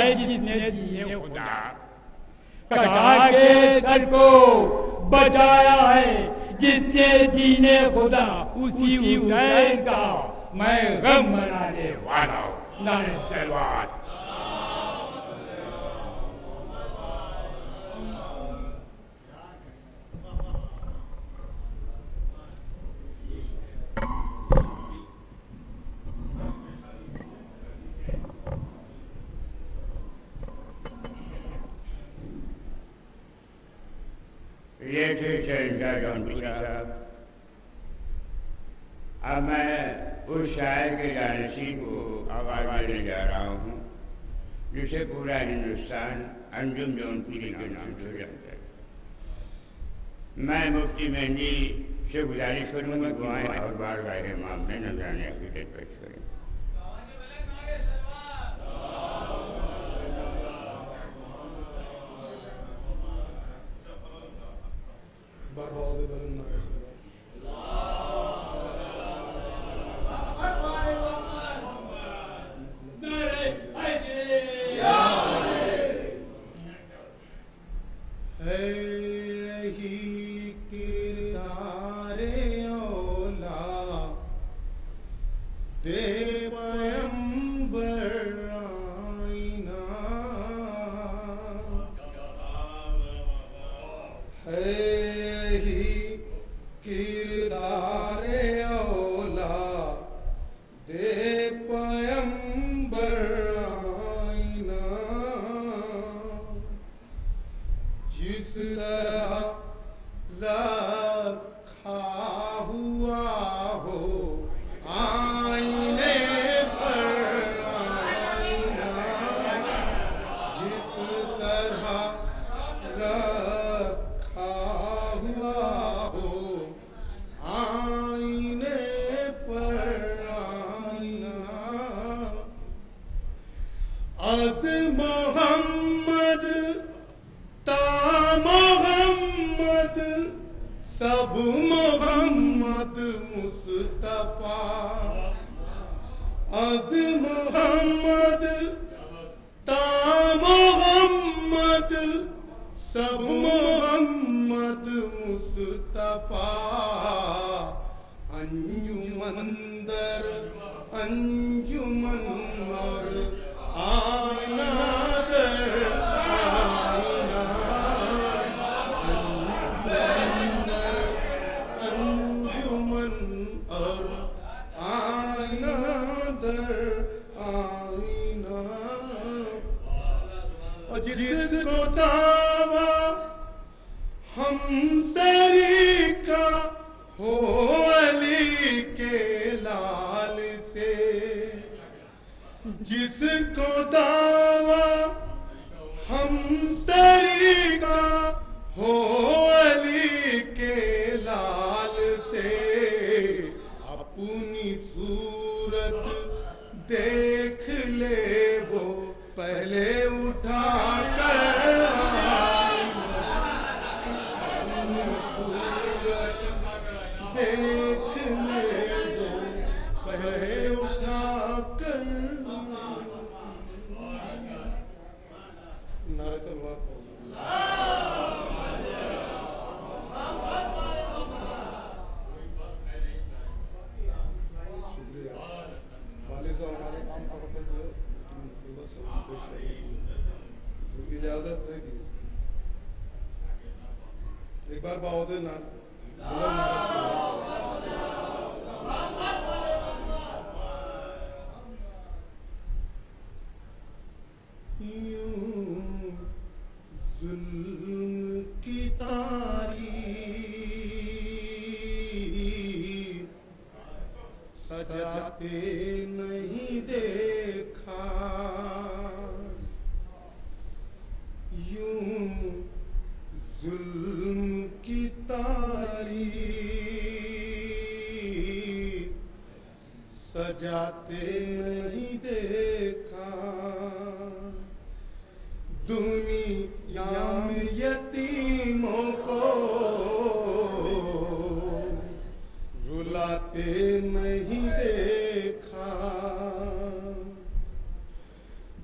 ہے جس نے دیے خدا، کٹا کے سر کو بچایا ہے جس نے دینے خدا، اسی حسین کا میں غم منانے والا ہوں۔ نعرہ تلوار۔ یہ تھے شہنشاہ جونپور صاحب۔ اب میں اس شاعر کے جانشین کو آواز دینے جا رہا ہوں جسے پورا ہندوستان انجم جونپوری کے نام سے جانتا ہے۔ میں مفتی مہندی سے گزارش کروں گا دعائیں اور بارگاہ امام میں نذرانِ عقیدت پیش کریں۔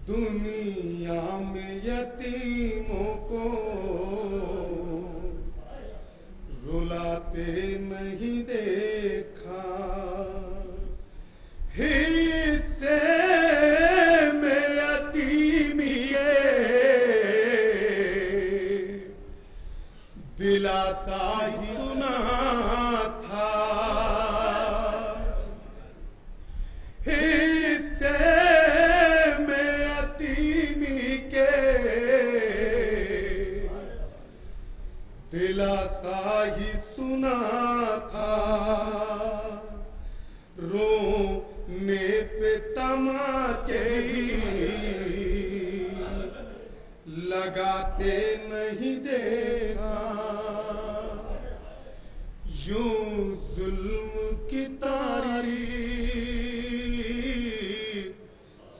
دنیا دلاسا ہی سنا تھا رونے پہ تماچے لگاتے نہیں دیکھا یوں ظلم کی تاریخ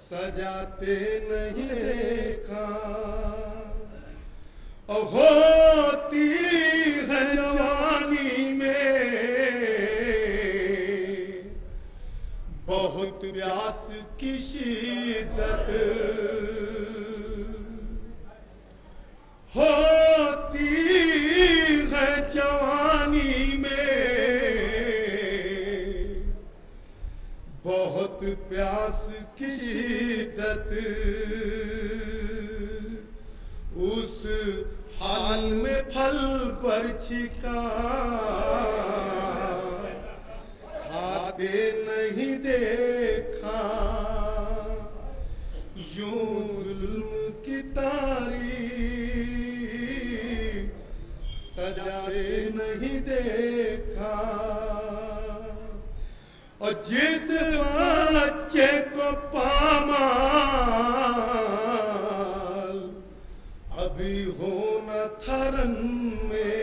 سجاتے نہیں دیکھا ہوتی ہے جوانی میں بہت پیاس کی شدت ہوتی ہے جوانی میں بہت پیاس کی شدت اس حال میں پھل پر چھکا کھاتے نہیں دیکھا یوں ظلم کی تاریخ سجاتے نہیں دیکھا اور جس بچے کو پامال ابھی ہونا تھا رن میں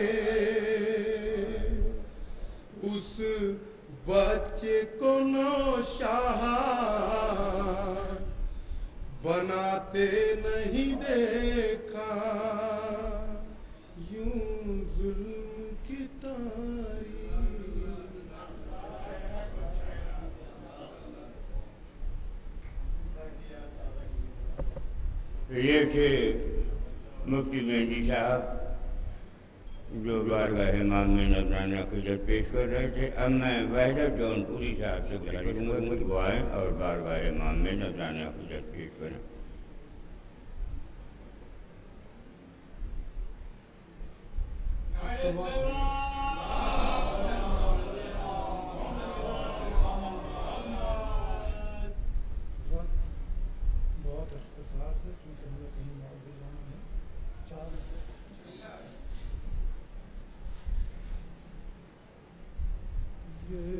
اس بچے کو نوشہر بناتے نہیں دیکھا یوں ظلم کی تاریخ. یہ تھے مفتی مہندی صاحب جو بارگاہ امام میں نذرانہ عقیدت پیش کر رہے تھے. اب میں وحدت جون پوری صاحب سے گزارش کروں گا کہ وہ آئیں اور بارگاہ امام میں نذرانہ عقیدت پیش کریں. بہت اختصار سے کیونکہ ہمیں کہیں اور بھی جانا ہے. یہ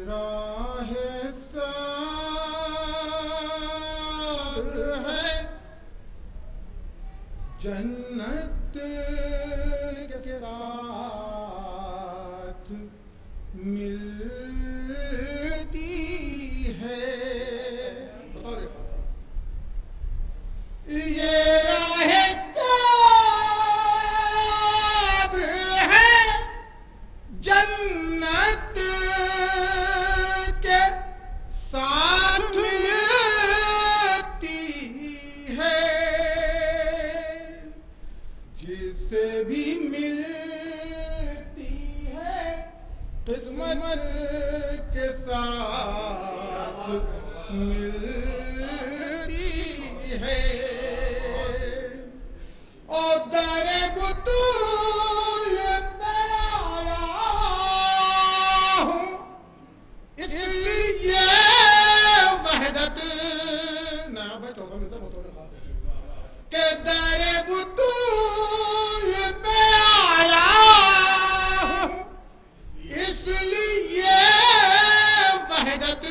راہ صبر ہے جنت کے ساتھ ملتی ہے. یہ راہ صبر ہے جنت کے ساتھ ملتی ہے. جسے بھی ملتی ہے قسمت کے ساتھ ملتی ہے. اور در بطول پہ آیا ہوں اس لیے وحدت نہ بیٹھو ہم سے بہت کہ در بطول پہ آیا ہوں اس لیے وحدت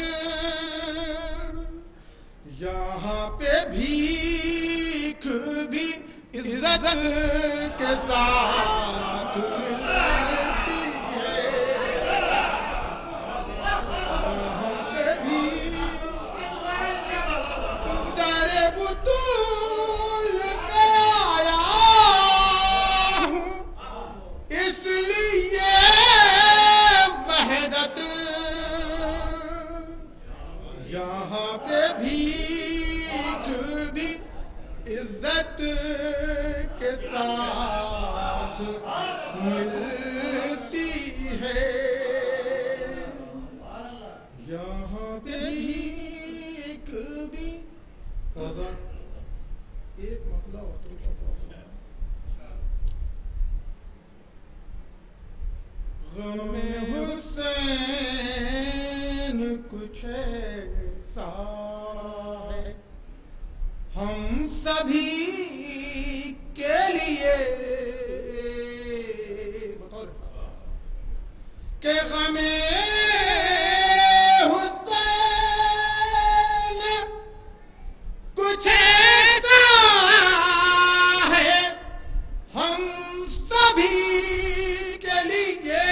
یہاں پہ بھیک بھی عزت کے ساتھ ملتی ہے. یہاں پہ بھی در بطول پہ آیا ہوں اس لیے وحدت یہاں پہ بھیک بھی عزت کے ساتھ ملتی ہے. یہاں پہ بھیک بھی ایک مسئلہ اور غم حسین کچھ ایسا ہے ہم سبھی کے لیے کہ غم حسین کچھ ایسا ہے ہم سبھی کے لیے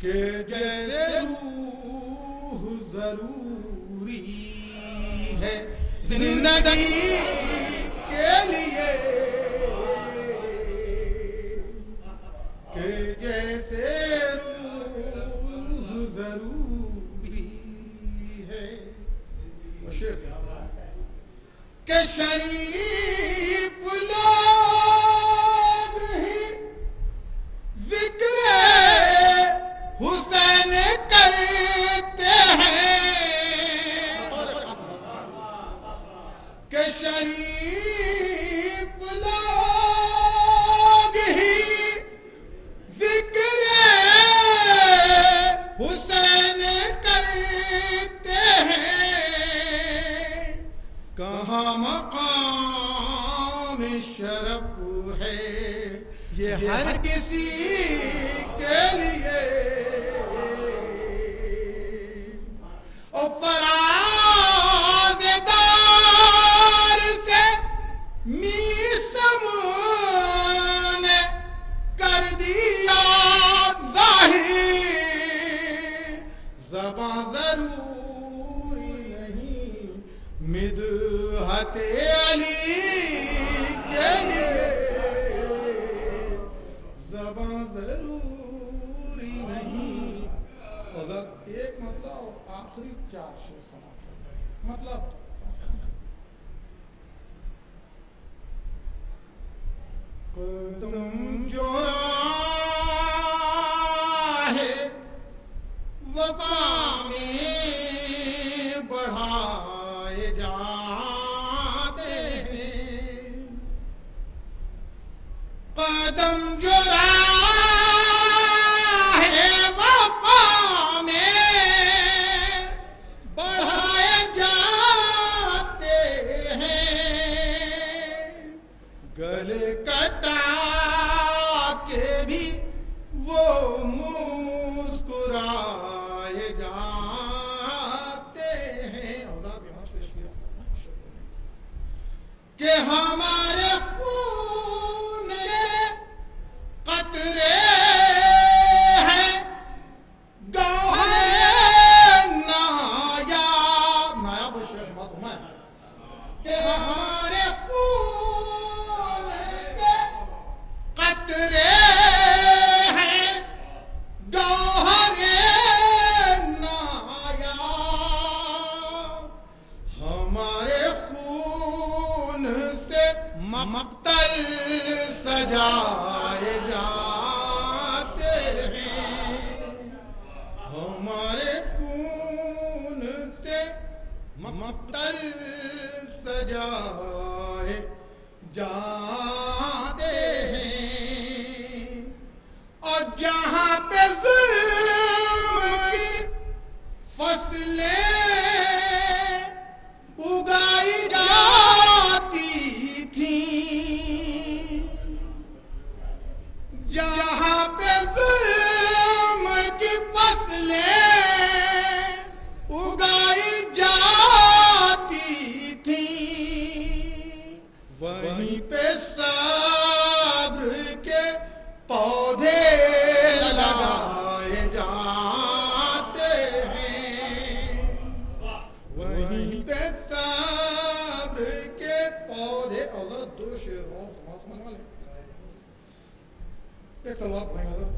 کہ جیسے روح ضروری ہے زندگی کے لیے کہ جیسے روح ضروری ہے کہ شریف لوگ ہی ذکر حسین کرتے ہیں کہ شریف لوگ ہی ذکر حسین کرتے ہیں کہاں مقام شرف ہے یہ ہر کسی کے لیے اور فراز دار سے میسم نے کر دیا ظاہر زباں ضروری نہیں مدحت علی کے لیے زباں ضروری نہیں اگر ایک مطلب اور آخری 4 شعر سماعت مطلب قدم جو راہ وفا میں بڑھائے جاتے ہیں قدم جو راہ وفا میں بڑھائے جاتے ہیں گلے کٹا کے بھی وہ مسکرائے جاتے ہیں کہ ہمارے خون کے قطرے ہیں گوہر نایاب نایاب شیخ بات میں کہ ہمارے خون کے قطرے ہیں گوہر نایاب ہمارے خون سے مقتل سجائے جاتے ہیں ہمارے خون سے مقتل سجائے جاتے ہیں اور جہاں پہ ظلم کی فصلیں اگائی جاتی تھیں جہاں پہ ظلم کی فصلیں اگائی جاتی تھیں وہیں پہ صبر کے پودے لگائے جاتے ہیں وہیں پہ صبر کے پودے اللہ دو شعر اور سمجھ والے ایک سلوات پڑھیں حضرت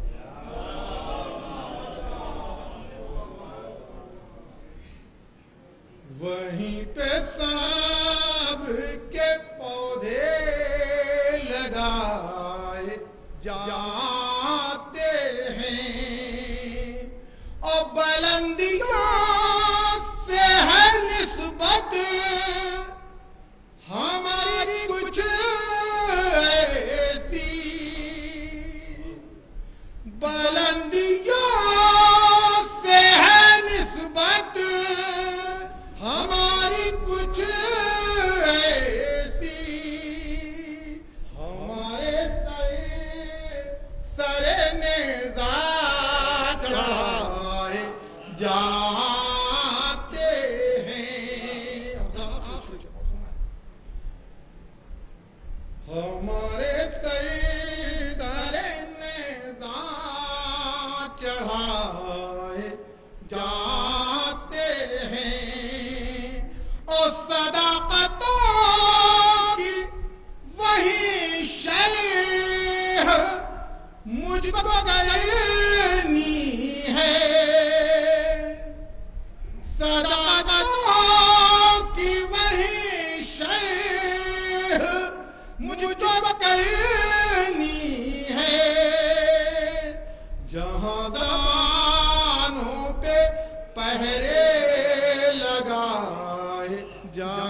وہیں پہ صبر کے پودے لگائے جاتے ہیں اور بلندیوں سے ہے نسبت ہماری کچھ ایسی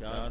4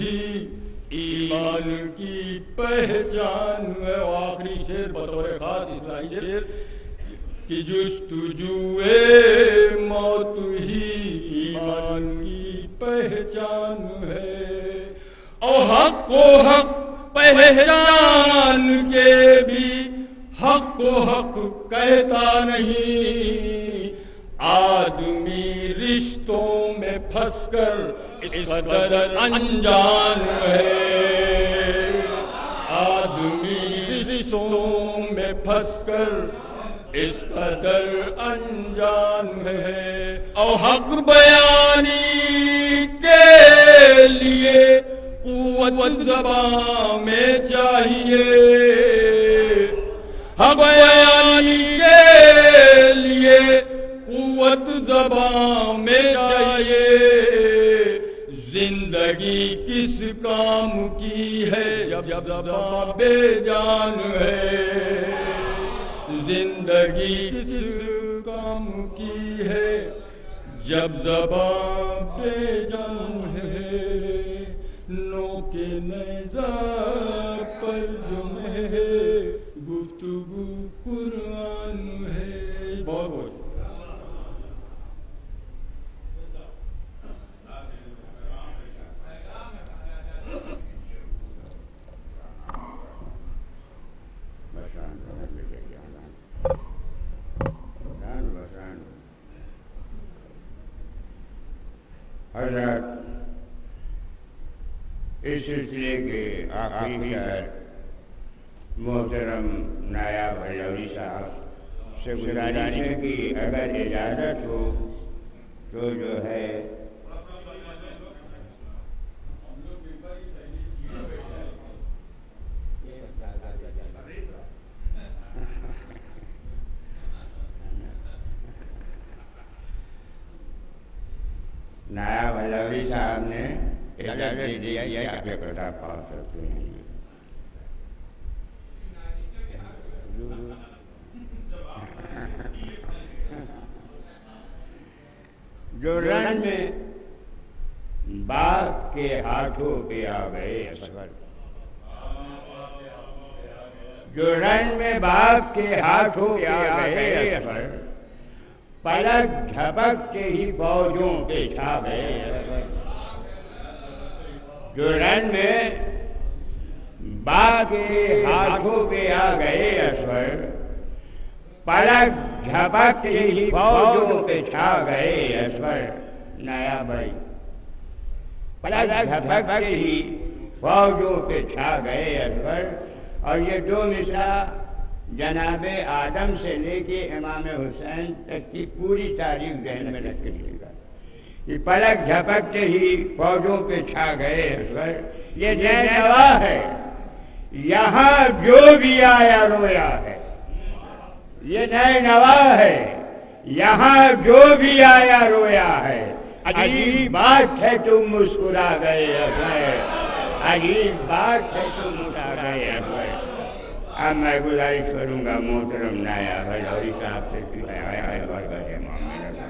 ہی ایمان کی پہچان ہے. آخری شعر بطور خاص اصلاحی شعر کہ جستجوئے موت ہی ایمان کی پہچان ہے. اور حق کو حق پہچان کے بھی حق کو حق کہتا نہیں. آدمی رشتوں میں پھنس کر اس قدر انجان ہے. آدمی رشتوں میں پھنس کر اس قدر انجان ہے. اور حق بیانی کے لیے قوت زبان میں چاہیے. حق بیانی کے لیے قوت زبان میں چاہیے. زندگی کس کام کی ہے جب زبان بے جان ہے. زندگی کس کام کی ہے جب زبان بے جان ہے. نوک نیزہ پر جو ہے گفتگو قرآن ہے. بہت بہت حضرت اس سلسلے کے آخری شاعر محترم نایاب علوی صاحب سے گزارش ہے کہ اگر اجازت ہو تو جو ہے نایاب علوی صاحب نے اجازت دے دیا کہ آپ یہ کتاب پڑھ سکتے ہیں. جو رن میں باغ کے ہاتھوں پہ آ گئے اصغر. جو رن میں باغ کے ہاتھوں پہ آ گئے اصغر. پلک جھپکتے ہی فوجوں پہ چھا گئے. جو رن میں باغ کے ہاتھوں پہ آ گئے اصغر. پلک جھپکتے ہی فوجوں پہ چھا گئے اصغر. نیا بھائی پلک جھپکتے ہی فوجوں پہ چھا گئے اصغر. اور یہ دو مصرع جناب آدم سے لے کے امام حسین تک کی پوری تاریخ ذہن میں رکھ کے لکھا. یہ پلک جھپکتے ہی فوجوں پہ چھا گئے اصغر. یہ نینوا ہے یہاں جو بھی آیا رویا ہے. یہ نینوا ہے یہاں جو بھی آیا رویا ہے. عجیب بات ہے تم مسکرا گئے اصغر. عجیب بات ہے تم مسکرا گئے اصغر. اب میں گزارش کروں گا محترم نایاب علوی صاحب سے کہ برکت محمد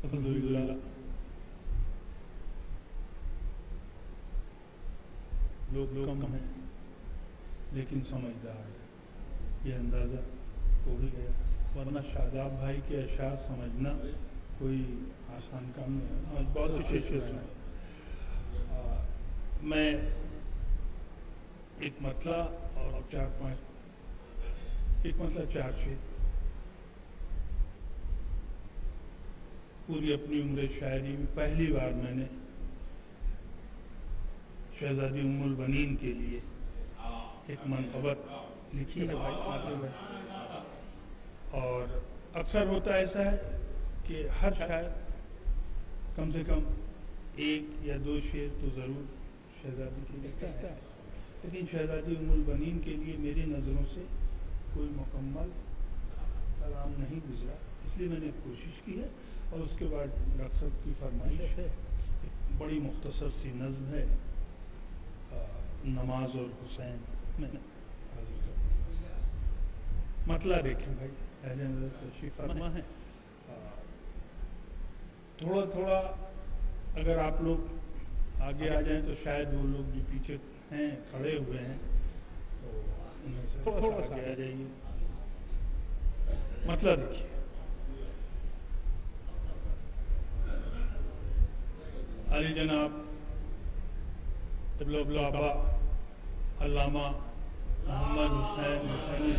الحمدللہ لوگ کم ہیں لیکن سمجھدار ہے. یہ اندازہ ہو ہی گیا. ورنہ شاداب بھائی کے اشعار سمجھنا کوئی آسان کام نہیں ہے. آج بہت اچھے شعر سنائے. میں ایک مطلع اور 4-5 ایک مطلع 4 شعر پوری اپنی عمر شاعری میں پہلی بار میں نے شہزادی ام البنین کے لیے ایک منقبت لکھی ہے بھائی آتے بھائی. اور اکثر ہوتا ایسا ہے کہ ہر شاعر کم سے کم 1 یا 2 شعر تو ضرور شہزادی کے لیے کہتا ہے. لیکن شہزادی ام البنین کے لیے میری نظروں سے کوئی مکمل کلام نہیں گزرا، اس لیے میں نے کوشش کی ہے، اور اس کے بعد ڈاکٹر صاحب کی فرمائش ہے، ایک بڑی مختصر سی نظم ہے نماز اور حسین، میں حاضر کروں۔ مطلع دیکھیں بھائی، اہل نظر تشریف فرما ہے، تھوڑا تھوڑا اگر آپ لوگ آگے آ جائیں تو شاید وہ لوگ جو پیچھے ہیں کھڑے ہوئے ہیں تو انہیں تھوڑا سا آگے آ جائیے۔ مطلب دیکھیے، علی جناب ابن ابا علامہ محمد حسین حسینی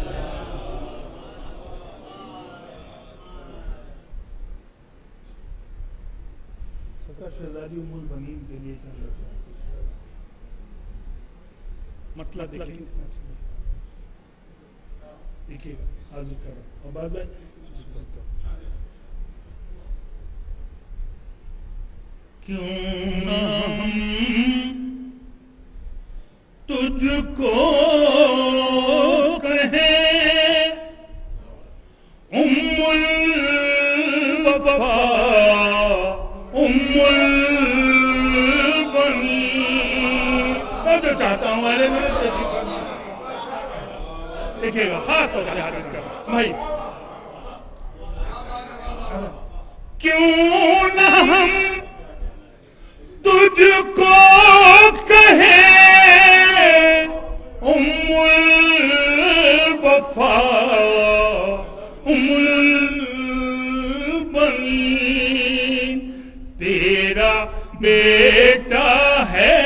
شہزادی ام البنین کے لیے مطلب دیکھیے گا، حاضر کر رہا ہوں، اور بعد میں کیوں نہ ہم تجھ کو کہیں ام الوفا ام البنین، میں جو چاہتا ہوں والے میں دیکھیے گا، خاص طور سے حاضر کر بھائی، کیوں نہ ہم تجھ کو کہیں ام الوفا ام البنین، تیرا بیٹا ہے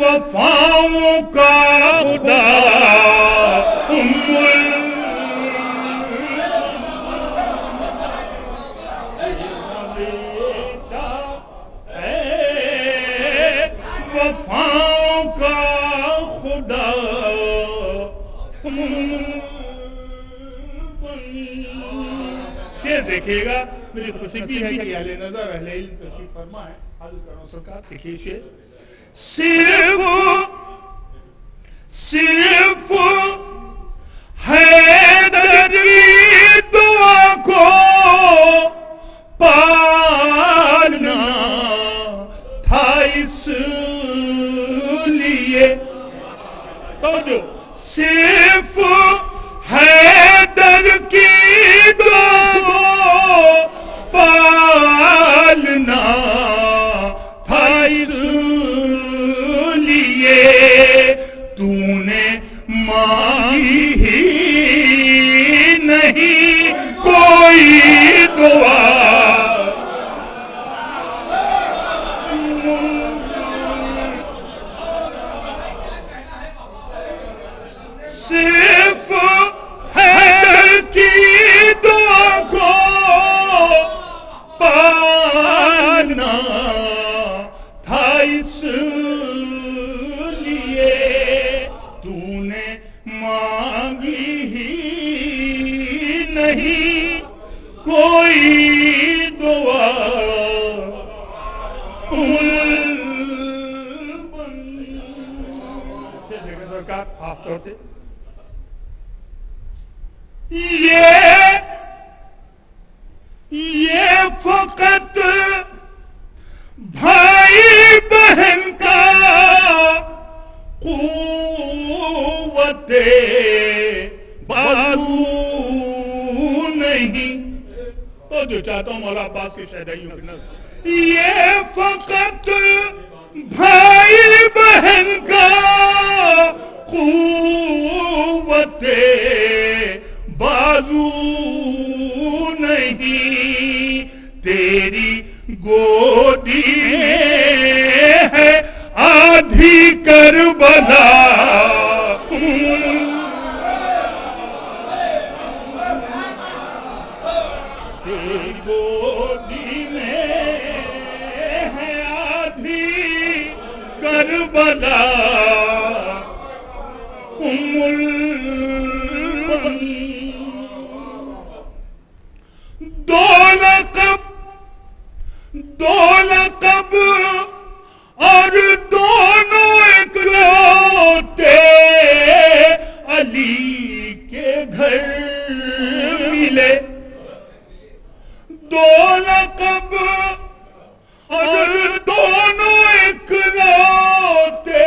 وفاؤں کا خدا ام وفاؤں کا خدا شیر دیکھیے گا، میری خوشی کی ہے کہ اہل نظر اہل علم تشریف فرما ہے، حاضر کرو سرکار، دیکھیے شیر، صرف حیدر کی دعا کو پالنا تھا، اس لیے توجہ، صرف حیدر کی دعا کو پالنا تھا، اس لیے تو نے مانگی ہی نہیں کوئی دعا، صرف حیدر کی دعا کو پالنا تھا، اس لیے تو نے مانگی ہی نہیں کوئی دعا، خاص طور سے یہ فقط بھائی بہن کا قوت بازو نہیں، تو جو چاہتا ہوں مولا عباس کی شہدائیوں کی نظر، یہ فقط بھائی بہن کا قوت بازو نہیں، تیری گودی ہے آدھی کربلا، تیری گودی میں ہے آدھی کربلا، ام البنین، دو لقب اور دونوں اکلوتے علی کے گھر دو لقب اور دونوں اکلوتے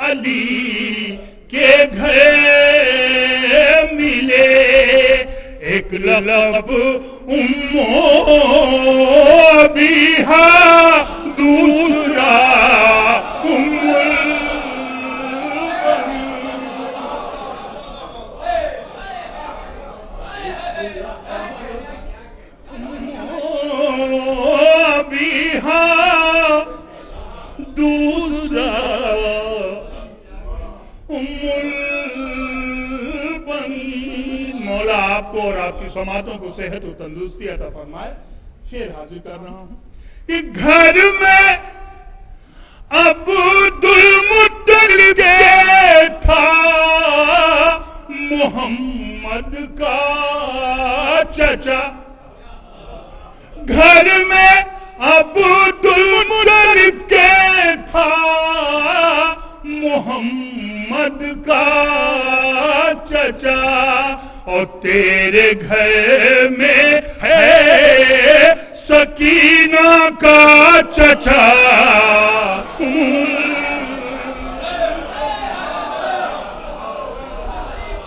علی کے گھر ملے، ایک لقب ام ابیہا، دوسرا ام ابیہا، دوسرا مولا آپ کو اور آپ کی سماعتوں کو صحت و تندرستی عطا فرمائے. شعر حاضر کر رہا ہوں. کہ گھر میں عبد المطلب تھا محمد کا چچا، گھر میں عبد المطلب کے تھا محمد کا چچا، اور تیرے گھر میں ہے سکینہ کا چچا.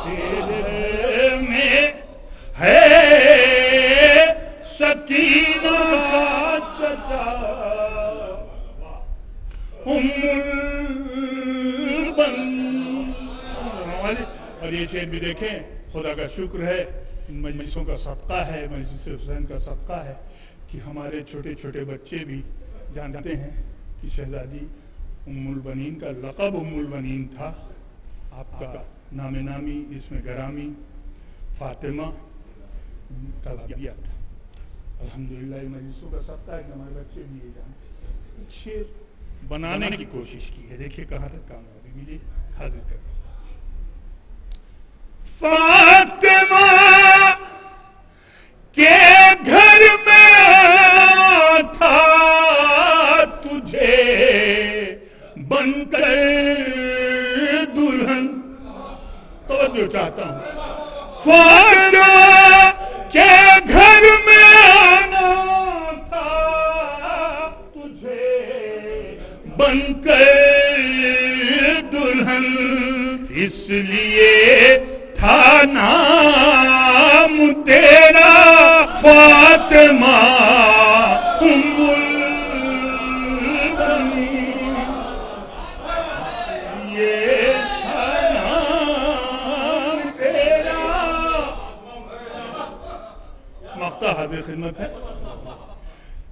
تیرے میں ہے سکینہ کا چچا، اور یہ شعر بھی دیکھیں. خدا کا شکر ہے، ان مجلسوں کا صدقہ ہے، مجلس حسین کا صدقہ ہے کہ ہمارے چھوٹے چھوٹے بچے بھی جانتے ہیں کہ شہزادی ام البنین کا لقب ام البنین تھا. آپ کا نام نامی اسم گرامی فاطمہ کا لقب تھا. الحمدللہ ان مجلسوں کا صدقہ ہے کہ ہمارے بچے بھی یہ جانتے ہیں. ایک شعر بنانے کی کوشش کی ہے، دیکھیے کہاں تک کامیابی ملی. حاضر کر فاطمہ کے گھر میں تھا تجھے بن کر دلہن. توجہ چاہتا ہوں. فاطمہ کے گھر میں آنا تھا تجھے بن کر دلہن، اس لیے تھا نام تیرا فاطمہ ام البنین. یہ تھا نام تیرا. مقطع حاضر خدمت ہے.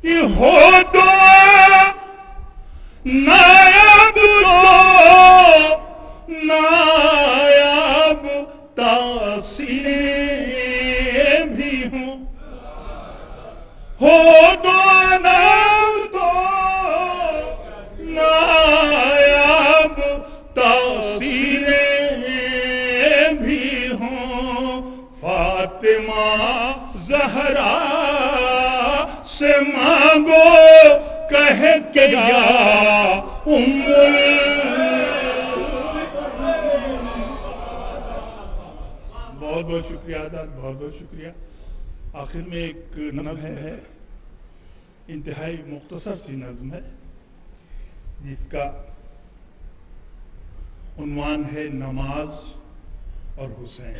یہ ہو دعا نائب نائب تاثیر بھی ہوں، ہو دو نائب تاثیر بھی ہوں. فاطمہ زہرا سے مانگو کہہ کے یا ام بہت بہت شکریہ آداد، بہت بہت شکریہ. آخر میں ایک نظم ہے، انتہائی مختصر سی نظم ہے، جس کا عنوان ہے نماز اور حسین.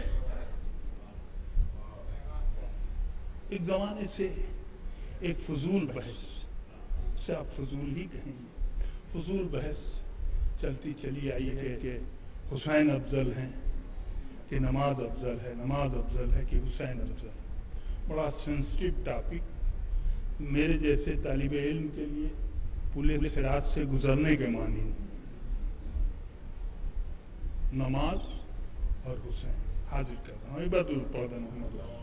ایک زمانے سے ایک فضول بحث، اسے آپ فضول ہی کہیں گے، فضول بحث چلتی چلی آئی ہے کہ حسین افضل ہیں کہ نماز افضل ہے، نماز افضل ہے کہ حسین افضل. بڑا سینسٹیو ٹاپک، میرے جیسے طالب علم کے لیے پلے صراط سے گزرنے کے معنی. نماز اور حسین حاضر کرتا ہوں. عباد القعدہ محمد اللہ.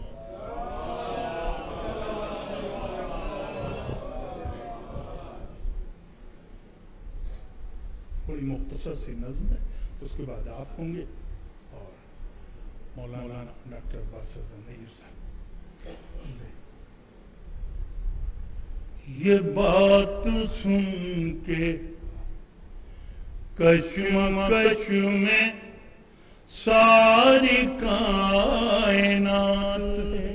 بڑی مختصر سی نظم ہے، اس کے بعد آپ ہوں گے اور مولانا ڈاکٹر باسط نیر صاحب. یہ بات سن کے کشمکش میں ساری کائنات ہے،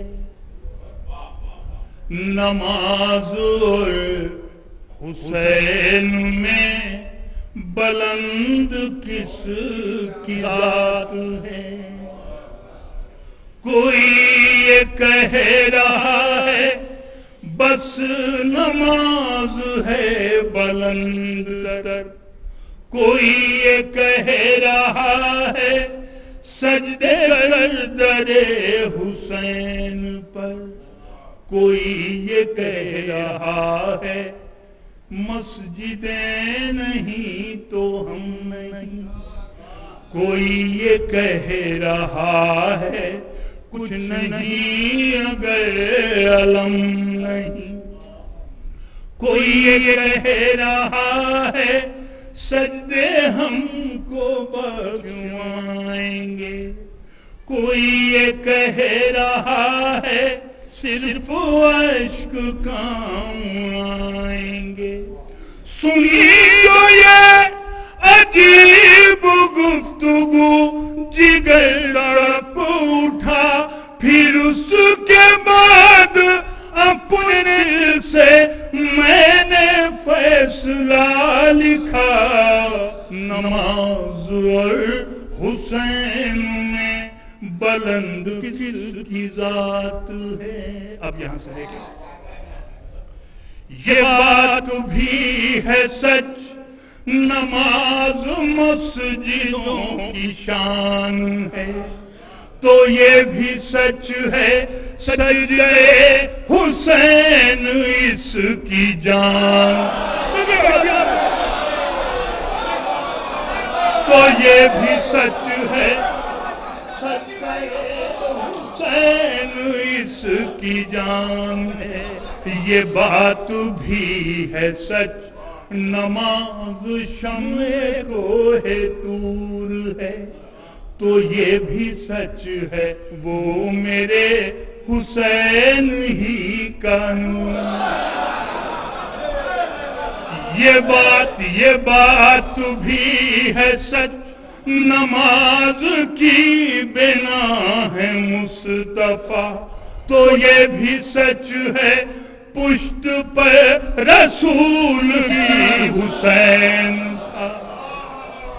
نماز اور حسین میں بلند کس کی ذات ہے؟ کوئی یہ کہہ رہا ہے بس نماز ہے بلند تر، کوئی یہ کہہ رہا ہے سجدے کر در حسین پر، کوئی یہ کہہ رہا ہے مسجدیں نہیں تو ہم نہیں، کوئی یہ کہہ رہا ہے کچھ نہیں اگر علم نہیں، کوئی یہ کہہ رہا ہے سجدے ہم کو بخشوائیں گے، کوئی یہ کہہ رہا ہے صرف عشق کام آئیں گے۔ سنیو یہ عجیب گفتگو، جگر تڑپ اٹھا، پھر اس کے بعد اپنے دل سے میں نے فیصلہ لکھا، نماز اور حسین میں بلند کس کی ذات ہے۔ اب یہاں سے دیکھیں، یہ بات بھی ہے سچ، نماز مسجدوں کی شان ہے، تو یہ بھی سچ ہے سجدے حسین اس کی جان، تو یہ بھی سچ ہے سجدے حسین اس کی جان ہے، یہ بات بھی ہے سچ نماز شمع کوہ طور ہے، تو یہ بھی سچ ہے وہ میرے حسین ہی کا نور، یہ بات بھی ہے سچ نماز کی بنا ہے مصطفیٰ، تو یہ بھی سچ ہے پشت پر رسول کی حسین تھا،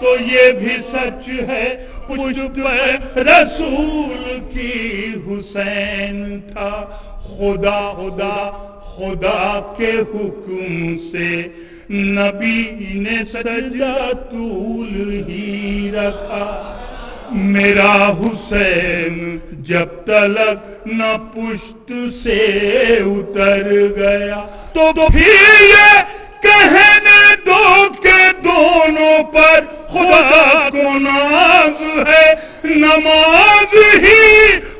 تو یہ بھی سچ ہے پشت پر رسول کی حسین تھا، خدا کے حکم سے نبی نے سجدہ طول ہی رکھا، میرا حسین جب تلک نہ پشت سے اتر گیا، تو پھر یہ کہنے دو کہ دونوں پر خدا کو ناز ہے، نماز ہی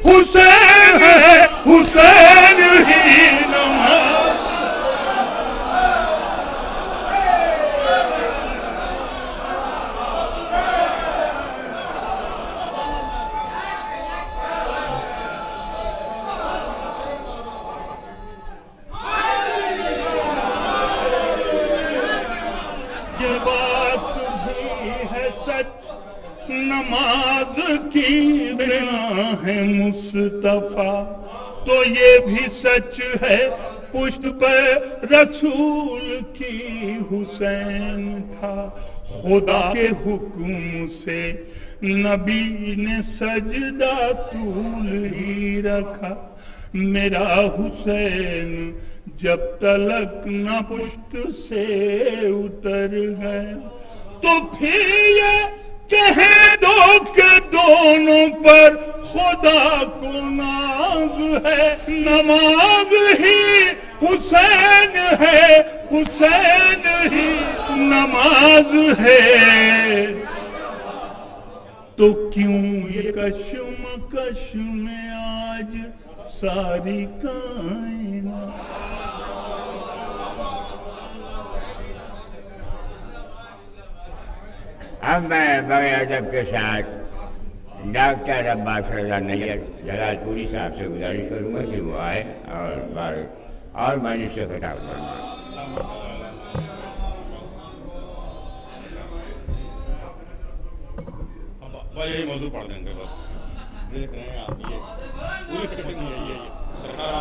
حسین ہے، حسین ہی نماز۔ نماز کی بنا ہے مصطفیٰ، تو یہ بھی سچ ہے پشت پر رسول کی حسین تھا، خدا کے حکم سے نبی نے سجدہ طول ہی رکھا، میرا حسین جب تلک نہ پشت سے اتر گیا، تو پھر یہ کہہ دو کہ دونوں پر خدا کو ناز ہے، نماز ہی حسین ہے، حسین ہی نماز ہے، تو کیوں یہ کشمکش میں آج ساری کائنات؟ اب میں بغیر ادب کے ساتھ ڈاکٹر عباس رضا نیر جلال پوری صاحب سے گزارش کروں گا کہ وہ آئے اور میں نے سے خطاب کروں گا۔ یہی موضوع پڑھ دیں گے بس، دیکھ رہے ہیں آپ، یہ پوری سیٹنگ ہے، یہ سرکار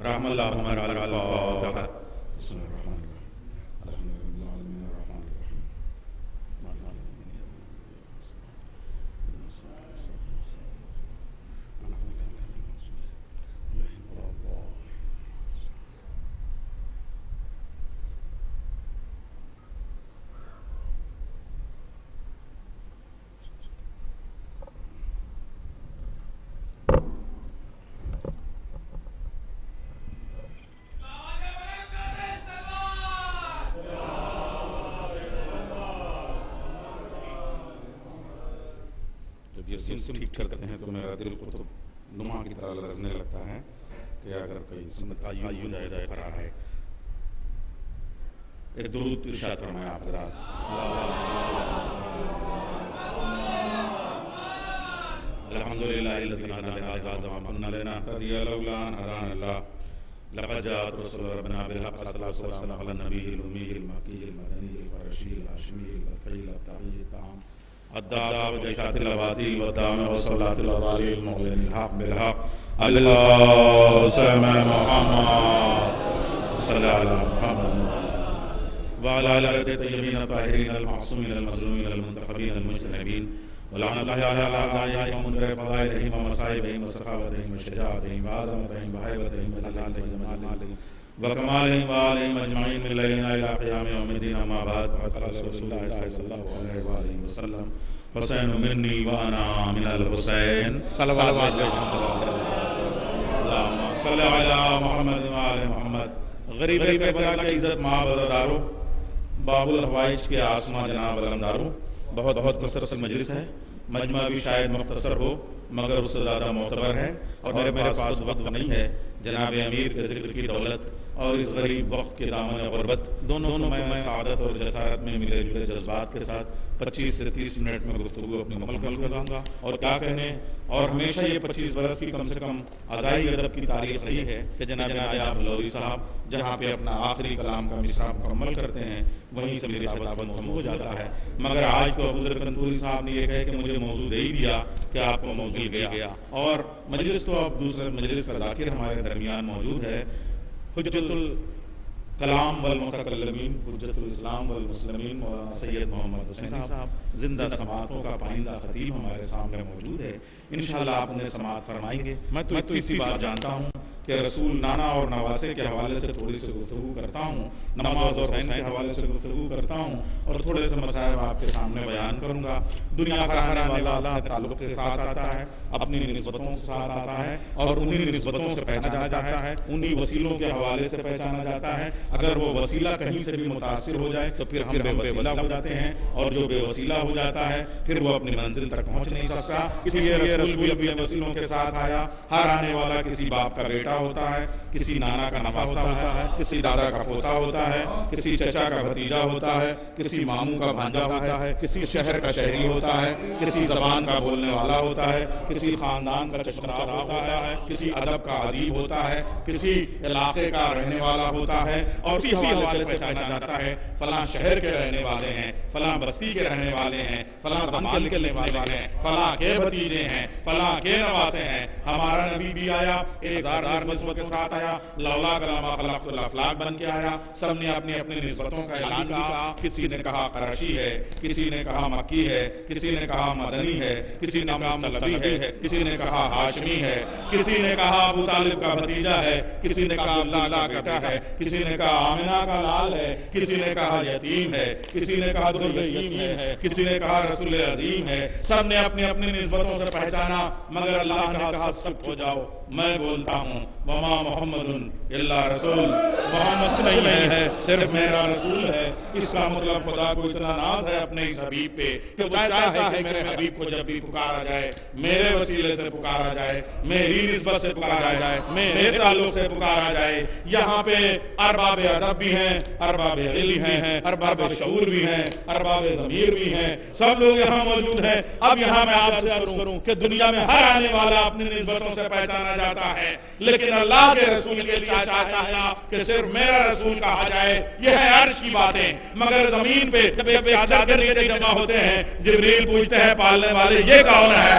رحم اللہ من علی الفاتحہ. بسم اللہ الرحمن الرحیم. الحمد للہ العالمین الرحمن الرحیم مالک یوم الدین. یہ سن ٹھیک کرتے ہیں تو میرا دل کو تو نما کی طرح لرزنے لگتا ہے کہ اگر کوئی سنت تعین جائے فرار ہے. ایک درود ارشاد فرمائیں آپ حضرات. الحمدللہ الذی هدانا لهذا وما كنا لنهتدي لولا ان هدانا الله لقد جاءت رسل ربنا بالحق صلى الله عليه وسلم على النبي الأمي المكي المدني القرشي الهاشمي البقي التقي الطعام الدعاء وجيشات الأباطيل والدعم والصلاة الأضالي المعلن الحق بالحق الله سمع محمد صلى على محمد وعلى آله الطيبين الطاهرين المعصومين المظلومين المنتخبين المجتنبين ولعن الله على أعدائهم ومنكر فضائلهم ومصائبهم وسخاوتهم وشجاعتهم وعظمتهم وهيبتهم وجلالهم وجمالهم وكمالهم وآلهم أجمعين من ليلنا إلى قيام يوم الدين. أما بعد فقد قال رسول الله صلى الله عليه وآله وسلم حسين مني وأنا من الحسين صلوات الله اللهم صل على محمد وآل محمد. غریب کربلا کی عزت معبدارو باب الحوائج کے آسمان جناب علمدارو. بہت بہت مختصر مجلس ہے. مجمع بھی شاید مختصر ہو مگر اس سے زیادہ معتبر ہے اور میرے پاس وقت نہیں ہے. جناب امیر کے ذکر کی دولت اور اس غریب وقت کے دامن غربت دونوں میں سعادت اور جسارت میں ملے جلے جذبات کے ساتھ 25 سے 30 منٹ میں گفتگو اپنی مکمل کروں گا. اور کیا کہنے اور ہمیشہ یہ 25 برس کی کم سے کم ازائی ادب کی تاریخ رہی ہے کہ جناب نایاب لودھی صاحب جہاں پہ اپنا آخری کلام کا مصرع مکمل کرتے ہیں وہیں سے میری دعوت موضوع ہو جاتا ہے. مگر آج تو ابو ذر کنتوری صاحب نے یہ کہے کہ مجھے موضوع دے ہی دیا کہ آپ کو موضوع گیا. اور مجلس تو اب دوسرے مجلس کا ذاکر ہمارے درمیان موجود ہے. حجت الکلام والمتکلمین حجت الاسلام والمسلمین مولانا سید محمد حسین صاحب زندہ سماعتوں کا پائندہ خطیب ہمارے سامنے موجود ہے. انشاءاللہ آپ انہیں سماعت فرمائیں گے. میں تو اسی بات جانتا ہوں کہ رسول نانا اور نواسے کے حوالے سے تھوڑی سی گفتگو کرتا ہوں, نماز اور حسین کے حوالے سے گفتگو کرتا ہوں اور تھوڑے سے مسائل آپ کے سامنے بیان کروں گا. دنیا کا رہنے والا تعلق کے ساتھ آتا ہے, اپنی نسبتوں کے ساتھ آتا ہے اور انہی نسبتوں سے پہچانا جاتا ہے, انہی وسیلوں کے حوالے سے پہچانا جاتا ہے. اگر وہ وسیلہ کہیں سے بھی متاثر ہو جائے تو پھر ہم بے وسیلہ ہو جاتے ہیں اور جو بے وسیلہ ہو جاتا ہے پھر وہ اپنی منزل تک پہنچ نہیں سکتا. اس لیے رسول بھی اپنے وسیلوں کے ساتھ آیا. ہر آنے والا کسی باپ کا بیٹا ہوتا ہے, کسی نانا کا نواسا ہوتا ہے, کسی دادا کا پوتا ہوتا ہے, کسی چچا کا بھتیجا ہوتا ہے, کسی ماموں کا بھانجا ہوتا ہے, کسی شہر کا شہری ہوتا ہے, کسی زبان کا بولنے والا ہوتا ہے, کسی خاندان کا چشمہ ہوتا ہے, کسی ادب کا ادیب ہوتا ہے, کسی علاقے کا رہنے والا ہوتا ہے اور اسی حوالے سے پہچانا جاتا ہے فلاں شہر کے رہنے والے ہیں, فلاں بستی کے رہنے والے ہیں, فلاں زمان کے رہنے والے ہیں, فلاں کے بھتیجے ہیں, فلاں کے نواسے ہیں. ہمارا نبی بھی آیا, 1000 نسبت کے ساتھ آیا, لولا کلمہ خلقت الافلاق بن کے آیا. سب نے اپنی اپنی نسبتوں کا اعلان کیا. کسی نے کہا قرشی ہے, کسی نے کہا مکی ہے, کسی نے کہا مدنی ہے, کسی نے کہا مطلبی ہے, کسی نے کہا ہاشمی ہے, کسی نے کہا ابو طالب کا بھتیجا ہے, کسی نے کہا عبداللہ کا بیٹا ہے, کسی نے کہا آمنہ کا لال ہے, کسی نے کہا یتیم ہے, کسی نے کہا در یتیم ہے, کسی نے کہا رسول عظیم ہے. سب نے اپنی اپنی نسبتوں سے پہچانا مگر اللہ نے کہا سب ہو جاؤ. میں بولتا ہوں وما محمد الا رسول, محمد نہیں ہے صرف میرا رسول ہے. اس کا مطلب خدا کو اتنا ناز ہے اپنے اس حبیب پہ کہ وہ چاہتا ہے کہ میرے حبیب کو جب بھی پکارا جائے میرے وسیلے سے پکارا جائے, میری نسبت سے پکارا جائے, میرے تعلق سے پکارا جائے. یہاں پہ ارباب ادب بھی ہیں, ارباب علم ہیں, ارباب شعور بھی ہیں, ارباب ضمیر بھی ہیں, سب لوگ یہاں موجود ہیں. اب یہاں میں آپ سے عرض کروں کہ دنیا میں ہر آنے والا اپنی نسبتوں سے پہچانا جاتا ہے لیکن اللہ کے رسول کے لیے چاہتا ہے کہ صرف میرا رسول کہا جائے. یہ ہے عرش کی باتیں. مگر زمین پہ جب چادر کے نیچے جمع ہوتے ہیں جبریل پوچھتے ہیں پالنے والے یہ کون ہے؟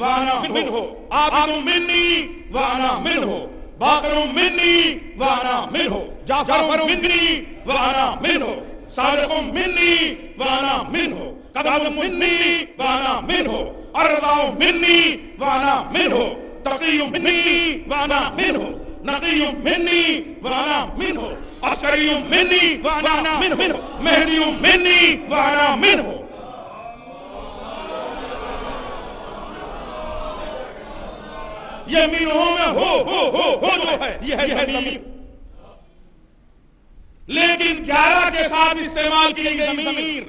وانا منه عابد مني وانا منه باقر مني وانا منه جعفر مني وانا منه صادق مني وانا منه قدم مني وانا منه ارضا مني وانا منه تقي مني وانا منه نقي مني وانا منه عسكري مني وانا منه مهدي مني وانا منه. یہ منہوں میں ہو جو ہے یہ ہے ضمیر، لیکن 11 کے ساتھ استعمال کی گئی ضمیر،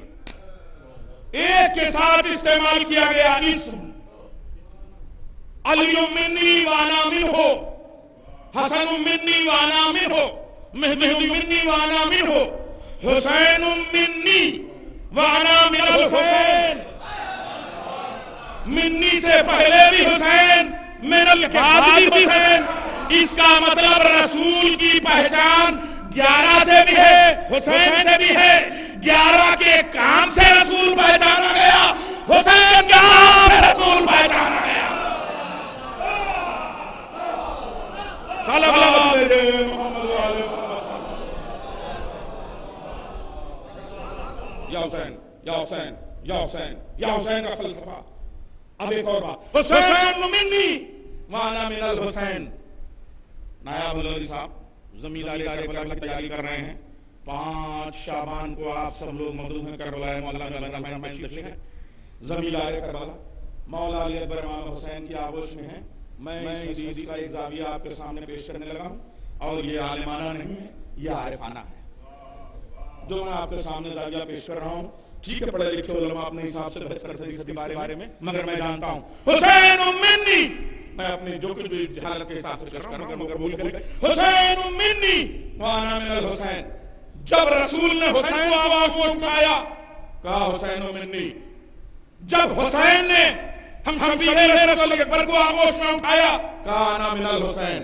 ایک کے ساتھ استعمال کیا گیا اسم. علی منی وانا منہ، حسن منی وانا منہ، مہدی منی وانا منہ، حسین منی وانا من الحسین. منی سے پہلے بھی حسین، من البعد بھی حسین. اس کا مطلب رسول کی پہچان 11 سے بھی ہے، حسین سے بھی ہے. 11 کے کام سے رسول پہچانا گیا، حسین کے کام سے رسول پہچانا گیا. صلوات علیہ محمد وعلیہ یا حسین یا حسین یا حسین یا حسین کا فلسفہ. اب ایک اور بات، حسین منی وانا من الحسین. نائب الولی صاحب زمینداری کا کی تیاری کر رہے ہیں. 5 شعبان کو آپ سب لوگ مدعو ہیں کربلا مولا علی میں تشریف ہیں. زمیندار کربلا مولا علی اکبر امام حسین کی آغوش میں ہیں. میں اس حدیث کا ایک زاویہ آپ کے سامنے پیش کرنے لگا ہوں، اور یہ عالمانہ نہیں ہے، یہ عارفانہ ہے جو میں آپ کے سامنے زاویہ پیش کر رہا ہوں. ٹھیک ہے، پڑھے لکھے علماء اپنے حساب سے بحث کر سکتے اس بارے میں، مگر میں جانتا ہوں حسین منی، میں اپنے جو کچھ بھی حالت کے حساب سے چرچ کر رہا ہوں مگر بھول کرے حسین منی وانا من الحسین. جب رسول نے حسین کو آواز اٹھایا کہا حسین منی. جب حسین نے ہم شبیہ رسول اکبر کو آغوش میں اٹھایا کہا انا من الحسین.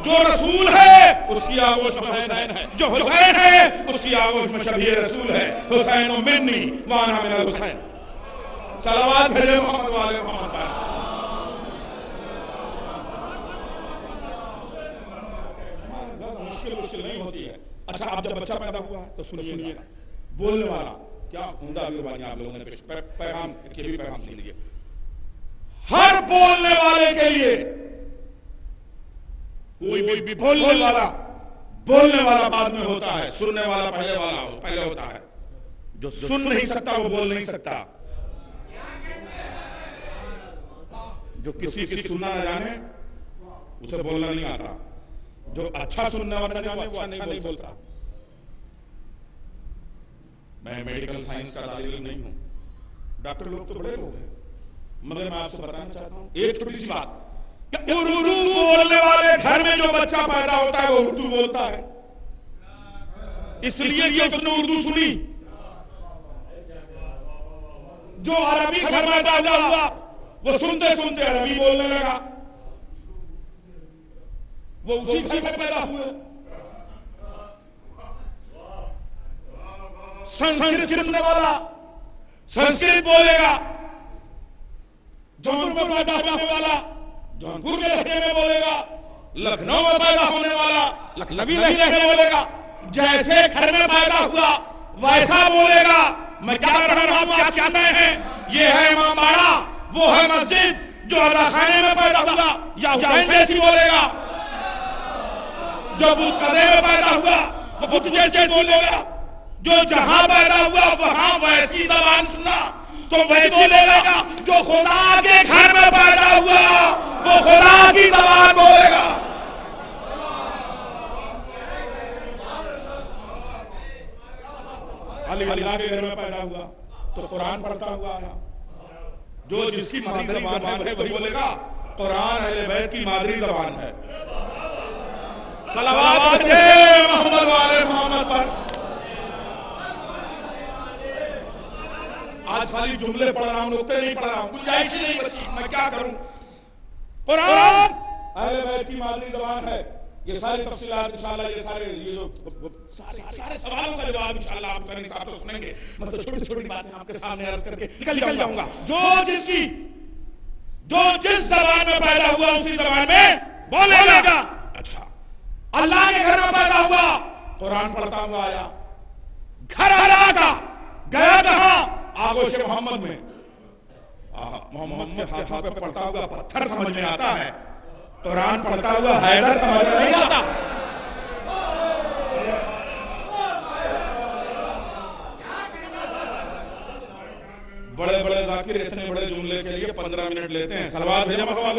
جو رسول ہے اس کی آغوش میں حسین ہے، جو حسین ہے اس کی آغوش میں شبیہ رسول ہے. حسین منی وانا من الحسین. صلوات بھیجے محمد والے محمد پر. مشکل نہیں ہوتی ہے. اچھا، اب جب بچہ پیدا ہوا ہے تو سنیے گا بولنے والا کیا عمدہ قربانی آپ لوگوں نے پیغام کے بھی پیغام سن لیے. ہر بولنے والے کے لیے کوئی بھی بولنے والا بعد میں ہوتا ہے، سننے والا پہلے ہوتا ہے. جو سن نہیں سکتا وہ بول نہیں سکتا. جو کسی کی سننا نہ جانے اسے بولنا نہیں آتا. جو اچھا سننے والا جانے وہ اچھا نہیں بولتا. میں میڈیکل سائنس کا طالب علم نہیں ہوں، ڈاکٹر لوگ تو بڑے لوگ ہیں، مگر میں آپ سے بتانا چاہتا ہوں ایک چھوٹی سی بات. اردو بولنے والے گھر میں جو بچہ پیدا ہوتا ہے وہ اردو بولتا ہے، اس لیے کہ اس نے اردو سنی. جو عربی گھر میں پیدا ہوا وہ سنتے سنتے عربی بولنے لگا، وہ اسی گھر میں پیدا ہوئے. سنسکرت سننے والا سنسکرت بولے گا، جونپور میں پیدا ہونے والا جونپور کے لہجے میں بولے گا، لکھنؤ میں پیدا ہونے والا لکھنوی لہجے میں بولے گا. جیسے گھر میں پیدا ہوا ویسا بولے گا. میں کیا کر رہا ہوں آپ کیا کہتے ہیں؟ یہ ہے امام باڑہ، وہ ہے مسجد. جو اللہ خانے میں پیدا ہوا یا حسین جیسی بولے گا، جو بت قدے میں پیدا ہوا وہ بت جیسے بولے گا. جو جہاں پیدا ہوا وہاں ویسی زبان سنا تو ویسی بولے گا. جو خدا کے گھر میں پیدا ہوا وہ خدا کی زبان بولے گا. علی اللہ کے گھر میں پیدا ہوا تو قرآن پڑھتا ہوا آیا. جو جس کی مادری زبان ہے وہی بولے گا. قرآن اہل بیت کی مادری زبان ہے. صلوات محمد والے محمد پر. آج خالی جملے پڑھ رہا ہوں، نقطے نہیں پڑھ رہا ہوں، گنجائش نہیں بچی، میں کیا کروں. قرآن اہل بیت کی مادری زبان ہے، یہ ساری تفصیلات انشاءاللہ یہ جو سارے سوالوں کا جواب انشاءاللہ آپ کرنے صاحب تو سنیں گے. میں تو چھوٹی چھوٹی باتیں آپ کے سامنے عرض کر کے نکل جاؤں گا. جو جس زبان میں پیدا ہوا اسی زبان میں بولے گا. اچھا اللہ کے گھر میں پیدا ہوا, قرآن پڑھتا ہوا آیا, گھر آ کا گیا کہاں؟ آغوش محمد میں. محمد کے ہاتھوں پہ پڑھتا ہوا پتھر سمجھ میں آتا ہے, قرآن پڑھتا ہوا حیدر سمجھ میں نہیں آتا. بڑے بڑے ذاکر اتنے بڑے جملے کے لیے 15 منٹ لیتے ہیں. صلوات بھیجا محمد.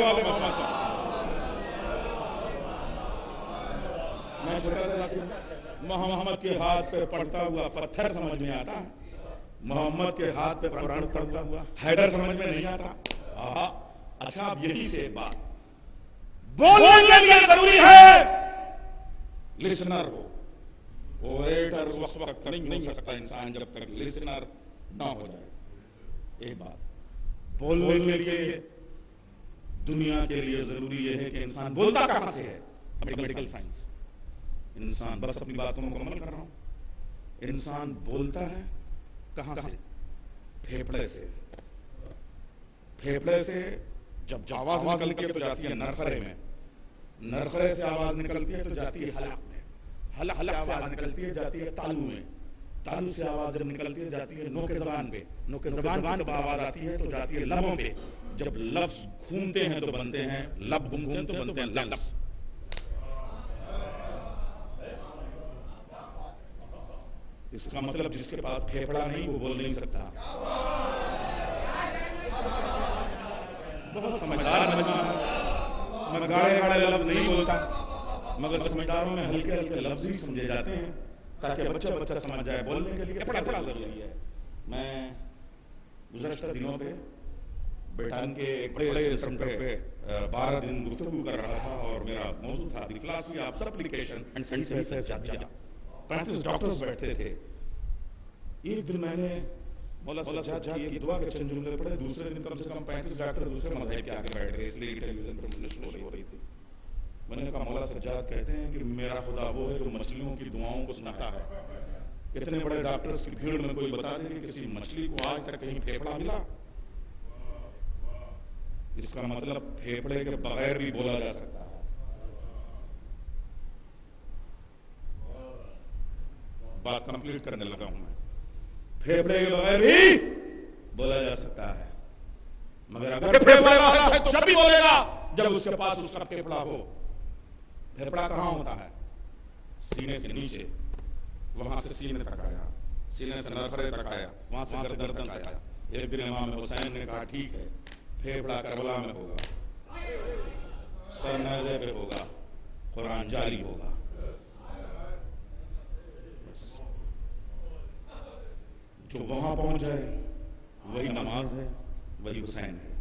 میں چھوٹا سا ذاکر, محمد کے ہاتھ پہ پڑھتا ہوا پتھر سمجھ میں آتا, محمد کے ہاتھ پہ قرآن پڑھتا ہوا حیدر سمجھ میں نہیں آتا. اچھا اب یہی سے ایک بات بولنے کے لیے ضروری ہے لسنر ہو. اوریٹر اس وقت نہیں ہو سکتا انسان جب تک لسنر نہ ہو جائے. ایک بات بولنے کے لیے دنیا کے لیے ضروری یہ ہے کہ انسان بولتا کہاں سے ہے. میڈیکل سائنس انسان, بس اپنی باتوں کو مکمل کر رہا ہوں, انسان بولتا ہے کہاں سے؟ پھیپڑے سے. پھیپڑے سے جب آواز نکلتی ہے تو جاتی ہے نرخرے میں, نرخرے سے آواز نکلتی ہے تو جاتی ہے حلق میں, حلق سے آواز نکلتی ہے جاتی ہے تالو میں, تالو سے آواز جب نکلتی ہے جاتی ہے نوک زبان پہ, نوک زبان جب آواز آتی ہے تو جاتی ہے لبوں پہ, جب لفظ گھومتے ہیں تو بنتے ہیں لب, گھومتے ہیں تو بنتے ہیں لفظ. اس کا مطلب جس کے پاس پھیپڑا نہیں وہ بول نہیں سکتا. بہت سمجھدار میں گاڑے گاڑے لفظ نہیں بولتا, مگر سمجھداروں میں ہلکے ہلکے لفظ ہی سمجھے جاتے ہیں تاکہ بچہ سمجھ جائے. بولنے کے لیے پڑھا ضروری ہے. میں گزشتہ دنوں پہ بریٹن کے ایک بڑے سینٹر پہ 12 دن گفتگو کر رہا تھا اور میرا موضوع تھا the philosophy of supplication and sensitivity. 35 doctors بیٹھتے تھے. ایک دن میں نے مولا سجاد کی دعا کے چند جملے پڑھے, دوسرے دن کم سے کم 35 ڈاکٹر دوسرے مذہب کے آگے بیٹھ گئے, اس لیے ٹیلی ویژن پر نشر ہو رہی تھی. میں نے کہا مولا سجاد کہتے ہیں کہ میرا خدا وہ ہے جو مچھلیوں کی دعاؤں کو سناتا ہے. اتنے بڑے ڈاکٹرز کی بھیڑ میں کوئی بتا دے کہ کسی مچھلی کو آج تک کہیں پھیپڑا ملا. اس کا مطلب پھیپڑے کے بغیر بھی بولا جا سکتا ہے. بات کمپلیٹ کرنے لگا ہوں میں. پھیپڑے کے بغیر بھی بولا جا سکتا ہے, مگر اگر پھیپڑے والا ہے تو جب بھی بولے گا جب اس کے پاس اس کا پھیپڑا ہو. پھیپڑا کہاں ہوتا ہے؟ سینے سے نیچے, وہاں سے سینے تک آیا, سینے سے نرخرے تک آیا, وہاں سے گردن آیا. ایک دن امام حسین نے کہا ٹھیک ہے, پھیپڑا کربلا میں ہوگا, سر نیزے پہ ہوگا, قرآن جاری ہوگا. جو وہاں پہنچ جائے وہی نماز ہے, وہی حسین ہے.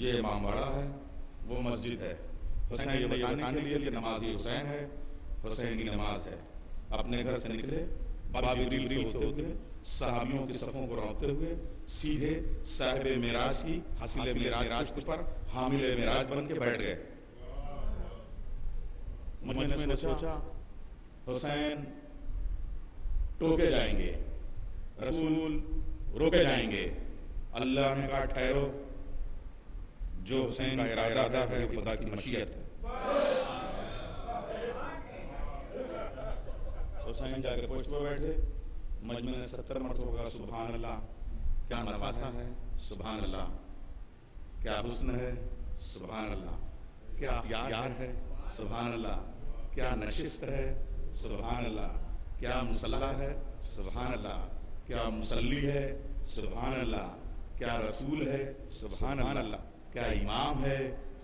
یہ امام باڑہ ہے, وہ مسجد ہے. حسین یہ بتانے کے لیے کہ نماز یہ حسین ہے, حسین کی نماز ہے. اپنے گھر سے نکلے بابری سے ہوتے ہوئے, صحابیوں کی صفوں کو روکتے ہوئے سیدھے صاحب معراج کی حاصل معراج پر حامل معراج بن کے بیٹھ گئے. میں نے سوچا حسین ٹوکے جائیں گے, رسول روکے جائیں گے. اللہ نے کہا ٹھہرو, جو حسین کا ارادہ ہے وہ خدا کی مشیت ہے. حسین جا کے پوسٹ پہ بیٹھے, مجمع نے 70 مرتبہ کہا سبحان اللہ, کیا نواسا ہے, سبحان اللہ, کیا حسن ہے, سبحان اللہ, کیا پیار ہے, سبحان اللہ, کیا نشست ہے, سبحان اللہ, کیا مصلی ہے, سبحان اللہ, کیا مصلی ہے, سبحان اللہ, کیا رسول ہے, سبحان اللہ, کیا امام ہے,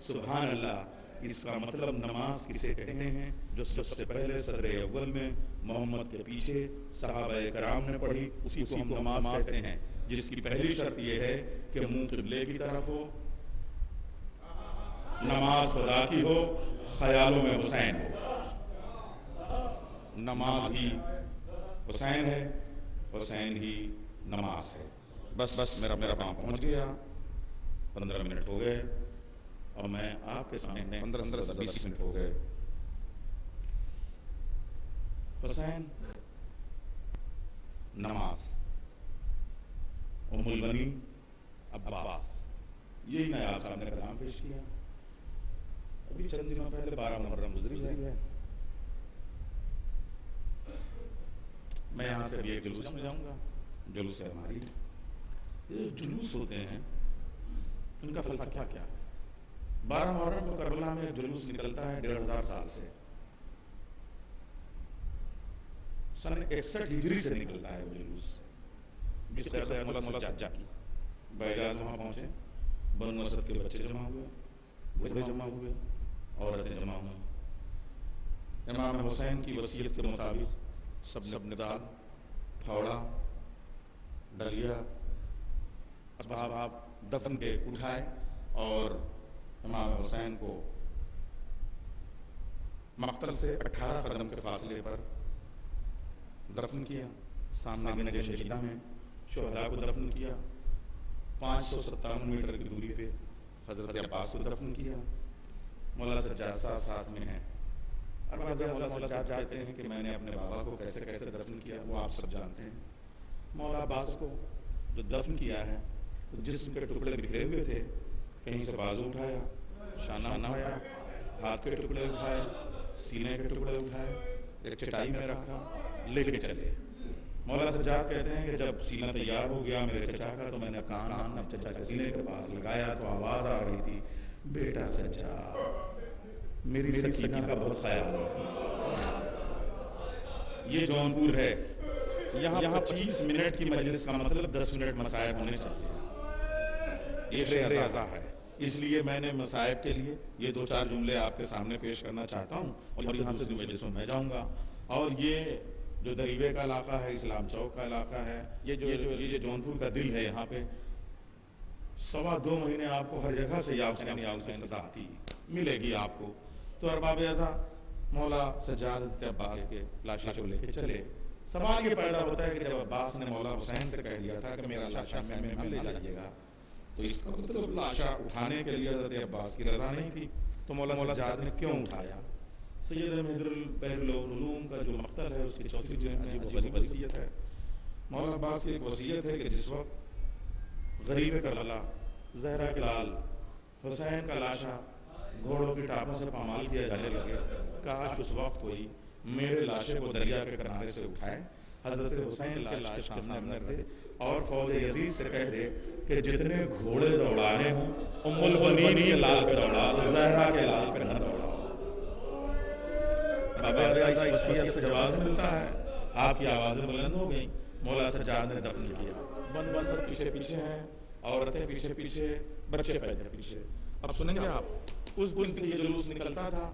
سبحان اللہ. اس کا مطلب نماز کسے کہتے ہیں؟ جو سب سے پہلے صدر اول میں محمد کے پیچھے صحابہ کرام نے پڑھی, اسی کو ہم نماز کہتے ہیں. جس کی پہلی شرط یہ ہے کہ منہ قبلے کی طرف ہو, نماز خدا کی ہو, خیالوں میں حسین ہو. نماز ہی حسین ہے, حسین ہی نماز ہے. بس میرا کام پہنچ گیا. 15 منٹ ہو گئے اور میں آپ کے سامنے 15 سے 20 منٹ ہو گئے. حسین، نماز، ام البنین عباس، یہی نایاب صاحب نے کلام پیش کیا. ابھی چند دنوں پہلے 12 محرم گزری ہے. میں یہاں سے ابھی ایک جلوس میں جاؤں گا. جلوس ہے ہماری. یہ جلوس ہوتے ہیں، ان کا فلسفہ کیا ہے؟ 12 محرم کو کربلا میں ایک جلوس نکلتا ہے 1500 سال سے. سن 61 ہجری سے نکلتا ہے وہ جلوس، جس کا قیادت مولا سجاد کی. بحجاز وہاں پہنچے، بنو اسد کے بچے جمع ہوئے، بوڑھے جمع ہوئے، عورتیں جمع ہوئیں. امام حسین کی وصیت کے مطابق سب نے دال، پھاوڑا، ڈلیا، اسباب دفن کے اٹھائے اور امام حسین کو مقتل سے 18 قدم کے فاصلے پر دفن کیا. سامنے نگہ شہیدہ میں شہداء کو دفن کیا. 557 میٹر کی دوری پہ حضرت عباس کو دفن کیا. مولا سجاد صاحب ساتھ میں ہیں. مولا سجاد چاہتے ہیں کہ میں نے اپنے بابا کو کیسے کیسے دفن کیا وہ آپ سب جانتے ہیں. مولا عباس کو جو دفن کیا ہے، جسم کے ٹکڑے بکھرے ہوئے تھے. کہیں سے بازو اٹھایا، شانہ اٹھایا، ہاتھ کے ٹکڑے اٹھائے، سینے کے ٹکڑے اٹھائے، ایک چٹائی میں رکھا، لے کے چلے. مولا سجاد کہتے ہیں کہ جب سینہ تیار ہو گیا میرے چچا کا تو میں نے کان چچا کے سینے کے پاس لگایا تو آواز آ رہی تھی، بیٹا سجاد میری سکینہ کا بہت خیال رکھنا. یہ جونپور ہے. یہاں 25 منٹ کی مجلس کا مطلب 10 منٹ مصائب ہونے چاہیے. یہ شہر اعضا ہے. اس لیے میں نے مصائب کے لیے یہ 2-4 جملے آپ کے سامنے پیش کرنا چاہتا ہوں اور یہاں سے 2 مجلسوں میں جاؤں گا. اور یہ جو دریوے کا علاقہ ہے، اسلام چوک کا علاقہ ہے، یہ جونپور کا دل ہے. یہاں پہ 2.25 مہینے آپ کو ہر جگہ سے یا حسین ذاتی ملے گی آپ کو. تو ارباب اعضا مولا سجاد عباس کے لاشا کو لے کے چلے. سوال یہ پیدا ہوتا ہے کہ جب عباس نے مولا حسین سے کہہ دیا تھا کہ میرا لاشا میں لے جائیے گا، تو اس کا مطلب لاشا اٹھانے کے لیے حضرت عباس کی رضا نہیں تھی. تو مولا سجاد نے کیوں اٹھایا؟ سید مہدر البحر العلوم کا جو مقتل ہے اس کی 4تھی جلد میں عجیب و غریب وصیت ہے. مولا عباس کی ایک وصیت ہے کہ جس وقت غریب کربلا زہرا کے لال حسین کا لاشا گھوڑوں کی ٹاپوں سے پامال کیا جانے لگے، کاش اس وقت کوئی میرے لاشے کو دریا کے کنارے سے اٹھائے، حضرت حسین لاش کے سامنے رکھ دے اور فوج یزید سے کہہ دے کہ جتنے گھوڑے دوڑانے ہوں ام البنین کے لال پہ دوڑا، زہرا کے لال پہ نہ دوڑا. بابا اس وصیت سے جواز ملتا ہے. آپ کی آوازیں بلند ہو گئیں. مولا سجاد نے دفن کیا. بن سب پیچھے پیچھے ہیں، عورتیں پیچھے پیچھے، بچے پیدل پیچھے. اب سنیں گے آپ، اس دن سے یہ جلوس نکلتا تھا.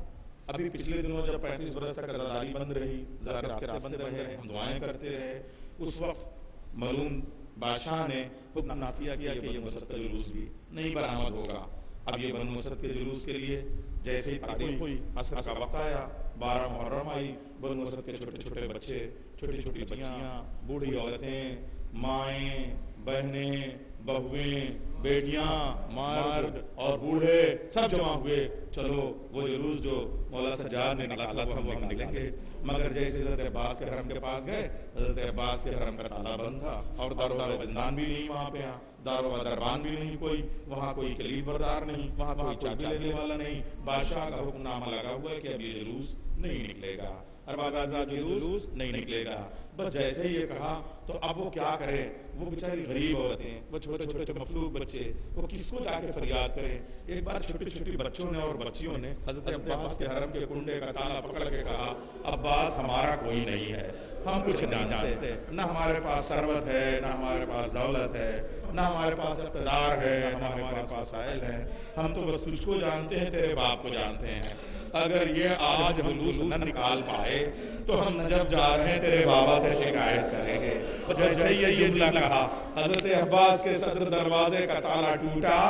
ابھی پچھلے دنوں جب 35 برس تک عزاداری بند رہی، ذرا راستے بند رہے، ہم دعائیں کرتے رہے، اس وقت ملعون بادشاہ نے حکم نافذ کیا کہ یہ مسد کا جلوس بھی نہیں برآمد ہوگا. اب یہ بنو اسد کے جلوس کے لیے جیسے ہی تاریخ ہوئی، عصر کا وقت آیا، 12 محرم آئی، بنو اسد کے چھوٹے چھوٹے بچے، چھوٹی چھوٹی بچیاں، بوڑھی عورتیں، مائیں، بہنیں، بہویں، بیٹیاں، مرد اور بوڑھے سب جمع ہوئے. چلو وہ جلوس جو مولا سجاد نے نکالا وہ ہم نکالیں گے. مگر جیسے حضرت عباس کے حرم کے پاس گئے، حضرت عباس کے حرم کا تالا بند تھا اور دار و زندان بھی نہیں وہاں پہ، دار و دربان بھی نہیں کوئی، وہاں کوئی کلید بردار نہیں، وہاں کوئی چابی لینے والا نہیں. بادشاہ کا حکم نامہ لگا ہوا ہے کہ اب یہ جلوس نہیں نکلے گا، ارباب اعضا جلوس نہیں نکلے گا. بس جیسے ہی یہ کہا تو اب وہ کیا کرے؟ وہ بیچاری غریب عورتیں، وہ چھوٹے چھوٹے مفلوج بچے، وہ کس کو جا کے فریاد کریں؟ ایک بار چھوٹی چھوٹی بچوں نے اور بچیوں نے حضرت عباس کے حرم کے کنڈے کا تالا پکڑ کے کہا، عباس ہمارا کوئی نہیں ہے، ہم کچھ نہیں جانتے، نہ ہمارے پاس ثروت ہے، نہ ہمارے پاس دولت ہے، نہ ہمارے پاس اقتدار ہے، نہ ہمارے پاس وسائل ہے، ہم تو بس تجھ کو جانتے ہیں، تیرے باپ کو جانتے ہیں. اگر یہ آج جلوس نہ نکال پائے تو ہم نجف جا رہے ہیں، تیرے بابا سے شکایت کریں گے. جیسے یہ جملہ کہا حضرت عباس کے صدر دروازے کا تالا ٹوٹا،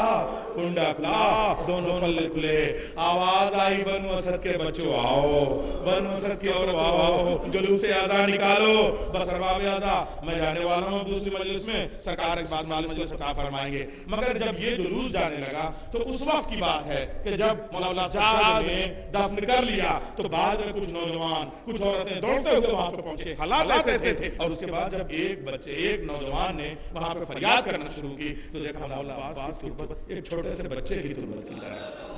کنڈا کھلا، دونوں پلے کھلے، آواز آئی بنو اسد کے بچوں آؤ، بنو اسد کی عورت آؤ، جلوس اعزا نکالو، بس ارباب اعزا میں جانے والا ہوں دوسری مجلس میں، سرکار کے بعد معلوم مجلس عطا فرمائیں گے۔ مگر جب یہ جلوس جانے لگا تو اس وقت کی بات ہے کہ جب مولا سجاد نے دفن کر لیا تو بعد میں کچھ نوجوان کچھ عورتیں دوڑتے ہوئے وہاں پہ پہنچے، حالات ایسے تھے، اور اس کے بعد جب ایک نوجوان نے وہاں پہ فریاد کرنا شروع کی تو دیکھا مولا عباس کی تربت ایک چھوٹے سے بچے کی تربت کی طرح سے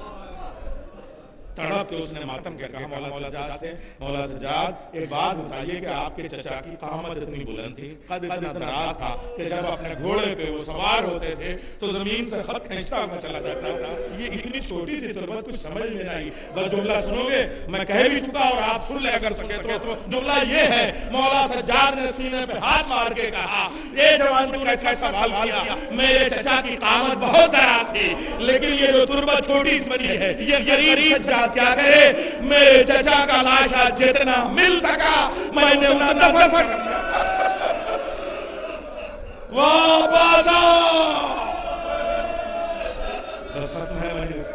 تڑپ کے اس نے ماتم کیا کہا مولا سجاد سے، مولا سجاد ایک بات بتائیے کہ آپ کے چچا کی قامت اتنی بلند تھی، قد اتنا دراز تھا کہ جب اپنے گھوڑے پہ وہ سوار ہوتے تھے تو زمین سے خط کھینچتا ہوا چلا جاتا تھا، یہ اتنی چھوٹی سی تربت کچھ سمجھ میں نہیں۔ بس جملہ سنو گے، میں کہہ بھی چکا اور آپ سن لے اگر سکے تو، جملہ یہ ہے مولا سجاد نے سینے پہ ہاتھ مار کے کہا اے جوان تو کیسا سوال کیا، میرے چچا کی قامت بہت دراز تھی لیکن یہ جو تربت چھوٹی سی بنی ہے یہ غریب کیا کرے، میرے چچا کا لاشا جتنا مل سکا میں نے انہیں دفن کر دیا۔ واپس آؤ، بس ختم ہے مجلس۔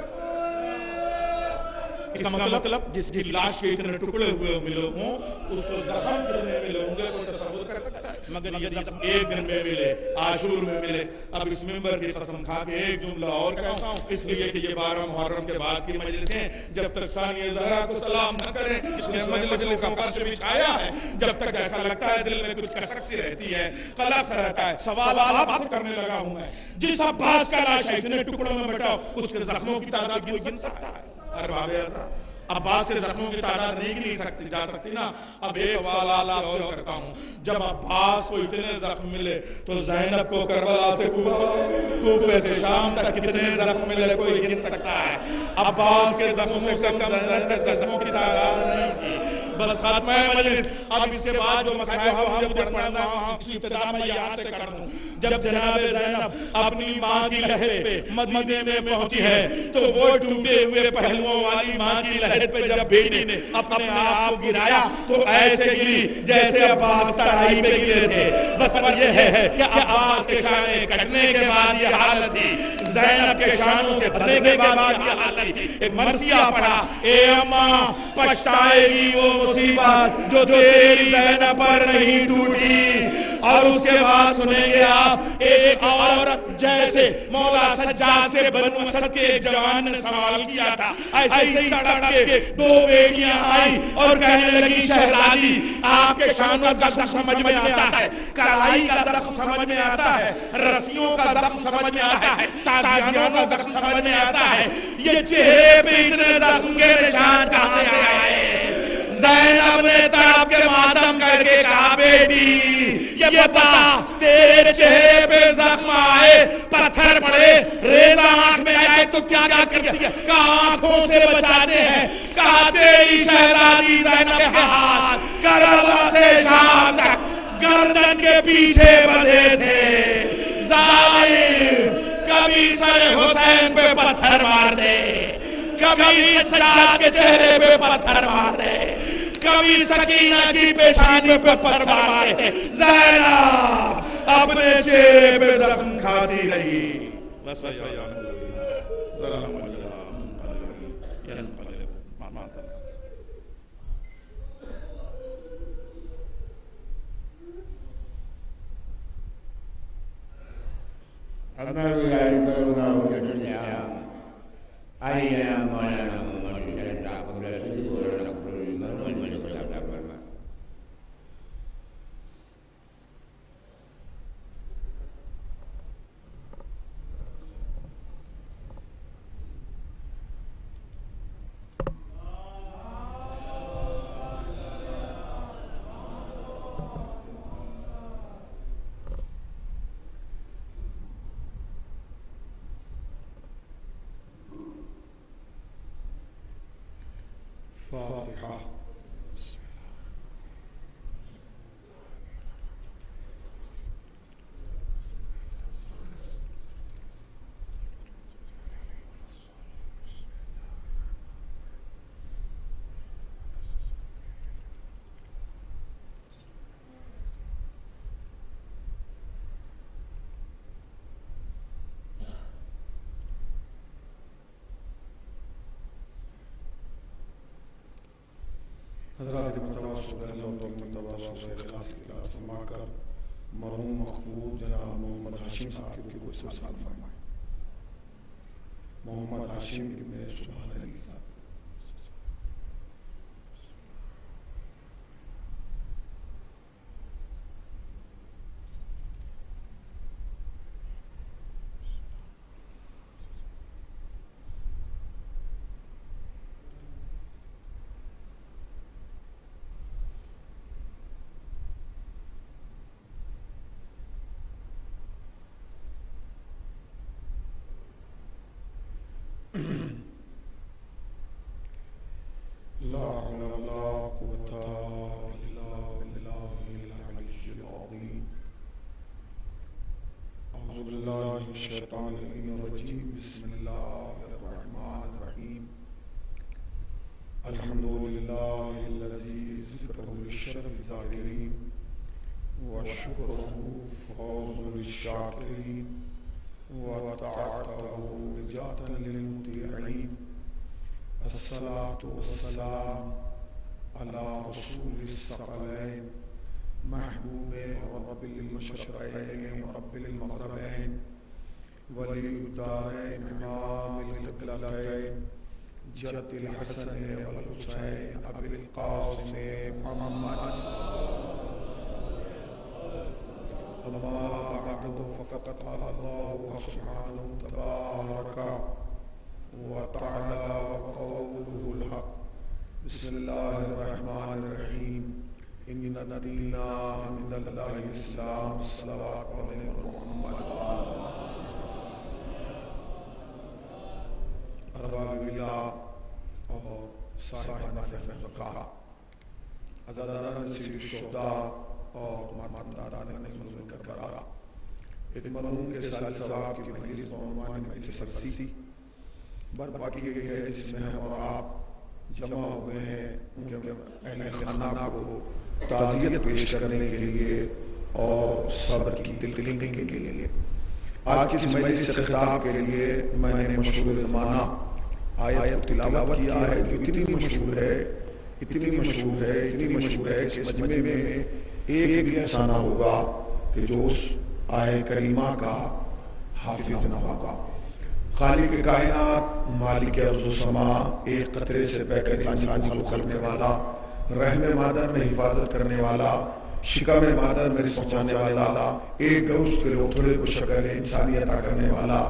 اس کا مطلب جس کی لاش کے اتنے ٹکڑے ہوئے ملے ہوں اس کو زخم کتنے ملے ہوں گے کوئی تصور کر سکتا ہے؟ مگر یہ زخم ایک دن میں ملے، عاشور میں ملے۔ اب اس ممبر کی قسم کھا کے ایک جملہ اور کہتا ہوں، اس لیے کہ یہ 12 محرم کے بعد کی مجلسیں جب تک ثانیہ زہرا کو سلام نہ کریں اس نے مجلس کا فرش بچھایا ہے، جب تک ایسا لگتا ہے دل میں کچھ کسک سی رہتی ہے، قلق سا رہتا ہے۔ سوال آپ سے کرنے لگا ہوں میں، جس عباس کا لاش اتنے ٹکڑوں میں بٹا اس کے زخموں کی تعداد کوئی گن سکتا ہے؟ ارباب اعزا عباس کے زخموں کی تعداد نہیں جا سکتی نا۔ اب ایک سوال آپ سے اور کرتا ہوں، جب عباس کو اتنے زخم ملے تو زینب کو کربلا سے کوفے سے شام تک کتنے زخم ملے کوئی گن سکتا ہے؟ عباس کے زخموں سے کم زینب کے زخموں کی تعداد نہیں تھی۔ بس ختم ہے مجلس۔ اب اس کے بعد جو مسائل مجھے پڑھنا اس کی ابتدا میں یہاں سے کر دوں۔ جب جناب زینب اپنی ماں کی لہر پہ مدینے میں پہنچی ہے تو وہ ٹوٹے ہوئے پہلوؤں والی ماں کی لہر پہ جب بیٹی نے اپنے آپ کو گرایا تو ایسے گری جیسے عباس ترائی پہ گرے تھے۔ بس پر یہ ہے کہ عباس کے شانے کٹنے کے بعد یہ حالت تھی، زینب کے شانوں کے بھرنے کے بعد یہ حالت تھی۔ ایک مرثیہ پڑھا، اے اماں پچھتائے گی وہ مصیبت جو تیری زینب پر نہیں ٹوٹی۔ اور اس کے بعد سنیں گے آپ ایک عورت جیسے مولا سجاد سے بنو اسد کے ایک جوان نے سوال کیا تھا، ایسے ہی تڑپ کے 2 بیٹیاں آئی اور کہنے لگی شہزادی آپ کے شانوں کا زخم سمجھ میں آتا ہے، کڑائی کا زخم سمجھ میں آتا ہے، رسیوں کا زخم سمجھ میں آتا ہے، تازیوں کا زخم سمجھ میں آتا ہے، یہ چہرے پہ اتنے زخم کے نشان کہاں سے آئے؟ زینب نے تڑپ کے ماتم کر کے کہا بیٹی یہ بتا تیرے چہرے پہ زخم آئے، پتھر پڑے، ریزہ آنکھ میں آئے تو کیا کرتی ہے؟ کہا آنکھوں سے بچاتے ہیں، کہا تیری شہزادی زینب کے ہاتھ کربلا سے شام تک گردن کے پیچھے بندھے تھے۔ ظالم کبھی سر حسین پہ پتھر مار دے، کبھی سجاد کے چہرے پہ پتھر مار دے، کبھی سکینہ کی پیشانی پہ پتھر مار دے، زینب اپنے چہرے پہ زخم کھاتی رہی۔ بس اب میں گزارش کروں گا کہ دنیا آئیے مولانا محمد حسین صاحب رسول مولانا محمد ملک صاحب فرما۔ فاتحہ۔ حضرات متواضع اخلاص کی کلاس فرما کر مرحوم مغفور جناب محمد ہاشم صاحب کی کوئی سال فرمائے. محمد ہاشم ابن سبحان علی صاحب. لا حول ولا قوة إلا بالله العلي العظيم. أعوذ بالله من الشيطان الرجيم. بسم الله الرحمن الرحيم. الحمد لله الذي ذكره للشرف الذاكرين وشكره فوز للشاكرين وطاعته نجاة للمطيعين. الصلاة والسلام على رسول الثقلين محبوب رب المشرقين ورب المغربين ولي الدارين إمام القبلتين جد الحسن والحسين أبي القاسم محمد. أما بعد فقد قال الله سبحانه تبارك وتعالى وقوله الحق. بسم الله الرحمن الرحيم. إن الدين عند الله الإسلام. صلوات على محمد أرباب بالله اور صاحبان فقہ عزاداران سید الشہداء اور ماتمداران مظلوم کربلا. ایک مرحوم کے سال ثواب کی مجلس بعنوان مجلس فرسی برپا کی گئی ہے جس میں ہم اور آپ جمع ہوئے ہیں ان کے اہل خانہ کو تعزیت پیش کرنے کے لیے اور صبر کی دلکشی کے لیے. آج کی اس مجلس سے خطاب کے لیے میں نے مشہور زمانہ آیت تلاوت کیا ہے جو اتنی مشہور ہے کہ اس مجمع میں ایک بھی ایسا نہ ہوگا کہ جو اس آیت کریمہ کا حافظ نہ ہوگا. خالق کائنات مالک ارض و سما ایک قطرے سے بہ کر انسان کو خلقنے والا، رحم مادر میں حفاظت کرنے والا، شکم مادر میں رزق پہنچانے والا، ایک گوشت کے لوتھڑے کو شکل انسانی عطا کرنے والا،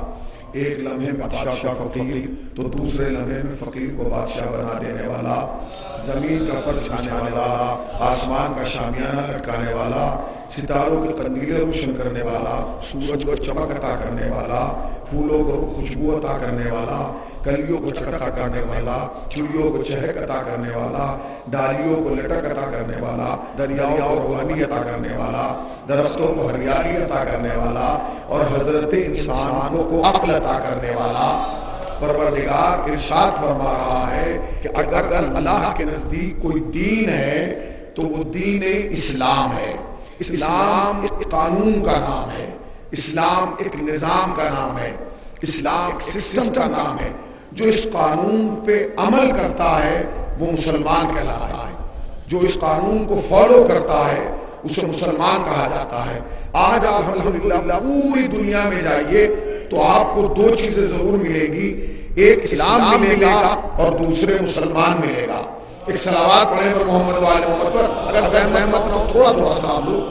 ایک لمحے میں بادشاہ کا فقیر تو دوسرے لمحے میں فقیر کو بادشاہ بنا دینے والا، زمین کا فرش چھانے والا، آسمان کا شامیانہ لٹکانے والا، ستاروں کے قندیلیں روشن کرنے والا، سورج کو چمک عطا کرنے والا، پھولوں کو خوشبو عطا کرنے والا، کلیوں کو چٹک عطا کرنے والا، چڑیوں کو چہک عطا کرنے والا، ڈالیوں کو لٹک عطا کرنے والا، دریاؤں کو روانی عطا کرنے والا، درختوں کو ہریالی عطا کرنے والا، اور حضرت انسان کو عقل عطا کرنے والا. پروردگار ارشاد فرما رہا ہے کہ اگر اللہ کے نزدیک کوئی دین ہے تو وہ دین اسلام ہے. اسلام ایک قانون کا نام ہے، اسلام ایک نظام کا نام ہے، اسلام ایک سسٹم کا نام ہے. جو اس قانون پہ عمل کرتا ہے وہ مسلمان کہلاتا ہے، جو اس قانون کو فالو کرتا ہے اسے مسلمان کہا جاتا ہے. آج آپ الحمدللہ پوری دنیا میں جائیے تو آپ کو دو چیزیں ضرور ملے گی، ایک اسلام ملے گا اور دوسرے مسلمان ملے گا. ایک صلوات پڑھیں پر محمد وآل محمد پر. اگر زحمت نہ ہو تھوڑا سا آپ لوگ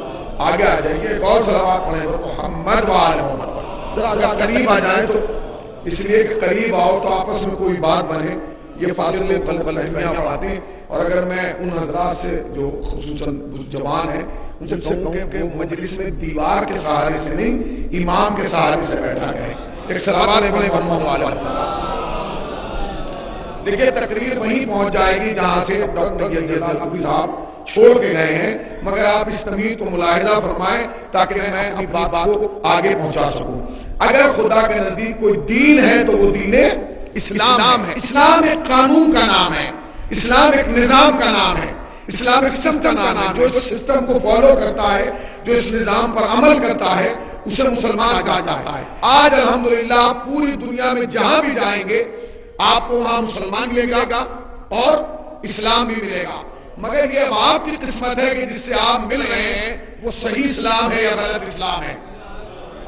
آگے آ جائیے، ایک اور صلوات پڑھیں پر محمد وآل محمد پر. ذرا اگر قریب آ جائیں تو اس لیے کہ قریب آؤ تو آپس میں کوئی بات بنے. یہ فاصلے قلب الحمیہ باتیں. اور اگر میں ان حضرات سے جو خصوصاً جوان ہیں ان سے کہوں کہ وہ مجلس میں دیوار کے سہارے سے نہیں امام کے سہارے سے بیٹھا کریں. ایک صلوات پڑھیں پر محمد وآل محمد. دیکھیں تقریر وہیں پہنچ جائے گی جہاں سے ڈاکٹر جلال ابی صاحب چھوڑ کے گئے ہیں، مگر آپ اس تمہید کو ملاحظہ فرمائیں تاکہ میں اپنی بات کو آگے پہنچا سکوں. اگر خدا کے نزدیک کوئی دین ہے تو وہ دین اسلام ہے. اسلام ایک قانون کا نام ہے، اسلام ایک نظام کا نام ہے، اسلام ایک سسٹم کا نام ہے. جو اس سسٹم کو فالو کرتا ہے، جو اس نظام پر عمل کرتا ہے اسے مسلمان کہا جاتا ہے. آج الحمدللہ پوری دنیا میں جہاں بھی جائیں گے آپ کو وہاں مسلمان ملے گا اور اسلام بھی ملے گا. مگر یہ اب آپ کی قسمت ہے کہ جس سے آپ مل رہے ہیں وہ صحیح اسلام ہے یا غلط اسلام ہے.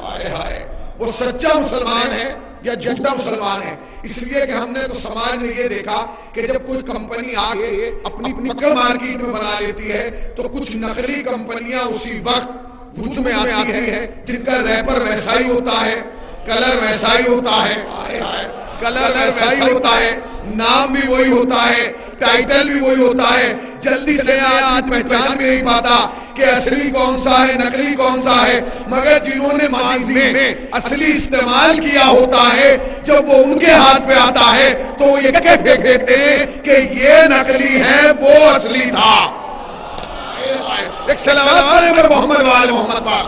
ہائے ہائے، وہ سچا مسلمان ہے یا جھوٹا مسلمان ہے. اس لیے کہ ہم نے تو سماج میں یہ دیکھا کہ جب کوئی کمپنی آگے اپنی پکڑ مارکیٹ میں بنا لیتی ہے تو کچھ نقلی کمپنیاں اسی وقت وجود میں آتی ہیں جن کا ریپر ویسا ہی ہوتا ہے، کلر ویسا ہی ہوتا ہے، کلر ویسا ہی ہوتا ہے، نام بھی وہی ہوتا ہے، ٹائٹل بھی وہی ہوتا ہے. جلدی سے آج پہچان بھی نہیں پاتا کہ اصلی کون سا ہے نقلی کون سا ہے. مگر جنہوں نے ماضی میں اصلی استعمال کیا ہوتا ہے جب وہ ان کے ہاتھ پہ آتا ہے تو وہ یہ کہہ پھینکتے ہیں کہ یہ نقلی ہے وہ اصلی تھا. ایک سلام پر محمد وآل محمد پاک.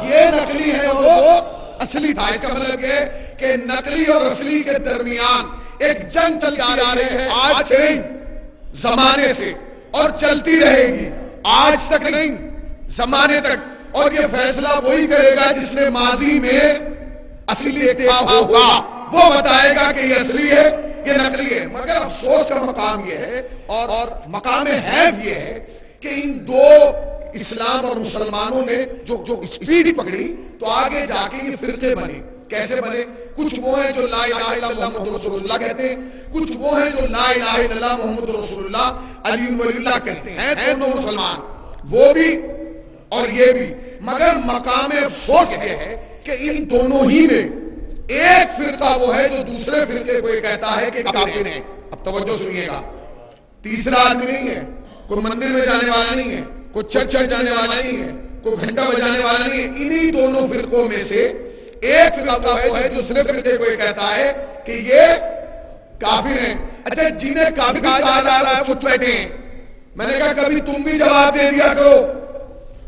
یہ نقلی ہے وہ اصلی تھا. اس کا مطلب یہ کہ نقلی اور اصلی کے درمیان ایک جنگ چل جا رہے ہیں آج سے نہیں زمانے سے، اور چلتی رہے گی آج تک نہیں زمانے تک. اور یہ فیصلہ وہی کرے گا جس نے ماضی میں اصلی دیکھا ہوگا، وہ بتائے گا کہ یہ اصلی ہے یہ نقلی ہے. مگر افسوس کا مقام یہ ہے اور مقام حیف یہ ہے کہ ان دو اسلام اور مسلمانوں نے جو اسپیڈ پکڑی تو آگے جا کے یہ فرقے بنے. کیسے بنے؟ کچھ وہ ہیں جو لا الہ الا اللہ محمد رسول اللہ کہتے ہیں، کچھ وہ ہیں جو لا الہ الا اللہ محمد رسول اللہ علی ولی اللہ کہتے ہیں. دونوں مسلمان، وہ بھی اور یہ بھی. مگر مقام افسوس یہ ہے کہ ان دونوں ہی میں ایک فرقہ وہ ہے جو دوسرے فرقے کو یہ کہتا ہے کہ کافر ہیں. اب توجہ سنیے گا، تیسرا آدمی نہیں ہے، کوئی مندر میں جانے والا نہیں ہے، کوئی چرچ جانے والا نہیں ہے، کوئی گھنٹہ بجانے والا نہیں ہے. انہی دونوں فرقوں میں سے ایک فرقہ وہ ہے جو دوسرے فرقے کو یہ کہتا ہے کہ یہ کافر ہیں. اچھا، جنہیں کافر کہا جا رہا ہے وہ چپ بیٹھے ہیں. میں نے کہا کبھی تم بھی جواب دے دیا کرو،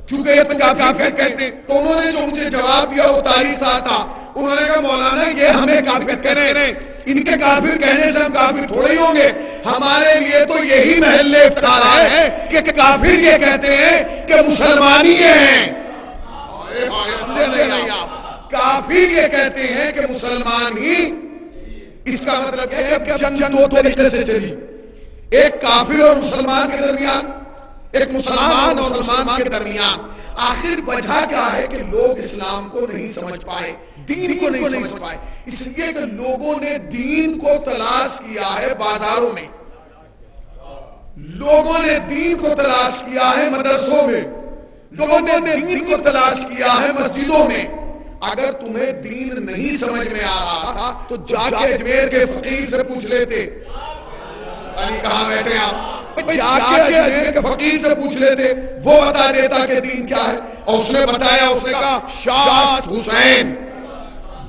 چونکہ یہ تو کافر کہتے ہیں. تو انہوں نے جو مجھے جواب دیا وہ تاریخ ساز تھا. انہوں نے کہا مولانا یہ ہمیں کافر کہہ رہے ہیں، ان کے کافر کہنے سے ہم کافر تھوڑے ہی ہوں گے. ہمارے لیے تو یہی محل افتخار ہے کہ کافر یہ کہتے ہیں کہ مسلمان ہی ہیں. کافر یہ کہتے ہیں کہ مسلمان ہی. اس کا مطلب ہے کہ جنگ دو طریقے سے چلی، ایک کافر اور مسلمان کے درمیان، ایک مسلمان اور مسلمان کے درمیان. آخر وجہ کیا ہے کہ لوگ اسلام کو نہیں سمجھ پائے، دین کو نہیں سمجھ پائے. اس لیے کہ لوگوں نے دین کو تلاش کیا ہے بازاروں میں، لوگوں نے دین کو تلاش کیا ہے مدرسوں میں، لوگوں نے دین کو تلاش کیا ہے مسجدوں میں. اگر تمہیں دین نہیں سمجھ میں آ رہا تھا تو جا کے اجمیر کے فقیر سے پوچھ لیتے. علی کہاں بیٹھے ہیں آپ؟ جا کے اجمیر کے فقیر سے پوچھ لیتے، وہ بتا دیتا کہ دین کیا ہے. اور اس نے بتایا، اس نے کہا شاہ حسین،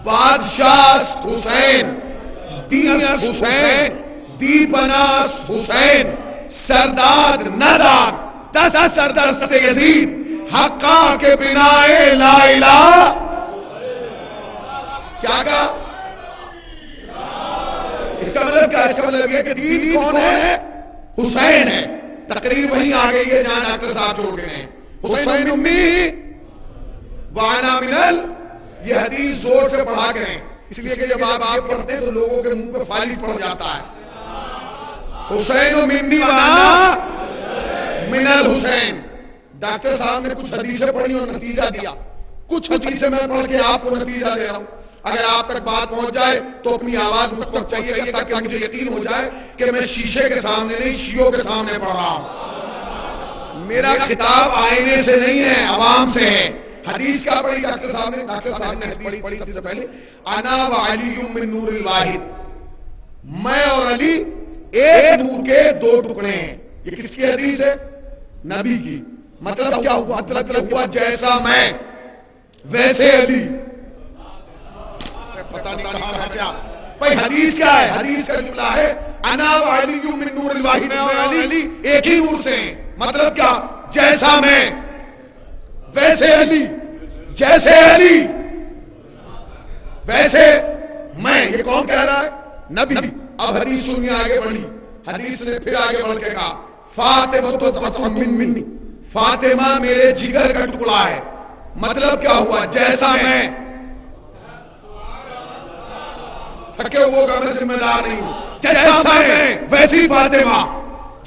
بادشاہ حسین، دینست حسین، دیپناست حسین، سرداد نداد دست سردست یزید، حقا کے بنائے لا الہ. کیا کہا؟ اس کا مطلب کیا؟ اس کا مطلب یہ کہ دین کون ہے؟ حسین ہے. تقریر وہیں آ گئی ہے جہاں ڈاکٹر صاحب چھوڑ گئے ہیں. حسین امی وانا منل. یہ حدیث زور سے پڑھا کریں، اس لیے کہ جب آپ پڑھتے ہیں تو لوگوں کے منہ پہ فالج پڑ جاتا ہے. حسین منی وانا منل حسین. ڈاکٹر صاحب نے کچھ حدیثیں پڑھی اور نتیجہ دیا، کچھ حدیثیں میں پڑھ کے آپ کو نتیجہ دے رہا ہوں. اگر آپ تک بات پہنچ جائے تو اپنی آواز مجھ تک چاہیے تاکہ مجھے یقین ہو جائے کہ میں شیشے کے سامنے نہیں شیعوں کے سامنے پڑھ رہا ہوں. میرا خطاب آئینے سے نہیں ہے، عوام سے ہے. حدیث کا پڑھی ڈاکٹر صاحب نے حدیث پڑھی سب سے پہلے، انا و علی من نور الواحد. میں اور علی ایک نور کے دو ٹکڑے ہیں. یہ کس کی حدیث ہے؟ نبی کی. مطلب کیا ہوا؟ مطلب ہوا جیسا میں ویسے علی. پتہ نہیں کہاں رہ گیا بھائی. حدیث کیا ہے؟ حدیث کا جملہ ہے انا و علی من نور الواحد. میں اور علی ایک ہی نور سے ہیں. مطلب کیا؟ جیسا میں ویسے علی، جیسے علی ویسے میں. یہ کون کہہ رہا ہے؟ نبی. اب حدیث سنیے، آگے بڑھی. حدیث نے پھر آگے بڑھ کے کہا فاطمہ تو بطن منی. فاطمہ میرے جگر کا ٹکڑا ہے. مطلب کیا ہوا؟ جیسا میں تھکے ہوا کا میں ذمہ دار نہیں ہوں. جیسا میں ویسی فاطمہ.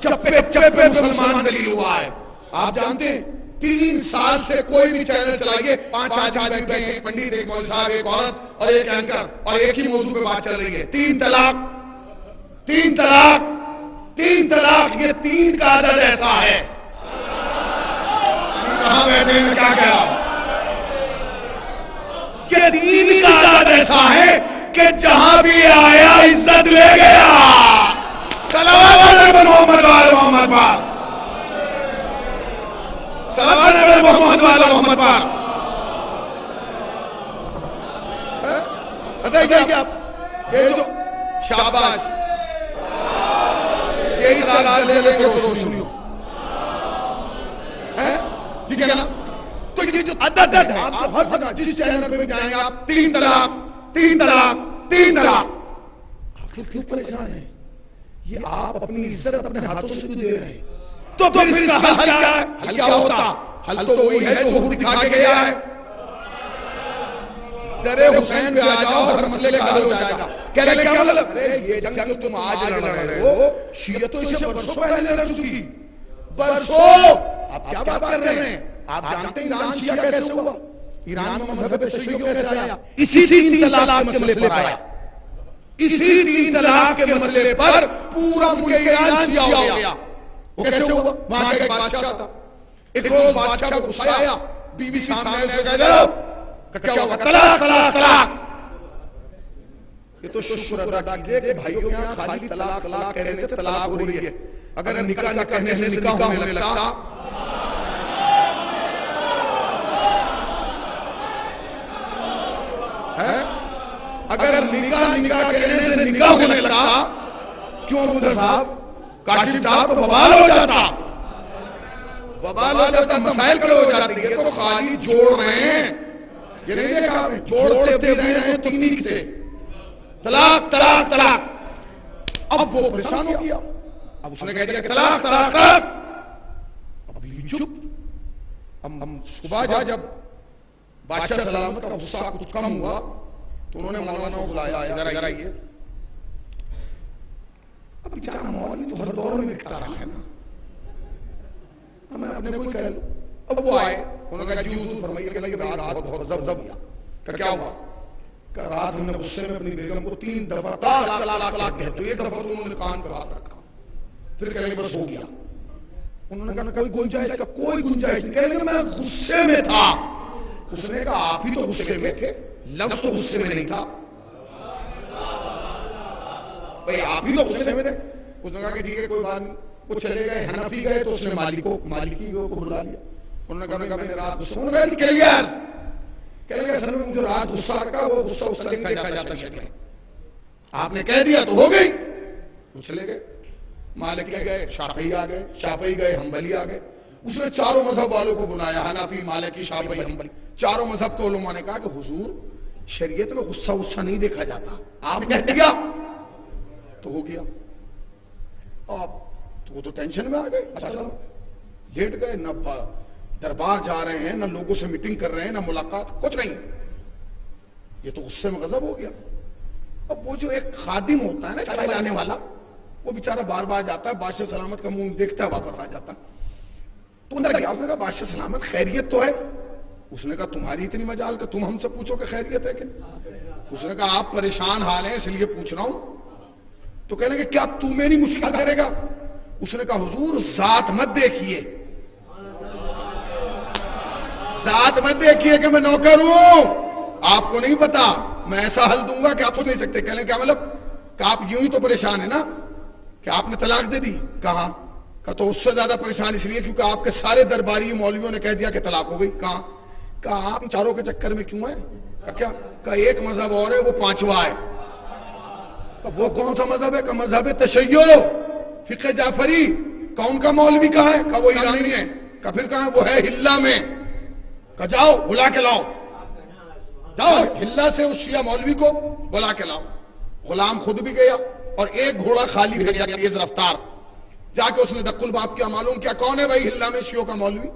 چپے چپے مسلمان ذلیل ہوا ہے. آپ جانتے ہیں 3 سال سے کوئی بھی چینل چلائیے 5 آدمی بیٹھے ہیں, ایک پنڈت, ایک مولوی صاحب, ایک عورت اور ایک اینکر, اور ایک ہی موضوع پہ بات چل رہی ہے, 3 طلاق, 3 طلاق, 3 طلاق. یہ 3 کا عدد ایسا ہے. کہاں بیٹھے ہیں, کیا کہا کہ 3 کا عدد ایسا ہے کہ جہاں بھی آیا عزت لے گیا. صلوات علی محمد وعلی محمد پاک, صلوات علی محمد وعلی محمد پاک. بتائیے کیا آپ یہ جو شاباش یہی چراغ لے لے کے روشنی ہو, ٹھیک ہے نا. تو یہ جو عدد ہے آپ ہر جگہ جس چینل پہ بھی جائیں گے آپ 3 طلاق, 3 طلاق, 3 طلاق. آخر کیوں پریشان ہیں؟ یہ آپ اپنی عزت اپنے ہاتھوں سے کیوں دے رہے ہیں؟ تو پھر اس کا حل کیا ہے؟ حل کیا ہوتا؟ حل تو وہی ہے جو خود دکھا کے گیا ہے. درے حسین پہ آ جاؤ, ہر مسئلے کا حل ہو جائے گا. کہنے کا کیا مطلب؟ یہ جنگ جو تم آج لڑ رہے ہو, شیعتوں اسے برسوں پہلے لڑ چکی, برسوں. آپ کیا بات کر رہے ہیں؟ آپ جانتے ہیں ایران شیعہ کیسے ہوا؟ ایران میں مذہب تشیع کیسے آیا؟ اسی 3 طلاق کے مسئلے پر آیا. اسی 3 طلاق کے مسئلے پر پورا ملک ایران شیعہ ہو گیا. وہ کیسے ہوا؟ وہاں کا ایک بادشاہ تھا, ایک روز بادشاہ کو غصہ آیا, بی بی سامنے اسے کہہ دو کیا ہوا؟ طلاق طلاق طلاق. یہ تو شکر ادا کیجئے کہ بھائیوں کے یہاں خالی طلاق طلاق کہنے سے طلاق ہو رہی ہے. اگر نکاح نہ کہنے سے نکاح ہونے لگتا, اگر نکاح کہنے سے نکاح ہونے لگتا, کیوں ابو صاحب کاشف صاحب تو بوال ہو جاتا, وبال ہو جاتا, مسائل کھڑے ہو جاتی ہے. تو خالی جوڑ رہے ہیں, یہ نہیں دیکھا آپ نے, جوڑتے بھی رہے ہیں تکنیک سے, طلاق طلاق طلاق. اب وہ پریشان ہو گیا, اب اس نے کہہ دیا طلاق طلاق طلاق. اب یہ چپ. ہم صبح جب بادشاہ سلامت کا غصہ کچھ کم ہوا تو انہوں نے مولانا کو بلایا, ادھر آئیے. اب بیچارہ مولوی تو ہر دور میں بکتا رہا ہے نا, میں اپنے کوئی کہہ لوں. اب وہ آئے, انہوں نے کہا جی حضور فرمائیے کہ یہ رات بہت غضب کیا. کہ کیا ہوا؟ کہ رات ہم نے غصے میں اپنی بیگم کو 3 دفعہ طلاق طلاق طلاق کہتے, تو ایک دفعہ تو انہوں نے کان پر ہاتھ رکھا, پھر کہنے بس ہو گیا. انہوں نے کہا کوئی گنجائش کا کوئی گنجائش نہیں. کہنے میں غصے میں تھا. اس نے کہا آپ ہی تو غصے میں تھے, لفظ تو غصے میں نہیں تھا. بھئی آپ ہی تو غصے میں تھے. اس نے کہا کہ ٹھیک ہے کوئی بات نہیں. وہ چلے گئے, حنفی گئے تو اس نے مالکی کو بلا لیا. انہوں نے کہا میں نے رات غصہ, انہوں نے کہا کلیئر, کہہ لگا سر میں مجھے رات غصہ رکھا, وہ غصہ اس طرح دیکھا جاتا ہے. آپ نے کہہ دیا تو ہو گئی. وہ چلے گئے, مالکی گئے, شافعی آ گئے, شافعی گئے, حنبلی آ گئے. اس نے چاروں مذہب والوں کو بلایا, حنفی, مالکی, شافعی, حنبلی, چاروں مذہب کے علماء نے کہا کہ حضور شریعت میں غصہ نہیں دیکھا جاتا, آپ کہہ دیا تو ہو گیا. آپ تو وہ تو ٹینشن میں آ گئے, اچھا چلو لیٹ گئے, نہ دربار جا رہے ہیں, نہ لوگوں سے میٹنگ کر رہے ہیں, نہ ملاقات, کچھ نہیں. یہ تو غصے میں غضب ہو گیا. اب وہ جو ایک خادم ہوتا ہے نا چائے لانے والا, وہ بیچارہ بار بار جاتا ہے, بادشاہ سلامت کا منہ دیکھتا ہے, واپس آ جاتا. تو اندر گیا, اس نے کہا بادشاہ سلامت خیریت تو ہے. اس نے کہا تمہاری اتنی مجال کہ تم ہم سے پوچھو کہ خیریت ہے کہ. اس نے کہا آپ پریشان حال ہیں اس لیے پوچھ رہا ہوں. تو کہنے کہ کیا تو میری مشکل کرے گا؟ اس نے کہا حضور ذات مت دیکھیے, ذات مت دیکھیے کہ میں نوکر ہوں, آپ کو نہیں پتا, میں ایسا حل دوں گا کہ آپ سوچ نہیں سکتے. کہنے کیا مطلب کہ آپ یوں ہی تو پریشان ہیں نا کہ آپ نے طلاق دے دی. کہاں کہ تو اس سے زیادہ پریشان اس لیے کیونکہ آپ کے سارے درباری مولویوں نے کہہ دیا کہ طلاق ہو گئی. کہاں کہا آپ چاروں کے چکر میں کیوں ہیں؟ کیا کہ ایک مذہب اور ہے, وہ 5واں ہے. وہ کون سا مذہب ہے؟ کہ مذہب تشیع, فقہ جعفری. کون کا مولوی کہاں ہے؟ کہ وہ ایرانی ہے. کہ پھر کہاں وہ ہے ہلہ میں. کہ جاؤ بلا کے لاؤ, جاؤ ہلہ سے اس شیعہ مولوی کو بلا کے لاؤ. غلام خود بھی گیا اور ایک گھوڑا خالی بھیجا تیز رفتار, جا کے اس نے دق الباب کیا, معلوم کیا کون ہے بھائی ہلہ میں شیعوں کا مولوی.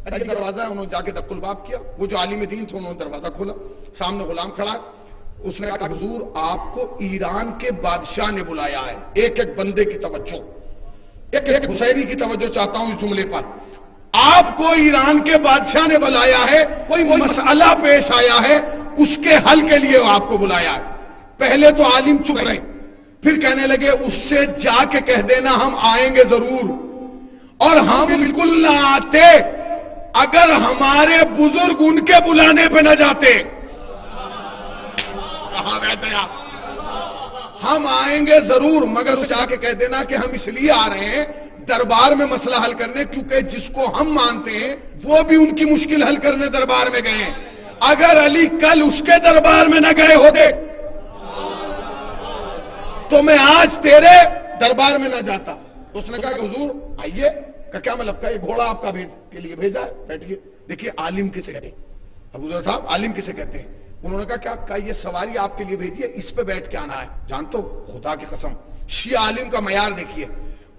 یہ دروازہ ہے, انہوں نے جا کے دق الباب کیا. وہ جو عالم دین تھے انہوں نے دروازہ کھولا, سامنے غلام کھڑا. اس نے کہا حضور آپ کو ایران کے بادشاہ نے بلایا ہے, ایک ایک بندے کی توجہ. ایک حسینی کی توجہ چاہتا ہوں اس جملے پر. آپ کو ایران کے بادشاہ نے بلایا ہے, کوئی مسئلہ پیش آیا ہے, اس کے حل کے لیے آپ کو بلایا ہے. پہلے تو عالم چپ رہے, پھر کہنے لگے اس سے جا کے کہہ دینا ہم آئیں گے ضرور, اور ہم بالکل نہ آتے اگر ہمارے بزرگ ان کے بلانے پہ نہ جاتے. کہاں بیٹھے آپ؟ ہم آئیں گے ضرور, مگر اس جا کے کہہ دینا کہ ہم اس لیے آ رہے ہیں دربار میں مسئلہ حل کرنے, کیونکہ جس کو ہم مانتے ہیں وہ بھی ان کی مشکل حل کرنے دربار میں گئے ہیں. اگر علی کل اس کے دربار میں نہ گئے ہوتے تو میں آج تیرے دربار میں نہ جاتا. اس نے کہا کہ حضور آئیے. کہ کیا مطلب کا یہ گھوڑا آپ کا کے لیے بھیجا ہے, بیٹھیے. دیکھیے عالم کسے کہتے ہیں, ابو ذر صاحب عالم کسے کہتے ہیں؟ انہوں نے کہا کیا یہ سواری آپ کے لیے بھیجی ہے, اس پہ بیٹھ کے آنا ہے. جانتے ہو خدا کی قسم شیعہ عالم کا معیار دیکھیے.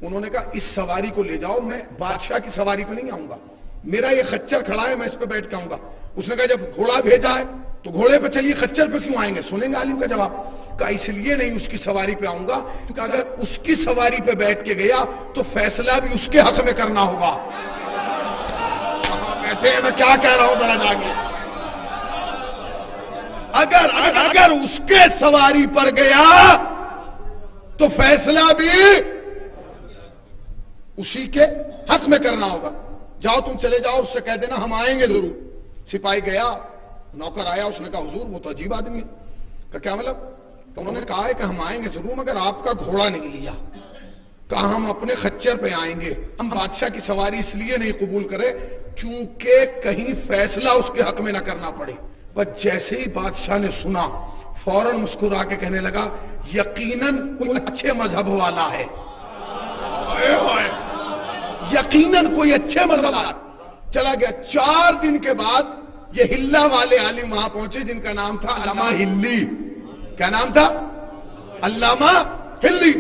انہوں نے کہا اس سواری کو لے جاؤ, میں بادشاہ کی سواری پہ نہیں آؤں گا, میرا یہ خچر کھڑا ہے میں اس پہ بیٹھ کے آؤں گا. اس نے کہا جب گھوڑا بھیجا ہے تو گھوڑے پہ چلیے, خچر پہ کیوں آئیں گے؟ سنیں گے عالم کا جواب. کہا اس لیے نہیں اس کی سواری پہ آؤں گا کیونکہ اگر اس کی سواری پہ بیٹھ کے گیا تو فیصلہ بھی اس کے حق میں کرنا ہوگا. بیٹھے میں کیا کہہ رہا ہوں ذرا جاگے. اگر اس کے سواری پر گیا تو فیصلہ بھی اسی کے حق میں کرنا ہوگا. جاؤ تم چلے جاؤ, اس سے کہہ دینا ہم آئیں گے ضرور. سپاہی گیا, نوکر آیا, اس نے کہا حضور وہ تو عجیب آدمی ہے. کہ کیا مطلب؟ تو انہوں نے کہا ہے کہ ہم آئیں گے ضرور مگر آپ کا گھوڑا نہیں لیا. کہا ہم اپنے خچر پہ آئیں گے, ہم بادشاہ کی سواری اس لیے نہیں قبول کرے کیونکہ کہیں فیصلہ اس کے حق میں نہ کرنا پڑے. بس جیسے ہی بادشاہ نے سنا فوراً مسکرا کے کہنے لگا یقیناً کوئی اچھے مذہب والا ہے, یقیناً کوئی اچھے مذہب والا. چلا گیا. 4 دن کے بعد یہ ہلہ والے عالم وہاں پہنچے جن کا نام تھا علامہ ہلی. کیا نام تھا؟ علامہ ہلی.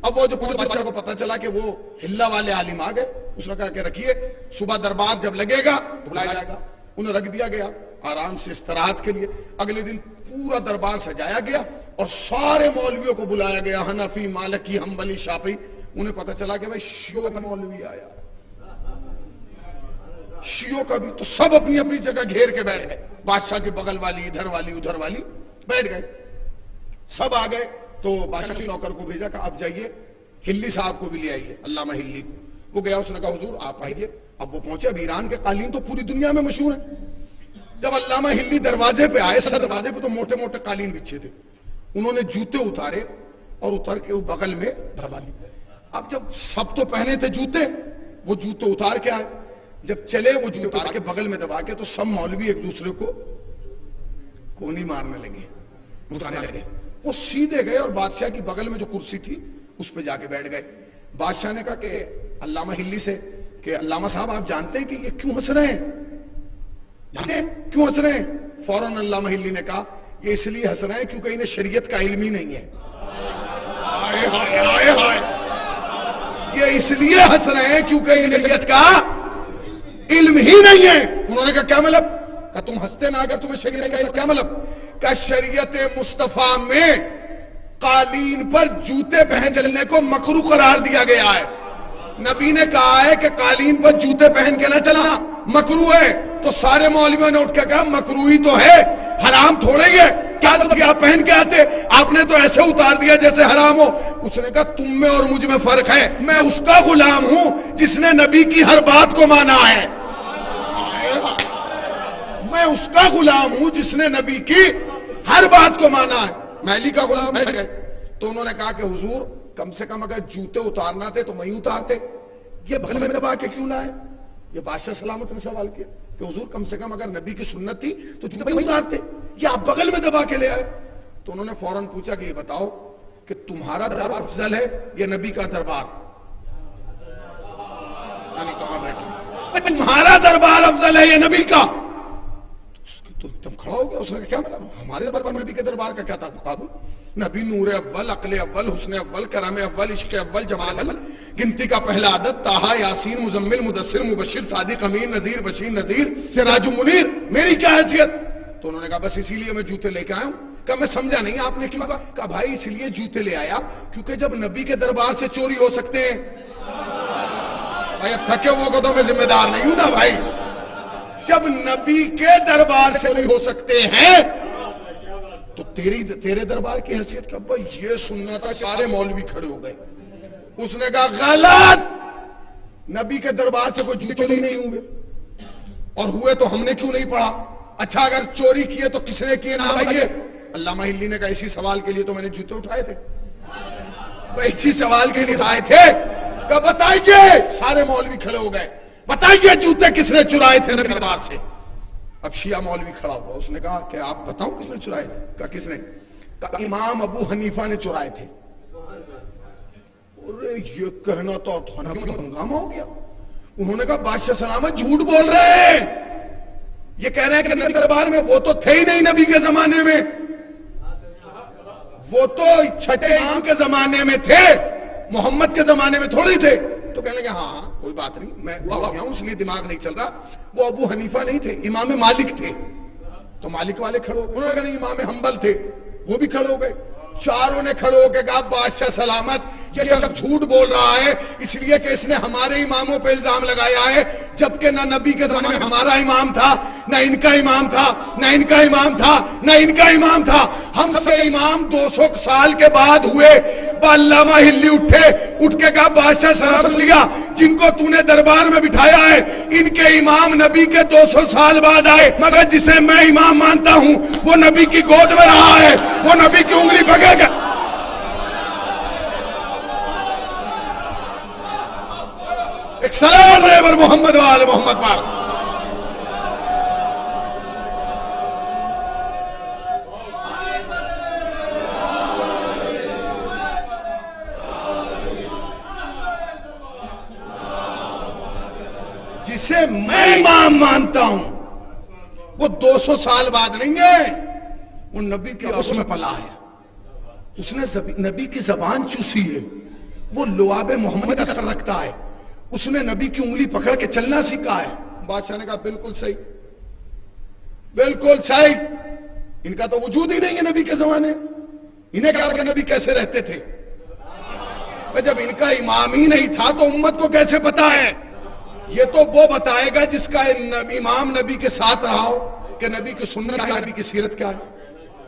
اب وہ جو بادشاہ کو پتا چلا کہ وہ ہلہ والے عالم آ گئے, اس نے کہا کہ رکھیے, صبح دربار جب لگے گا تو بلایا جائے گا. انہیں رکھ دیا گیا آرام سے استراحت کے لیے. اگلے دن پورا دربار سجایا گیا اور سارے مولویوں کو بلایا گیا, حنفی, مالکی, حنبلی, شافعی. انہیں پتا چلا کہ بھائی شیعوں کا مولوی آیا, شیعوں کا بھی. تو سب اپنی اپنی جگہ گھیر کے بیٹھ گئے, بادشاہ کے بغل والی, ادھر والی, ادھر والی بیٹھ گئے. سب آ گئے تو بادشاہ نوکر کو بھیجا کہ آپ جائیے ہلی صاحب کو بھی لے آئیے, علامہ ہلی کو. وہ گیا, اس نے کہا حضور آپ آئیے. اب وہ پہنچے. اب ایران کے قالین تو پوری دنیا میں مشہور ہیں. جب علامہ ہلی دروازے پہ آئے, سر دروازے پہ تو موٹے موٹے قالین بچھے تھے. انہوں نے جوتے اتارے اور اتر کے بغل میں دبا لی. اب جب سب تو پہنے تھے جوتے, وہ جوتے اتار کے آئے. جب چلے وہ جوتے اتار کے بغل میں دبا کے, تو سب مولوی ایک دوسرے کو کونی مارنے لگے, مسکرانے لگے. وہ سیدھے گئے اور بادشاہ کی بغل میں جو کرسی تھی اس پہ جا کے بیٹھ گئے. بادشاہ نے کہا کہ علامہ ہلی سے کہ علامہ صاحب آپ جانتے ہیں کہ یہ کیوں ہنس رہے ہیں؟ جانتے ہیں کیوں ہنس رہے ہیں؟ فوراً علامہ ہلی نے کہا یہ اس لیے ہنس رہے ہیں کیونکہ انہیں شریعت کا علم ہی نہیں ہے. یہ اس لیے ہنس رہے ہیں کیونکہ انہیں شریعت کا علم ہی نہیں ہے. انہوں نے کہا کیا مطلب؟ کہ تم ہنستے نہ اگر تمہیں شریعت کا علم, کیا مطلب؟ کہ شریعت مصطفیٰ میں قالین پر جوتے پہن چلنے کو مکروہ قرار دیا گیا ہے. نبی نے کہا ہے کہ قالین پر جوتے پہن کے نہ چلنا مکروہ ہے. تو سارے مولویوں نے اٹھ کے کہا مکروہی تو ہے, حرام تھوڑے ہی ہے. کیا کہ آپ پہن کے آتے, آپ نے تو ایسے اتار دیا جیسے حرام ہو. اس نے کہا تم میں اور مجھ میں فرق ہے, میں اس کا غلام ہوں جس نے نبی کی ہر بات کو مانا ہے. میں اس کا غلام ہوں جس نے نبی کی ہر بات کو مانا ہے. میں علی کا غلام ہے. تو انہوں نے کہا کہ حضور کم سے کم اگر جوتے اتارنا تھے تو میں اتارتے, یہ بغل میں دبا کے کیوں لائے؟ یہ بادشاہ سلامت نے سوال کیا کہ حضور کم سے کم اگر نبی کی سنت تھی تو جوتے اتارتے, یہ آپ بغل میں دبا کے لے آئے. تو انہوں نے فوراً پوچھا کہ یہ بتاؤ کہ تمہارا دربار افضل ہے یا نبی کا دربار؟ یعنی کہاں بیٹھے, تمہارا دربار افضل ہے یا نبی کا؟ تو تم کھڑا ہو گیا. اس نے کیا مطلب ہمارے دربار نبی کے دربار کا کیا تھا؟ نبی نور اول, عقل اول, حسن اول, کرم اول, عشق اول, جمال اول, گنتی کا پہلا عدد, طٰہٰ, یاسین, مزمل, مدثر, مبشر, صادق, امین, نذیر, بشیر, نذیر, سراج منیر, میری کیا حیثیت؟ تو انہوں نے کہا بس اسی لیے میں جوتے لے کے آیا ہوں کہ میں سمجھا نہیں آپ نے کیوں کہا بھائی اس لیے جوتے لے آیا کیونکہ جب نبی کے دربار سے چوری ہو سکتے ہیں. بھائی اب تھکے ہوئے کو تو میں ذمہ دار نہیں ہوں نا بھائی. جب نبی کے دربار سے نہیں ہو سکتے ہیں تو تیرے دربار کی حیثیت کا بھائی یہ سننا تھا. سارے مولوی کھڑے ہو گئے. اس نے کہا غلط, نبی کے دربار سے کوئی جوتے نہیں ہوئے, اور ہوئے تو ہم نے کیوں نہیں پڑھا. اچھا اگر چوری کیے تو کس نے کیے نہ بھائیے. علامہ ہلی نے کہا اسی سوال کے لیے تو میں نے جوتے اٹھائے تھے, اسی سوال کے لیے اٹھائے تھے. کہ بتائیے, سارے مولوی کھڑے ہو گئے, بتائیے جوتے کس نے چرائے تھے نبی دربار سے. اب شیعہ مولوی کھڑا ہوا, اس نے کہا کہ آپ بتاؤ کس نے چرائے تھے. کہا کس نے؟ کہا امام ابو حنیفہ نے چرائے تھے. ارے یہ کہنا تو ہنگامہ ہو گیا. انہوں نے کہا بادشاہ سلامت جھوٹ بول رہے ہیں, یہ کہہ رہے ہیں کہ نبی دربار میں وہ تو تھے ہی نہیں نبی کے زمانے میں, وہ تو چھٹے امام کے زمانے میں تھے, محمد کے زمانے میں تھوڑی تھے. تو کہنے لگے ہاں کوئی بات نہیں, میں گیا ہوں اس لیے دماغ نہیں چل رہا. وہ ابو حنیفہ نہیں تھے, امام مالک تھے. تو مالک والے کھڑے ہو گئے. انہوں نے کہا نہیں امام حنبل تھے, وہ بھی کھڑے ہو گئے. چاروں نے کھڑے ہو کے کہا بادشاہ سلامت یہ شخص جھوٹ بول رہا ہے اس لیے کہ اس نے ہمارے اماموں پہ الزام لگایا ہے, جبکہ نہ نبی کے زمانے میں ہمارا امام تھا, نہ ان کا امام تھا, نہ ان کا امام تھا, نہ ان کا امام تھا. ہم سے امام 200 سال کے بعد ہوئے. علامہ ہلی اٹھے, اٹھ کے کہا بادشاہ سلامت لیا جن کو تو نے دربار میں بٹھایا ہے ان کے امام نبی کے 200 سال بعد آئے, مگر جسے میں امام مانتا ہوں وہ نبی کی گود میں رہا ہے, وہ نبی کی انگلی پکڑ گیا. ایک سلام ریور محمد والے محمد پاک. جسے میں امام مانتا ہوں وہ 200 سال بعد نہیں ہے, وہ نبی کی آنکھوں میں پلا ہے, اس نے نبی کی زبان چوسی ہے, وہ لعاب محمد اثر رکھتا ہے, اس نے نبی کی انگلی پکڑ کے چلنا سیکھا ہے. بادشاہ نے کہا بالکل صحیح, بالکل صحیح. ان کا تو وجود ہی نہیں ہے نبی کے زمانے, انہیں کہا کہ نبی کیسے رہتے تھے. جب ان کا امام ہی نہیں تھا تو امت کو کیسے پتا ہے. یہ تو وہ بتائے گا جس کا امام نبی کے ساتھ رہا ہو کہ نبی کی سنت کیا ہے, نبی کی سیرت کیا ہے.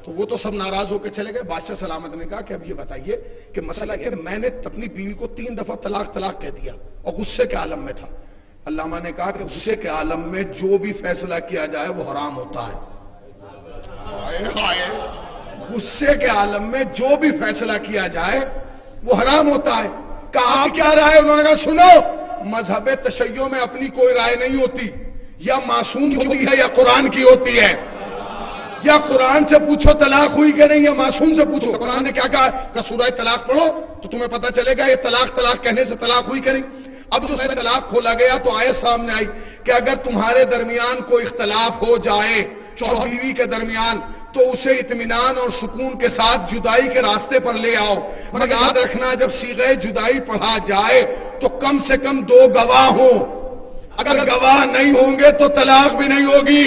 تو وہ تو سب ناراض ہو کے چلے گئے. بادشاہ سلامت نے کہا کہ اب یہ بتائیے کہ مسئلہ یہ میں نے اپنی بیوی کو 3 دفعہ طلاق کہہ دیا اور غصے کے عالم میں تھا. علامہ نے کہا کہ غصے کے عالم میں جو بھی فیصلہ کیا جائے وہ حرام ہوتا ہے. غصے کے عالم میں جو بھی فیصلہ کیا جائے وہ حرام ہوتا ہے. کہا کیا رائے؟ انہوں نے کہا سنو, مذہب تشیع میں اپنی کوئی رائے نہیں ہوتی, یا معصوم کی ہوتی ہے یا قرآن کی ہوتی ہے. یا قرآن سے پوچھو طلاق ہوئی کہ نہیں, یا معصوم سے پوچھو. قرآن نے کیا کہا کہ سورہ طلاق پڑھو تو تمہیں پتہ چلے گا یہ طلاق کہنے سے طلاق ہوئی کہ نہیں. اب سورہ طلاق کھولا گیا تو آیت سامنے آئی کہ اگر تمہارے درمیان کوئی اختلاف ہو جائے شوہر بیوی کے درمیان تو اسے اطمینان اور سکون کے ساتھ جدائی کے راستے پر لے آؤ, مگر یاد رکھنا جب صیغہ جدائی پڑھا جائے تو کم سے کم 2 گواہ ہوں, اگر گواہ نہیں ہوں گے تو طلاق بھی نہیں ہوگی.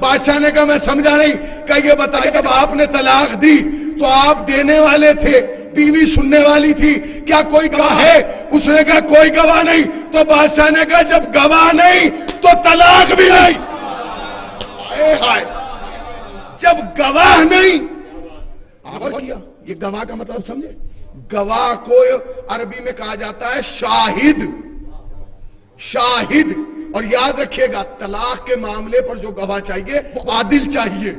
بادشاہ نے کہا میں سمجھا نہیں. کہ یہ بتائے جب آپ نے طلاق دی تو آپ دینے والے تھے, بیوی سننے والی تھی, کیا کوئی گواہ ہے؟ اس نے کہا کوئی گواہ نہیں. تو بادشاہ نے کہا جب گواہ نہیں تو طلاق بھی نہیں. جب گواہ نہیں, اور کیا یہ گواہ کا مطلب سمجھے؟ گواہ کو عربی میں کہا جاتا ہے شاہد. شاہد. اور یاد رکھیے گا طلاق کے معاملے پر جو گواہ چاہیے وہ عادل چاہیے,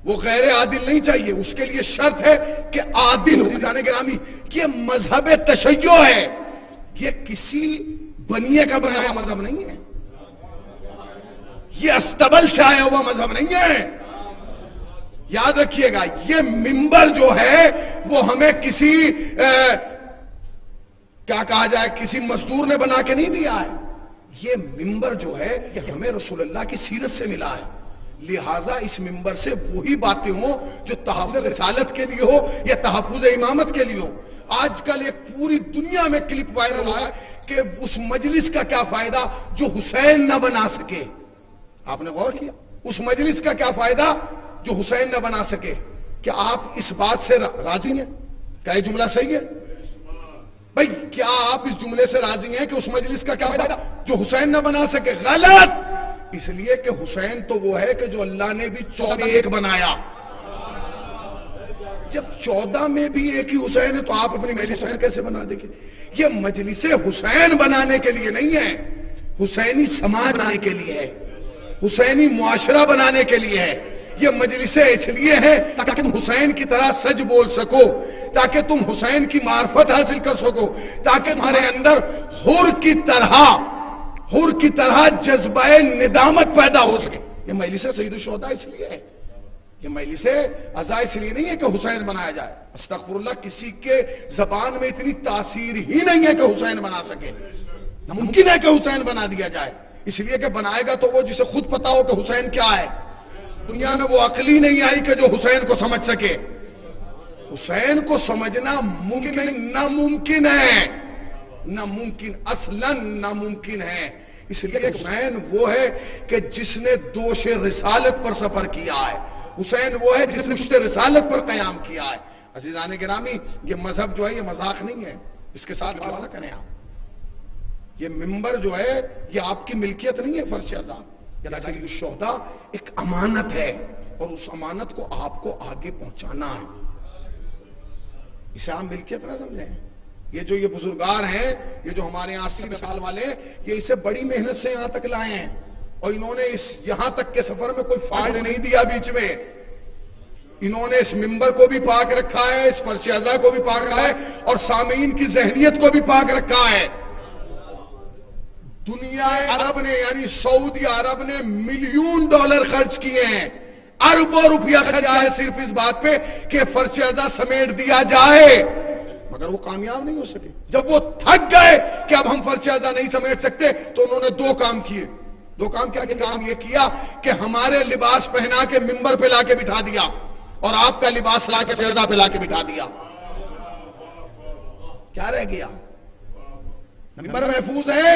وہ غیر عادل نہیں چاہیے. اس کے لیے شرط ہے کہ عادل. عزیزان گرامی, یہ مذہب تشیع ہے, یہ کسی بنیے کا بنایا مذہب نہیں ہے, یہ استبل سے آیا ہوا مذہب نہیں ہے. یاد رکھیے گا یہ منبر جو ہے وہ ہمیں کسی کیا کہا جائے کسی مزدور نے بنا کے نہیں دیا ہے. یہ منبر جو ہے یہ ہمیں رسول اللہ کی سیرت سے ملا ہے. لہٰذا اس منبر سے وہی باتیں ہوں جو تحفظ رسالت کے لیے ہو یا تحفظ امامت کے لیے ہو. آج کل ایک پوری دنیا میں کلپ وائرل ہوا ہے کہ اس مجلس کا کیا فائدہ جو حسین نہ بنا سکے. آپ نے غور کیا اس مجلس کا کیا فائدہ جو حسین نہ بنا سکے. کیا آپ اس بات سے راضی ہیں؟ کیا یہ جملہ صحیح ہے بھائی؟ کیا آپ اس جملے سے راضی ہیں کہ اس مجلس کا کیا فائدہ جو حسین نہ بنا سکے؟ غلط. اس لیے کہ حسین تو وہ ہے کہ جو اللہ نے بھی 14 ایک بنایا. جب 14 میں بھی ایک ہی حسین ہے تو آپ اپنی مجلس کیسے بنا دیں گے؟ یہ مجلس حسین بنانے کے لیے نہیں ہے، حسینی سماج بنانے کے لیے ہے، حسینی معاشرہ بنانے کے لیے ہے. یہ مجلسیں اس لیے ہیں تاکہ تم حسین کی طرح سچ بول سکو، تاکہ تم حسین کی معرفت حاصل کر سکو، تاکہ تمہارے اندر حر کی طرح جذبہ ندامت پیدا ہو سکے. یہ مجلس سید الشہداء اس لیے ہے، یہ مجلس عزا اس لیے نہیں ہے کہ حسین بنایا جائے. استغفر اللہ، کسی کے زبان میں اتنی تاثیر ہی نہیں ہے کہ حسین بنا سکے. ناممکن ہے کہ حسین بنا دیا جائے، اس لیے کہ بنائے گا تو وہ جسے خود پتا ہو کہ حسین کیا ہے. دنیا میں وہ عقل ہی نہیں آئی کہ جو حسین کو سمجھ سکے. حسین کو سمجھنا ناممکن ہے، ناممکن، اصلاً ناممکن ہے. اس لیے حسین وہ ہے کہ جس نے دوش رسالت پر سفر کیا ہے، حسین وہ ہے جس نے دوش رسالت پر قیام کیا ہے. عزیزان گرامی، یہ مذہب جو ہے یہ مذاق نہیں ہے، اس کے ساتھ نہ کریں آپ. یہ منبر جو ہے یہ آپ کی ملکیت نہیں ہے. فرش عزا سید الشہداء ایک امانت ہے، اور اس امانت کو آپ کو آگے پہنچانا ہے. اسے آپ ملکیت نہ سمجھیں. یہ بزرگار ہیں، یہ جو ہمارے یہاں 80 سال والے ہیں، یہ اسے بڑی محنت سے یہاں تک لائے ہیں، اور انہوں نے یہاں تک کے سفر میں کوئی فائدہ نہیں دیا. بیچ میں انہوں نے اس منبر کو بھی پاک رکھا ہے، اس فرش عزا کو بھی پاک رکھا ہے، اور سامعین کی ذہنیت کو بھی پاک رکھا ہے. دنیا عرب نے یعنی سعودی عرب نے $1,000,000 خرچ کیے ہیں، اربوں روپیہ خرچ ہے صرف اس بات پہ کہ فرش عزا سمیٹ دیا جائے، مگر وہ کامیاب نہیں ہو سکے. جب وہ تھک گئے کہ اب ہم فرش عزا نہیں سمیٹ سکتے تو انہوں نے 2 کام کیے. 2 کام کیا کہ کام یہ کیا کہ ہمارے لباس پہنا کے منبر پہ لا کے بٹھا دیا، اور آپ کا لباس لا کے فرش عزا پہ لا کے بٹھا دیا. کیا رہ گیا؟ منبر محفوظ ہے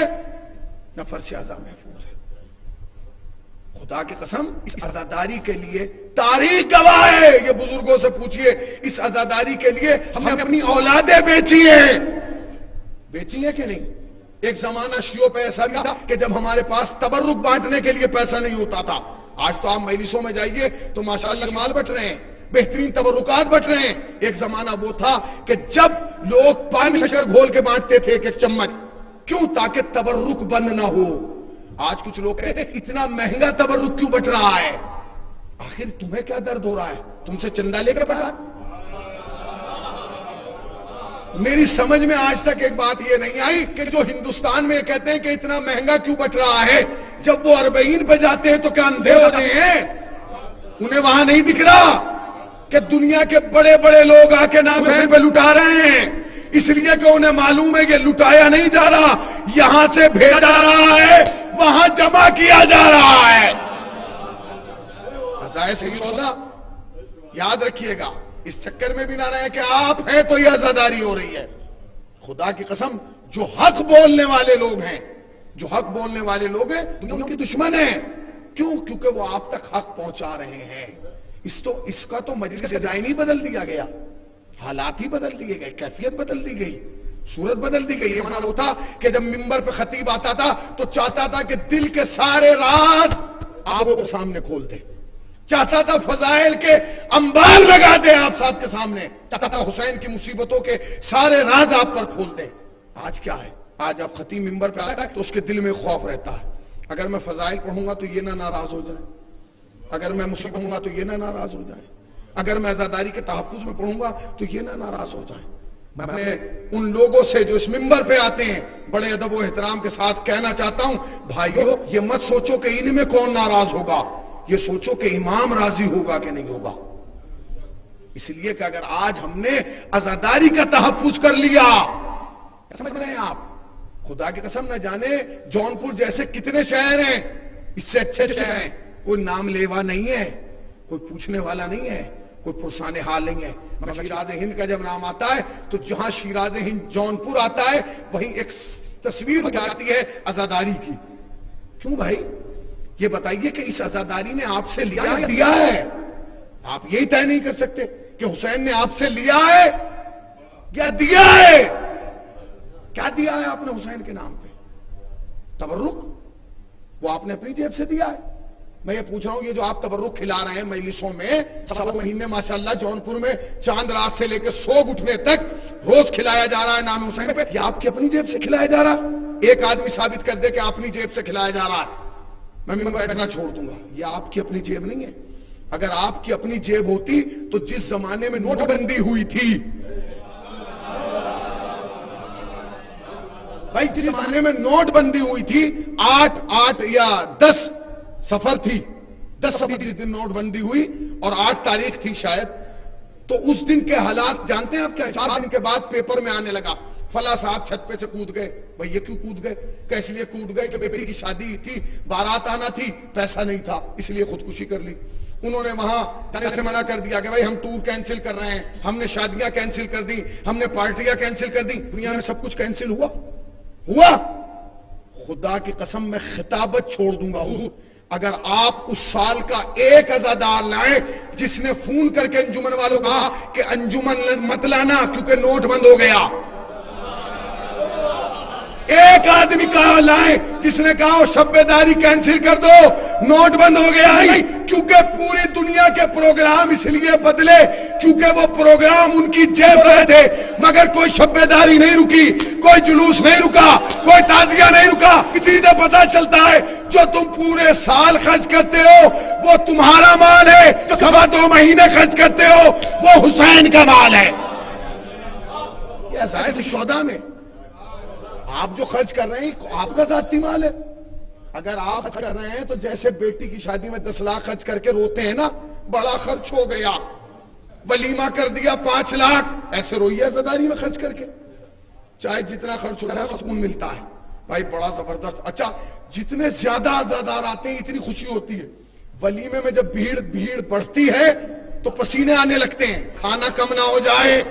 نہ فرش عزا محفوظ ہے. خدا کی قسم اس عزاداری کے لیے تاریخ گواہ ہے. یہ بزرگوں سے پوچھئے، اس عزاداری کے لیے ہم نے اپنی اولادیں بیچی ہیں کہ نہیں؟ ایک زمانہ شیعوں پہ ایسا بھی تھا کہ جب ہمارے پاس تبرک بانٹنے کے لیے پیسہ نہیں ہوتا تھا. آج تو آپ مجلسوں میں جائیے تو ماشاءاللہ مال بٹ رہے ہیں، بہترین تبرکات بٹ رہے ہیں. ایک زمانہ وہ تھا کہ جب لوگ پانی شکر گھول کے بانٹتے تھے ایک چمچ، کیوں؟ تاکہ تبرک بند نہ ہو. آج کچھ لوگ کہتے ہیں اتنا مہنگا تبرک کیوں بٹ رہا ہے؟ آخر تمہیں کیا درد ہو رہا ہے؟ تم سے چندہ لے کے پڑا. میری سمجھ میں آج تک ایک بات یہ نہیں آئی کہ جو ہندوستان میں کہتے ہیں کہ اتنا مہنگا کیوں بٹ رہا ہے، جب وہ اربعین پہ جاتے ہیں تو کیا اندھے ہوتے ہیں؟ انہیں وہاں نہیں دکھ رہا کہ دنیا کے بڑے بڑے لوگ آ کے نام پہ لٹا رہے ہیں، اس لیے کہ انہیں معلوم ہے یہ لٹایا نہیں جا رہا، یہاں سے بھیجا جا رہا ہے، وہاں جمع کیا جا رہا ہے. عزائے سید الشہداء یاد رکھیے گا، اس چکر میں بھی نہ رہے کہ آپ ہیں تو یہ عزاداری ہو رہی ہے. خدا کی قسم جو حق بولنے والے لوگ ہیں، جو حق بولنے والے لوگ ہیں ان کے دشمن ہیں. کیوں؟ کیونکہ وہ آپ تک حق پہنچا رہے ہیں. اس کا تو مجلس کا ڈیزائن ہی بدل دیا گیا، حالات ہی بدل دیے گئے، کیفیت بدل دی گئی، صورت بدل دی گئی. یہ معنی وہ تھا کہ جب منبر پہ خطیب آتا تھا تو چاہتا تھا کہ دل کے سارے راز آپ کے سامنے کھول دے، چاہتا تھا فضائل کے انبار لگا دے آپ صاحب کے سامنے، چاہتا تھا حسین کی مصیبتوں کے سارے راز آپ پر کھول دے. آج کیا ہے؟ آج آپ خطیب منبر پہ آتا ہے تو اس کے دل میں خوف رہتا ہے، اگر میں فضائل پڑھوں گا تو یہ نہ ناراض ہو جائے، اگر میں مصیبت پڑھوں گا تو یہ نہ ناراض ہو جائے، اگر میں عزاداری کے تحفظ میں پڑھوں گا تو یہ نہ ناراض ہو جائے. میں ان لوگوں سے جو اس منبر پہ آتے ہیں بڑے ادب و احترام کے ساتھ کہنا چاہتا ہوں، بھائیو یہ مت سوچو کہ ان میں کون ناراض ہوگا، یہ سوچو کہ امام راضی ہوگا کہ نہیں ہوگا. اس لیے کہ اگر آج ہم نے عزاداری کا تحفظ کر لیا، سمجھ رہے ہیں آپ، خدا کی قسم نہ جانے جونپور جیسے کتنے شہر ہیں اس سے اچھے شہر ہیں، کوئی نام لیوا نہیں ہے، کوئی پوچھنے والا نہیں ہے، کوئی پرسان حال نہیں ہے. مگر شیراز ہند کا جب نام آتا ہے تو جہاں شیراز ہند جونپور آتا ہے وہیں ایک تصویر جاتی ہے عزاداری کی. کیوں بھائی؟ یہ بتائیے کہ اس عزاداری نے آپ سے لیا ہے؟ آپ یہی طے نہیں کر سکتے کہ حسین نے آپ سے لیا ہے یا دیا ہے؟ کیا دیا ہے آپ نے حسین کے نام پہ؟ تبرک؟ وہ آپ نے اپنی جیب سے دیا ہے؟ میں یہ پوچھ رہا ہوں، یہ جو آپ تبرک کھلا رہے ہیں مجلسوں میں، سوا مہینے ماشاءاللہ جونپور میں چاند رات سے لے کے سوگ اٹھنے تک روز کھلایا جا رہا ہے نام حسین پہ، یہ آپ کی اپنی جیب سے کھلایا جا رہا؟ ایک آدمی ثابت کر دے کہ اپنی جیب سے کھلایا جا رہا ہے، میں بیٹھنا چھوڑ دوں گا۔ یہ آپ کی اپنی جیب نہیں ہے۔ اگر آپ کی اپنی جیب ہوتی تو جس زمانے میں نوٹ بندی ہوئی تھی، بھائی جس زمانے میں نوٹ بندی ہوئی تھی، 8 یا 10 سفر تھی، 10 سفر جس دن نوٹ بندی ہوئی اور 8 تاریخ تھی شاید، تو اس دن کے حالات جانتے ہیں آپ کیا؟ 4 دن کے بعد پیپر میں آنے لگا فلاں صاحب چھت پہ سے کود گئے۔ بھئی یہ کیوں کود گئے؟ کہ اس لیے کود گئے کہ بیٹی کی شادی تھی، بارات آنا تھی، پیسہ نہیں تھا، اس لیے خودکشی کر لی۔ انہوں نے وہاں جانے سے منع کر دیا کہ بھائی ہم ٹور کینسل کر رہے ہیں، ہم نے شادیاں کینسل کر دی، ہم نے پارٹیاں کینسل کر دی۔ دنیا میں سب کچھ کینسل ہوا؟ خدا کی قسم میں خطابت چھوڑ دوں گا، اگر آپ اس سال کا ایک عزادار لائیں جس نے فون کر کے انجمن والوں کہا کہ انجمن مت لانا کیونکہ نوٹ بند ہو گیا، ایک آدمی کہا لائیں جس نے کہا شب بیداری کینسل کر دو، نوٹ بند ہو گیا، کیونکہ پوری دنیا کے پروگرام اس لیے بدلے کیونکہ وہ پروگرام ان کی جیب رہے تھے، مگر کوئی شب بیداری نہیں رکی، کوئی جلوس نہیں رکا، کوئی تعزیہ نہیں رکا۔ کسی سے پتا چلتا ہے جو تم پورے سال خرچ کرتے ہو وہ تمہارا مال ہے، جو 2.25 مہینے خرچ کرتے ہو وہ حسین کا مال ہے۔ یہ اساس شہداء میں آپ جو خرچ کر رہے ہیں آپ کا ذاتی مال ہے۔ اگر آپ خرچ کر رہے ہیں تو جیسے بیٹی کی شادی میں 10 لاکھ خرچ کر کے روتے ہیں نا، بڑا خرچ ہو گیا، ولیمہ کر دیا 5 لاکھ، ایسے روئیے عزاداری میں خرچ کر کے، چاہے جتنا خرچ ہوتا ہے سکون ملتا ہے، بھائی بڑا زبردست۔ اچھا جتنے زیادہ عزادار آتے ہیں اتنی خوشی ہوتی ہے، ولیمے میں جب بھیڑ بڑھتی ہے تو پسینے آنے لگتے ہیں، کھانا کم نہ ہو جائے۔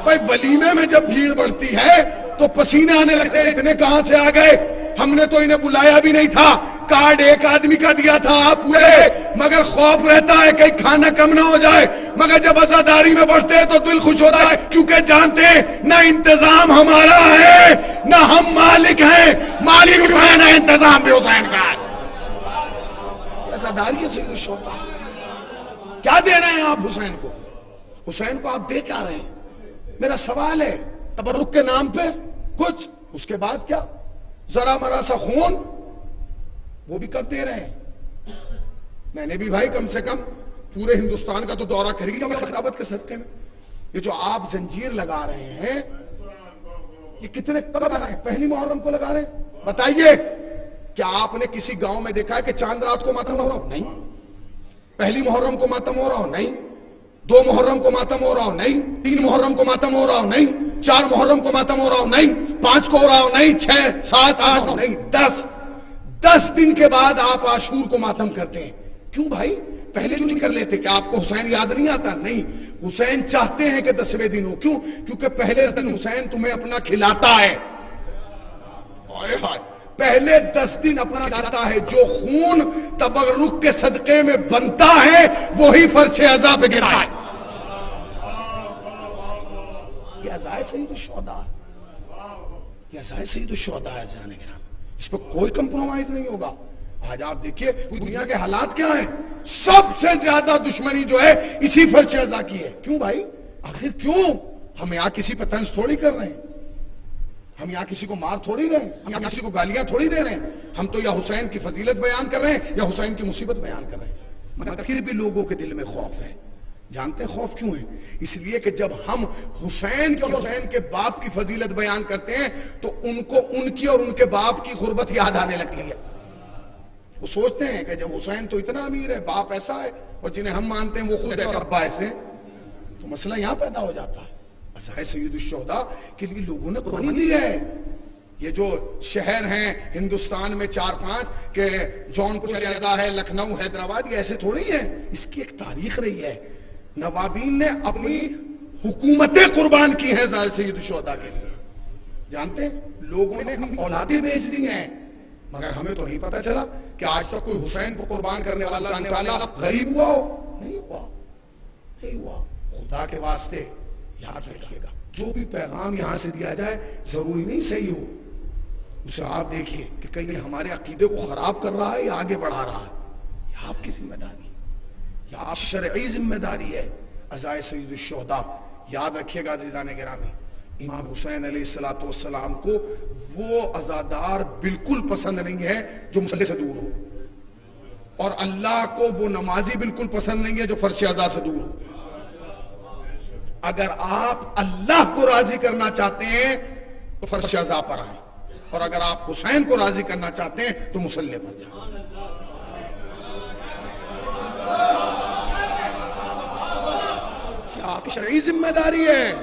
بھائی ولیمے میں جب بھیڑ بڑھتی ہے تو پسینے آنے لگتے ہیں، اتنے کہاں سے آ گئے؟ ہم نے تو انہیں بلایا بھی نہیں تھا، کارڈ ایک آدمی کا دیا تھا آپ پورے، مگر خوف رہتا ہے کہ کھانا کم نہ ہو جائے۔ مگر جب عزاداری میں بڑھتے ہیں تو دل خوش ہوتا ہے کیونکہ جانتے ہیں نہ انتظام ہمارا ہے نہ ہم مالک ہیں، مالک حسین ہے، انتظام بھی حسین کا ہے۔ عزاداری سے خوش ہوتا ہے۔ کیا دے رہے ہیں آپ حسین کو؟ حسین کو آپ دے کیا رہے ہیں؟ میرا سوال ہے، تبرک کے نام پہ کچھ، اس کے بعد کیا؟ ذرا مرا سا خون وہ بھی کب دے رہے ہیں؟ میں نے بھی بھائی کم سے کم پورے ہندوستان کا تو دورہ کر لیا خطابت کے صدقے میں۔ یہ جو آپ زنجیر لگا رہے ہیں یہ کتنے کب لگا رہے ہیں؟ پہلی محرم کو لگا رہے ہیں؟ بتائیے کیا آپ نے کسی گاؤں میں دیکھا ہے کہ چاند رات کو ماتم ہو رہا ہو؟ نہیں۔ پہلی محرم کو ماتم ہو رہا ہو؟ نہیں۔ 2 محرم کو ماتم ہو رہا ہو؟ نہیں۔ 3 محرم کو ماتم ہو رہا ہو؟ نہیں۔ 4 محرم کو ماتم ہو رہا ہو؟ نہیں۔ 5 کو ہو رہا ہو؟ نہیں۔ 6 7 8 نہیں، 10 دن کے بعد آپ عاشور کو ماتم کرتے ہیں۔ کیوں بھائی؟ پہلے کیوں نہیں کر لیتے؟ کہ آپ کو حسین یاد نہیں آتا؟ نہیں، حسین چاہتے ہیں کہ 10ویں دن ہو۔ کیوں؟ کیونکہ پہلے دن حسین تمہیں اپنا کھلاتا ہے، پہلے 10 دن اپنا کھلاتا ہے۔ جو خون تبرک کے صدقے میں بنتا ہے وہی فرش عزا پہ گرا ہے۔ یہ عزائے سید الشہداء، یہ عزائے سید الشہداء ہے جانے گرام، اس پہ کوئی کمپرومائز نہیں ہوگا۔ آج آپ دیکھیے دنیا کے حالات کیا ہیں، سب سے زیادہ دشمنی جو ہے اسی فرش عزا کی ہے۔ کیوں بھائی؟ آخر کیوں؟ ہم یہاں کسی پہ طنز تھوڑی کر رہے ہیں، ہم یہاں کسی کو مار تھوڑی رہے ہیں، ہم یہاں کسی کو گالیاں تھوڑی دے رہے ہیں، ہم تو یا حسین کی فضیلت بیان کر رہے ہیں یا حسین کی مصیبت بیان کر رہے ہیں۔ مگر پھر بھی لوگوں کے دل میں خوف ہے۔ جانتے ہیں خوف کیوں ہے؟ اس لیے کہ جب ہم حسین کے باپ کی فضیلت بیان کرتے ہیں تو ان کو ان کی اور ان کے باپ کی غربت یاد آنے لگتی ہے۔ وہ سوچتے ہیں کہ جب حسین تو اتنا امیر ہے، باپ ایسا ہے، اور جنہیں ہم مانتے ہیں وہ خود ایسا، ابا ایسے، تو مسئلہ یہاں پیدا ہو جاتا ہے۔ عزائے سید الشہداء کے لیے لوگوں نے قربانی دی ہے۔ یہ جو شہر ہیں ہندوستان میں 4-5 کہ جونپور عزا ہے، لکھنؤ، حیدرآباد، یہ ایسے تھوڑی ہیں، اس کی ایک تاریخ رہی ہے۔ نوابین نے اپنی حکومتیں قربان کی ہیں عزائے سید الشہداء کے لیے۔ جانتے ہیں لوگوں نے اپنی اولادیں بیچ دی ہیں، مگر ہمیں تو نہیں پتا چلا کہ آج تک کوئی حسین کو قربان کرنے والا غریب ہوا ہو. نہیں ہوا. خدا کے واسطے یاد رکھیے گا جو بھی پیغام یہاں سے دیا جائے ضروری نہیں صحیح ہو, اسے آپ دیکھیے کہ کہیں ہمارے عقیدے کو خراب کر رہا ہے یا آگے بڑھا رہا ہے. یہ آپ کی ذمہ داری ہے, یہ آپ شرعی ذمہ داری ہے. عزائے سید الشہداء یاد رکھیے گا عزیزان گرامی, امام حسین علیہ السلام کو وہ عزادار بالکل پسند نہیں ہے جو مصلی سے دور ہو, اور اللہ کو وہ نمازی بالکل پسند نہیں ہے جو فرش عزا سے دور ہو. اگر آپ اللہ کو راضی کرنا چاہتے ہیں تو فرش عزا پر آئیں, اور اگر آپ حسین کو راضی کرنا چاہتے ہیں تو مصلی پر جائیں. کیا آپ کی شرعی ذمہ داری ہے.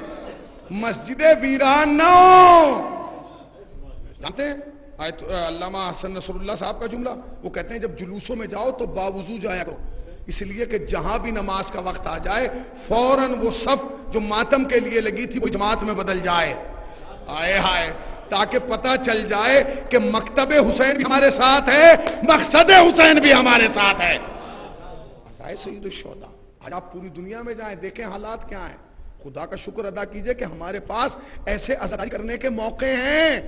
مسجد ویران نہ ہو. جانتے ہیں علامہ حسن نصر اللہ صاحب کا جملہ, وہ کہتے ہیں جب جلوسوں میں جاؤ تو باوضو جایا کرو, اس لیے کہ جہاں بھی نماز کا وقت آ جائے فوراً وہ صف جو ماتم کے لیے لگی تھی وہ جماعت میں بدل جائے. آئے ہائے, تاکہ پتہ چل جائے کہ مکتب حسین بھی ہمارے ساتھ ہے, مقصد حسین بھی ہمارے ساتھ ہے. عزائے سید الشہداء آج آپ پوری دنیا میں جائیں, دیکھیں حالات کیا ہیں. خدا کا شکر ادا کیجئے کہ ہمارے پاس ایسے عزاداری کرنے کے موقع ہیں,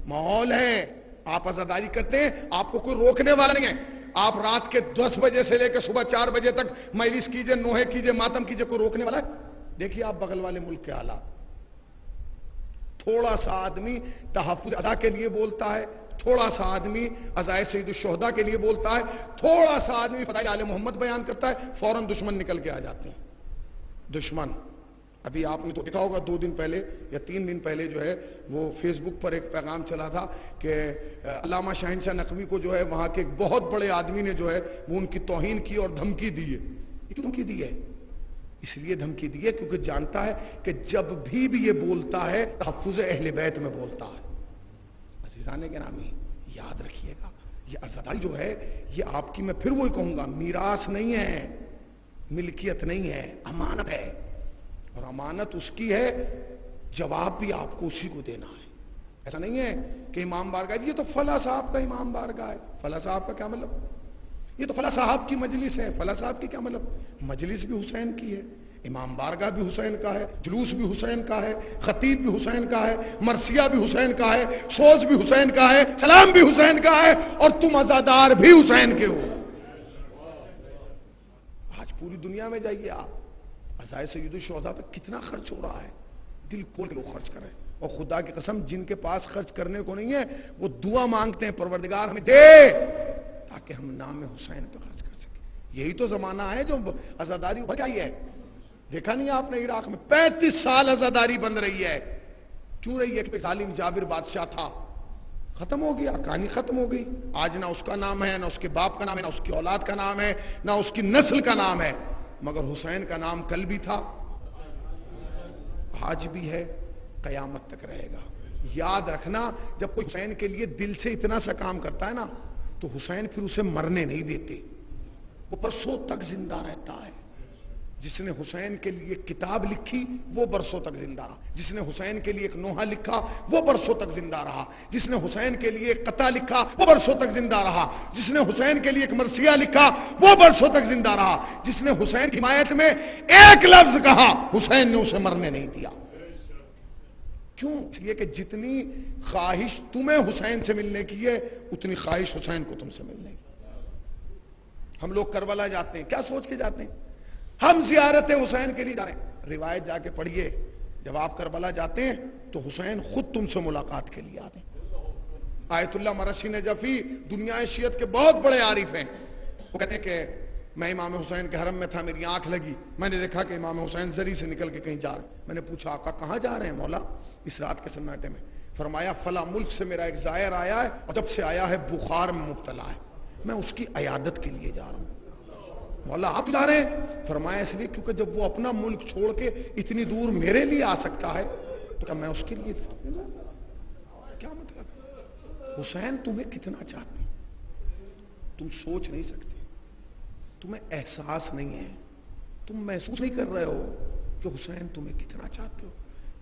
ماحول ہے. آپ عزاداری کرتے ہیں, آپ کو کوئی روکنے والا نہیں ہے. آپ رات کے 10 بجے سے لے کے صبح 4 بجے تک مجلس کیجئے, نوحے کیجئے, ماتم کیجئے, کوئی روکنے والا ہے؟ دیکھیے آپ بغل والے ملک کے حالات. تھوڑا سا آدمی تحفظ عزا کے لیے بولتا ہے, تھوڑا سا آدمی عزائے سید الشہداء کے لیے بولتا ہے, تھوڑا سا آدمی فضائل آل محمد بیان کرتا ہے, فوراً دشمن نکل کے آ جاتے ہیں. دشمن ابھی آپ نے تو دیکھا ہوگا 2 دن پہلے یا 3 دن پہلے جو ہے وہ فیس بک پر ایک پیغام چلا تھا کہ علامہ شہنشاہ نقوی کو جو ہے وہاں کے ایک بہت بڑے آدمی نے جو ہے وہ ان کی توہین کی اور دھمکی دی ہے. کیوں دھمکی دی ہے؟ اس لیے دھمکی دی ہے کیونکہ جانتا ہے کہ جب بھی یہ بولتا ہے تحفظ اہل بیت میں بولتا ہے. عزیزان گرامی یاد رکھیے گا, یہ عزاداری جو ہے یہ آپ کی, میں پھر وہی کہوں گا, میراث نہیں ہے, ملکیت نہیں ہے, امانت ہے. اور امانت اس کی ہے, جواب بھی آپ کو اسی کو دینا ہے. ایسا نہیں ہے کہ امام بارگاہ, یہ تو فلاں صاحب کا امام بارگاہ ہے. فلاں صاحب کا کیا مطلب؟ یہ تو فلاں صاحب کی مجلس ہے. فلاں صاحب کی کیا مطلب؟ مجلس بھی حسین کی ہے, امام بارگاہ بھی حسین کا ہے, جلوس بھی حسین کا ہے, خطیب بھی حسین کا ہے, مرثیہ بھی حسین کا ہے, سوز بھی حسین کا ہے, سلام بھی حسین کا ہے, اور تم عزادار بھی حسین کے ہو. آج پوری دنیا میں جائیے آپ, عزائے سید الشہداء پہ کتنا خرچ ہو رہا ہے. دل کھول کے لوگ خرچ کر رہے ہیں, اور خدا کی قسم جن کے پاس خرچ کرنے کو نہیں ہے وہ دعا مانگتے ہیں, پروردگار ہمیں دے تاکہ ہم نام حسین پہ خرچ کر سکیں. یہی تو زمانہ ہے جو عزاداری ہو گئی ہے. دیکھا نہیں آپ نے عراق میں 35 سال عزاداری بند رہی ہے. کیوں رہی ہے؟ کہ ظالم جابر بادشاہ تھا, ختم ہو گیا, کہانی ختم ہو گئی. آج نہ اس کا نام ہے, نہ اس کے باپ کا نام ہے, نہ اس کی اولاد کا نام ہے, نہ اس کی نسل کا نام ہے. مگر حسین کا نام کل بھی تھا, آج بھی ہے, قیامت تک رہے گا. یاد رکھنا, جب کوئی حسین کے لیے دل سے اتنا سا کام کرتا ہے نا تو حسین پھر اسے مرنے نہیں دیتے, وہ برسوں تک زندہ رہتا ہے. جس نے حسین کے لیے کتاب لکھی وہ برسوں تک زندہ رہا, جس نے حسین کے لیے ایک نوحہ لکھا وہ برسوں تک زندہ رہا, جس نے حسین کے لیے ایک قطعہ لکھا وہ برسوں تک زندہ رہا, جس نے حسین کے لیے ایک مرثیہ لکھا وہ برسوں تک زندہ رہا, جس نے حسین کی حمایت میں ایک لفظ کہا حسین نے اسے مرنے نہیں دیا. کیوں؟ اس لیے کہ جتنی خواہش تمہیں حسین سے ملنے کی ہے اتنی خواہش حسین کو تم سے ملنے کی. ہم لوگ کربلا جاتے ہیں, کیا سوچ کے جاتے ہیں؟ ہم زیارت حسین کے لیے جا رہے ہیں. روایت جا کے پڑھیے, جب آپ کربلا جاتے ہیں تو حسین خود تم سے ملاقات کے لیے آتے ہیں. آیت اللہ مرشی نجفی دنیا شیعت کے بہت بڑے عارف ہیں, وہ کہتے ہیں کہ میں امام حسین کے حرم میں تھا, میری آنکھ لگی, میں نے دیکھا کہ امام حسین زری سے نکل کے کہیں جا رہے ہیں. میں نے پوچھا آقا کہاں جا رہے ہیں مولا اس رات کے سناٹے میں؟ فرمایا فلاں ملک سے میرا ایک زائر آیا ہے اور جب سے آیا ہے بخار میں مبتلا ہے, میں اس کی عیادت کے لیے جا رہا ہوں. مولا آپ جا رہے ہیں؟ فرمایا اس لیے کیونکہ جب وہ اپنا ملک چھوڑ کے اتنی دور میرے لیے آ سکتا ہے تو کیا میں اس کے لیے, کیا مطلب؟ حسین تمہیں کتنا چاہتے ہیں تم سوچ نہیں سکتے, تمہیں احساس نہیں ہے, تم محسوس نہیں کر رہے ہو کہ حسین تمہیں کتنا چاہتے ہو.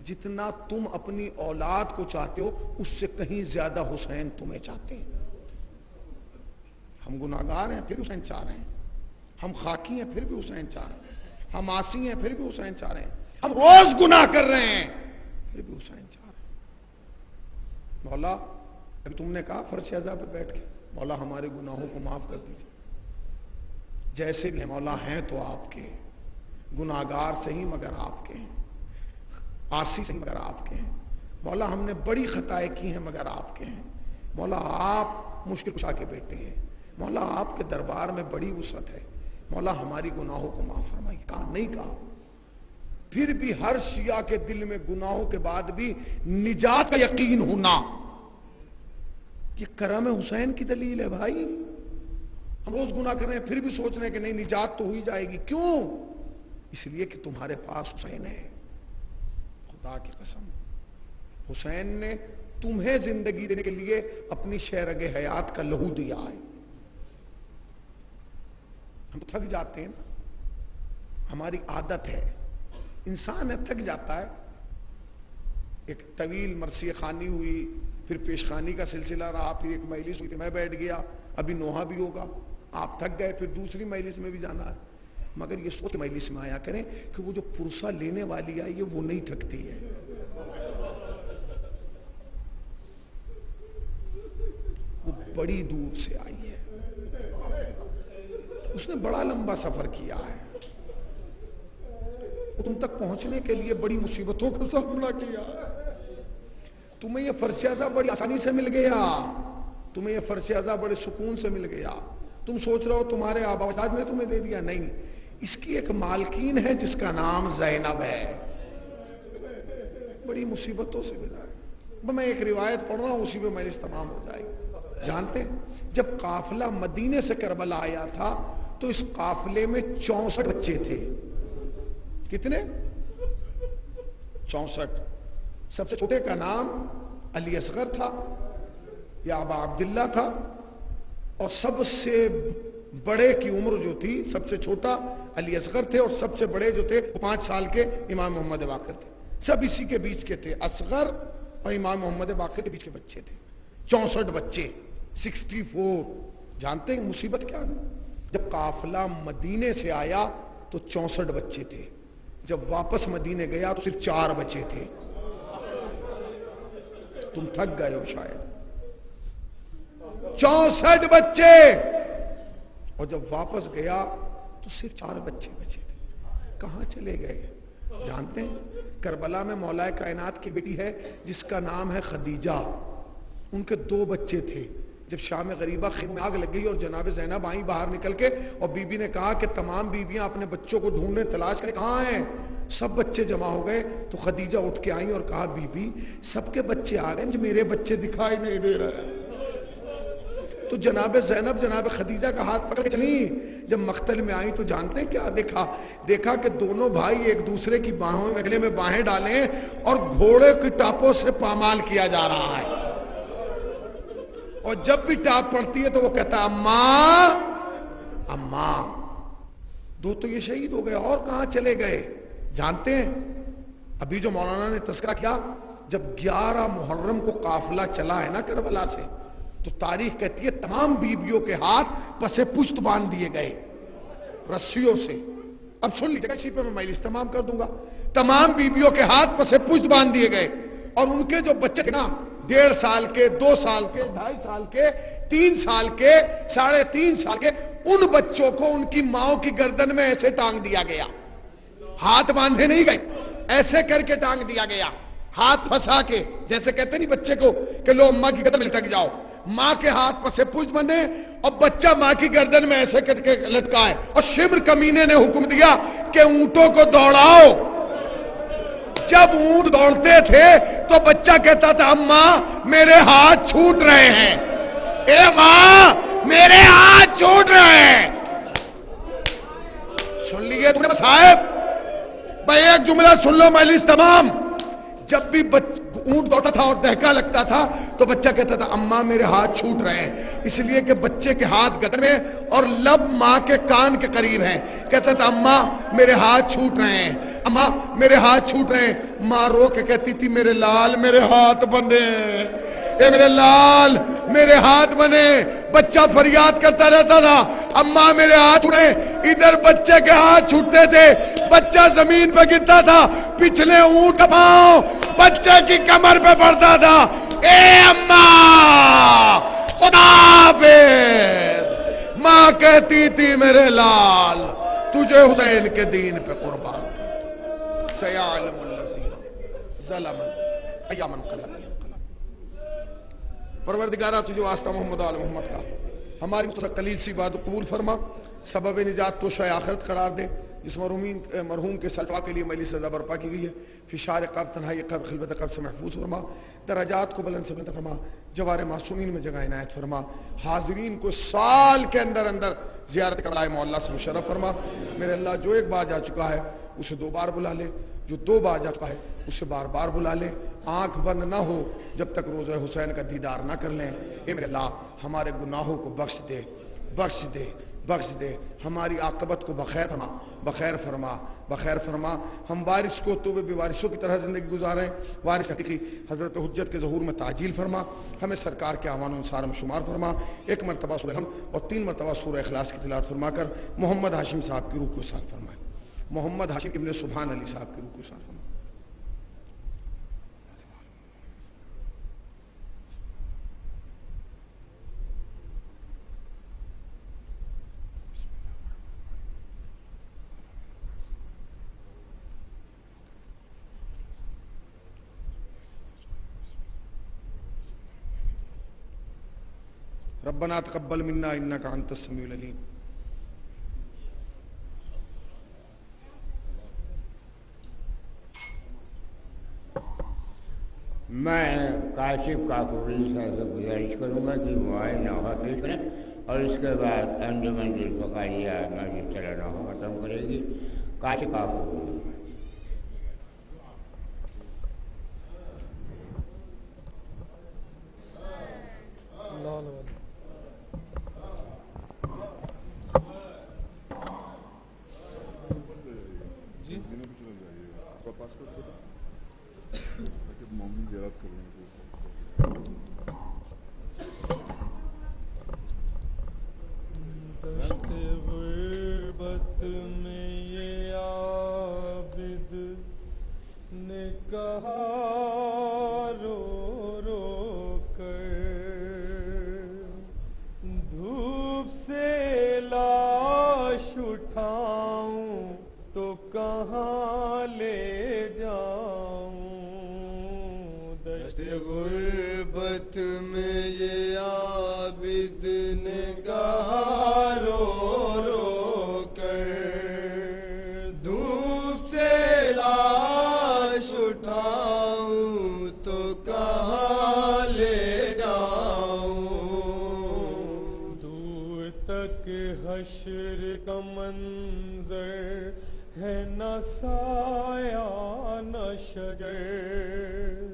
جتنا تم اپنی اولاد کو چاہتے ہو اس سے کہیں زیادہ حسین تمہیں چاہتے ہیں. ہم گناہگار ہیں پھر بھی حسین چاہ رہے ہیں، ہم خاکی ہیں پھر بھی حسین چاہ رہے ہیں، ہم عاصی ہیں پھر بھی حسین چاہ رہے ہیں، ہم روز گناہ کر رہے ہیں پھر بھی حسین چاہ رہے ہیں۔ مولا ابھی تم نے کہا فرش اعظم پہ بیٹھ کے مولا ہمارے گناہوں کو معاف کر دیجیے، جیسے بھی ہیں مولا ہیں تو آپ کے، گناہگار صحیح مگر آپ کے ہیں، عاصی صحیح مگر آپ کے ہیں مولا، ہم نے بڑی خطائیں کی ہیں مگر آپ کے ہیں مولا، آپ مشکل کشا کے بیٹے ہیں مولا، آپ کے دربار میں بڑی وسعت ہے مولا، ہماری گناہوں کو معاف فرمائیے۔ کہا نہیں کہا، پھر بھی ہر شیعہ کے دل میں گناہوں کے بعد بھی نجات کا یقین ہونا، یہ کرم حسین کی دلیل ہے بھائی۔ ہم روز گناہ کر رہے ہیں پھر بھی سوچ رہے ہیں کہ نہیں نجات تو ہوئی جائے گی، کیوں؟ اس لیے کہ تمہارے پاس حسین ہے۔ خدا کی قسم حسین نے تمہیں زندگی دینے کے لیے اپنی شہرگ حیات کا لہو دیا ہے۔ ہم تھک جاتے ہیں نا، ہماری عادت ہے، انسان ہے تھک جاتا ہے، ایک طویل مرثیہ خوانی ہوئی، پھر پیش خوانی کا سلسلہ رہا، پھر ایک مجلس ہوئی، میں بیٹھ گیا، ابھی نوحہ بھی ہوگا، آپ تھک گئے، پھر دوسری مجلس میں بھی جانا ہے، مگر یہ سوچ کے مجلس میں آیا کریں کہ وہ جو پرسہ لینے والی آئی ہے وہ نہیں تھکتی ہے، وہ بڑی دور سے آئی ہے، اس نے بڑا لمبا سفر کیا ہے، تم تک پہنچنے کے لیے بڑی مصیبتوں کا سامنا کیا ہے، تمہیں یہ فرش اعظم بڑی آسانی سے مل گیا، تمہیں یہ فرش اعظم بڑے سکون سے مل گیا، تم سوچ رہے ہو تمہارے آبا و اجداد نے تمہیں دے دیا، نہیں، اس کی ایک مالکین ہے جس کا نام زینب ہے، بڑی مصیبتوں سے ملا ہے۔ میں ایک روایت پڑھ رہا ہوں، اسی پہ مجلس تمام ہو جائے گی۔ جانتے ہیں جب قافلہ مدینے سے کربلا آیا تھا تو اس قافلے میں 64 بچے تھے، کتنے؟ 64۔ سب سے چھوٹے کا نام علی اصغر تھا یا ابا عبداللہ تھا، اور سب سے بڑے کی عمر جو تھی، سب سے چھوٹا علی اصغر تھے اور سب سے بڑے جو تھے 5 سال کے امام محمد باقر تھے، سب اسی کے بیچ کے تھے، اصغر اور امام محمد باقر کے بیچ کے بچے تھے، 64 بچے، 64۔ جانتے ہیں مصیبت کیا ہے؟ جب قافلہ مدینے سے آیا تو 64 بچے تھے، جب واپس مدینے گیا تو صرف 4 بچے تھے۔ تم تھک گئے ہو شاید، 64 بچے، اور جب واپس گیا تو صرف 4 بچے بچے تھے، کہاں چلے گئے؟ جانتے ہیں کربلا میں مولا کائنات کی بیٹی ہے جس کا نام ہے خدیجہ، ان کے 2 بچے تھے، جب شام غریبہ خیمے میں آگ لگ گئی اور جناب زینب آئیں باہر نکل کے، اور بی بی نے کہا کہ تمام بیویاں اپنے بچوں کو ڈھونڈیں، تلاش کریں کہاں ہیں، سب بچے جمع ہو گئے، تو خدیجہ اٹھ کے آئیں اور کہا بی بی سب کے بچے آ گئے، مجھے میرے بچے دکھائی نہیں دے رہے۔ تو جناب زینب جناب خدیجہ کا ہاتھ پکڑ کے چلیں، جب مقتل میں آئیں تو جانتے ہیں کیا دیکھا کہ دونوں بھائی ایک دوسرے کی باہوں میں گلے میں باہیں ڈالیں اور گھوڑے کی ٹاپوں سے پامال کیا جا رہا ہے، اور جب بھی ٹاپ پڑتی ہے تو وہ کہتا ہے اماں اماں۔ 2 تو یہ شہید ہو گئے، اور کہاں چلے گئے؟ جانتے ہیں ابھی جو مولانا نے تذکرہ کیا، جب 11 محرم کو قافلہ چلا ہے نا کربلا سے، تو تاریخ کہتی ہے تمام بیویوں کے ہاتھ پسے پشت باندھ دیے گئے رسیوں سے۔ اب سن لیجیے، اسی پہ میں مجلس تمام کر دوں گا۔ تمام بیویوں کے ہاتھ پسے پشت باندھ دیے گئے، اور ان کے جو بچے تھے نا، 1.5 سال کے، 2 سال کے، 2.5 سال کے، 3 سال کے، 3.5 سال کے، ان بچوں کو ان کی ماں کی گردن میں ایسے ٹانگ دیا گیا، ہاتھ باندھے نہیں گئے، ایسے کر کے ٹانگ دیا گیا، ہاتھ پھنسا کے، جیسے کہتے نہیں بچے کو کہ لو اماں کی گردن میں لٹک جاؤ، ماں کے ہاتھ پسے پشت بندھے، اور بچہ ماں کی گردن میں ایسے کر کے لٹکا ہے، اور شبر کمینے نے حکم دیا کہ اونٹوں کو دوڑاؤ۔ جب اونٹ دوڑتے تھے تو بچہ کہتا تھا اماں میرے ہاتھ چھوٹ رہے ہیں، اے ماں میرے ہاتھ چھوٹ رہے ہیں۔ سن لیے تم نے صاحب بھائی، ایک جملہ سن لو مجلس تمام۔ جب بھی اونٹ دوڑتا تھا اور دہکا لگتا تھا تو بچہ کہتا تھا اماں میرے ہاتھ چھوٹ رہے ہیں، اس لیے کہ بچے کے ہاتھ گردن میں اور لب ماں کے کان کے قریب ہیں، کہتا تھا اماں میرے ہاتھ چھوٹ رہے ہیں، اماں میرے ہاتھ چھوٹ رہے ہیں۔ ماں رو کے کہتی تھی میرے لال میرے ہاتھ بندھے ہیں، اے میرے لال میرے ہاتھ بنے. بچہ فریاد کرتا رہتا تھا اماں میرے ہاتھ چھوڑے. ادھر بچے کے ہاتھ چھوٹتے تھے, بچہ زمین پہ گرتا تھا, پچھلے اونٹ کا پاؤں بچے کی کمر پہ پڑتا تھا. اے اماں خدا حافظ. ماں کہتی تھی میرے لال تجھے حسین کے دین پہ قربان. سیعلم الذین ظلموا ایام انقلب. پروردگارہ تجھے واسطہ محمد آل محمد کا ہماری قلیل سی بات قبول فرما, سبب نجات تو شے آخرت قرار دے. جس مرحوم کے سلفا کے لیے مجلس سزا برپا کی گئی ہے, فشار قبر تنہائی قبر خلوت قبر سے محفوظ فرما. درجات کو بلند سے بلند فرما, جوار معصومین میں جگہ عنایت فرما. حاضرین کو سال کے اندر اندر زیارت کربلا مولا سے مشرف فرما. میرے اللہ جو ایک بار جا چکا ہے اسے 2 بار بلا لے, جو 2 بار جا چکا ہے اسے بار بار بلا لے. آنکھ بند نہ ہو جب تک روزہ حسین کا دیدار نہ کر لیں. اے میرے اللہ ہمارے گناہوں کو بخش دے, بخش دے, بخش دے. ہماری عاقبت کو بخیر فرما, بخیر فرما, بخیر فرما. ہم وارث کو تو بے وارثوں کی طرح زندگی گزاریں. وارث حقیقی حضرت حجت کے ظہور میں تعجیل فرما. ہمیں سرکار کے اعوان و انصار میں شمار فرما. 1 مرتبہ سورہ الحمد اور 3 مرتبہ سورہ اخلاص کی تلاوت فرما کر محمد ہاشم صاحب کی روح کو وصال فرمائے. محمد ہاشم ابن سبحان علی صاحب کی روح کو وصال فرمائے. ربنا تقبل منا انك انت السميع العليم. میں کاشف کاکوری صاحب سے گزارش کروں گا کہ معائنہ حاصل کریں اور اس کے بعد انجمن الفقاریہ مسجد چلانا ختم کرے گی. کاشف کاکوری. غربت میں یہ عابد نے کہا رو رو کر, دھوپ سے لاش اٹھاؤں تو کہاں لے جاؤں. دشت غربت میں یہ عابد نے کہا رو رو کر, دھوپ سے لاش اٹھاؤں تو کہاں لے جاؤں. دور تک حشر کا منظر ہے نہ سایہ نہ شجر,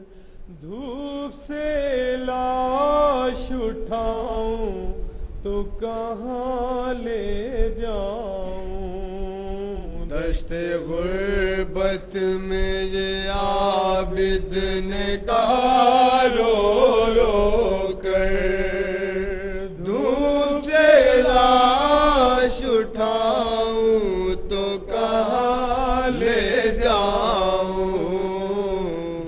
دھوپ سے لاش اٹھاؤں تو کہاں لے جاؤں. دشت غربت میں یہ عابد نے کہا رو رو کر, دھوپ سے لاش اٹھاؤں تو کہاں لے جاؤں.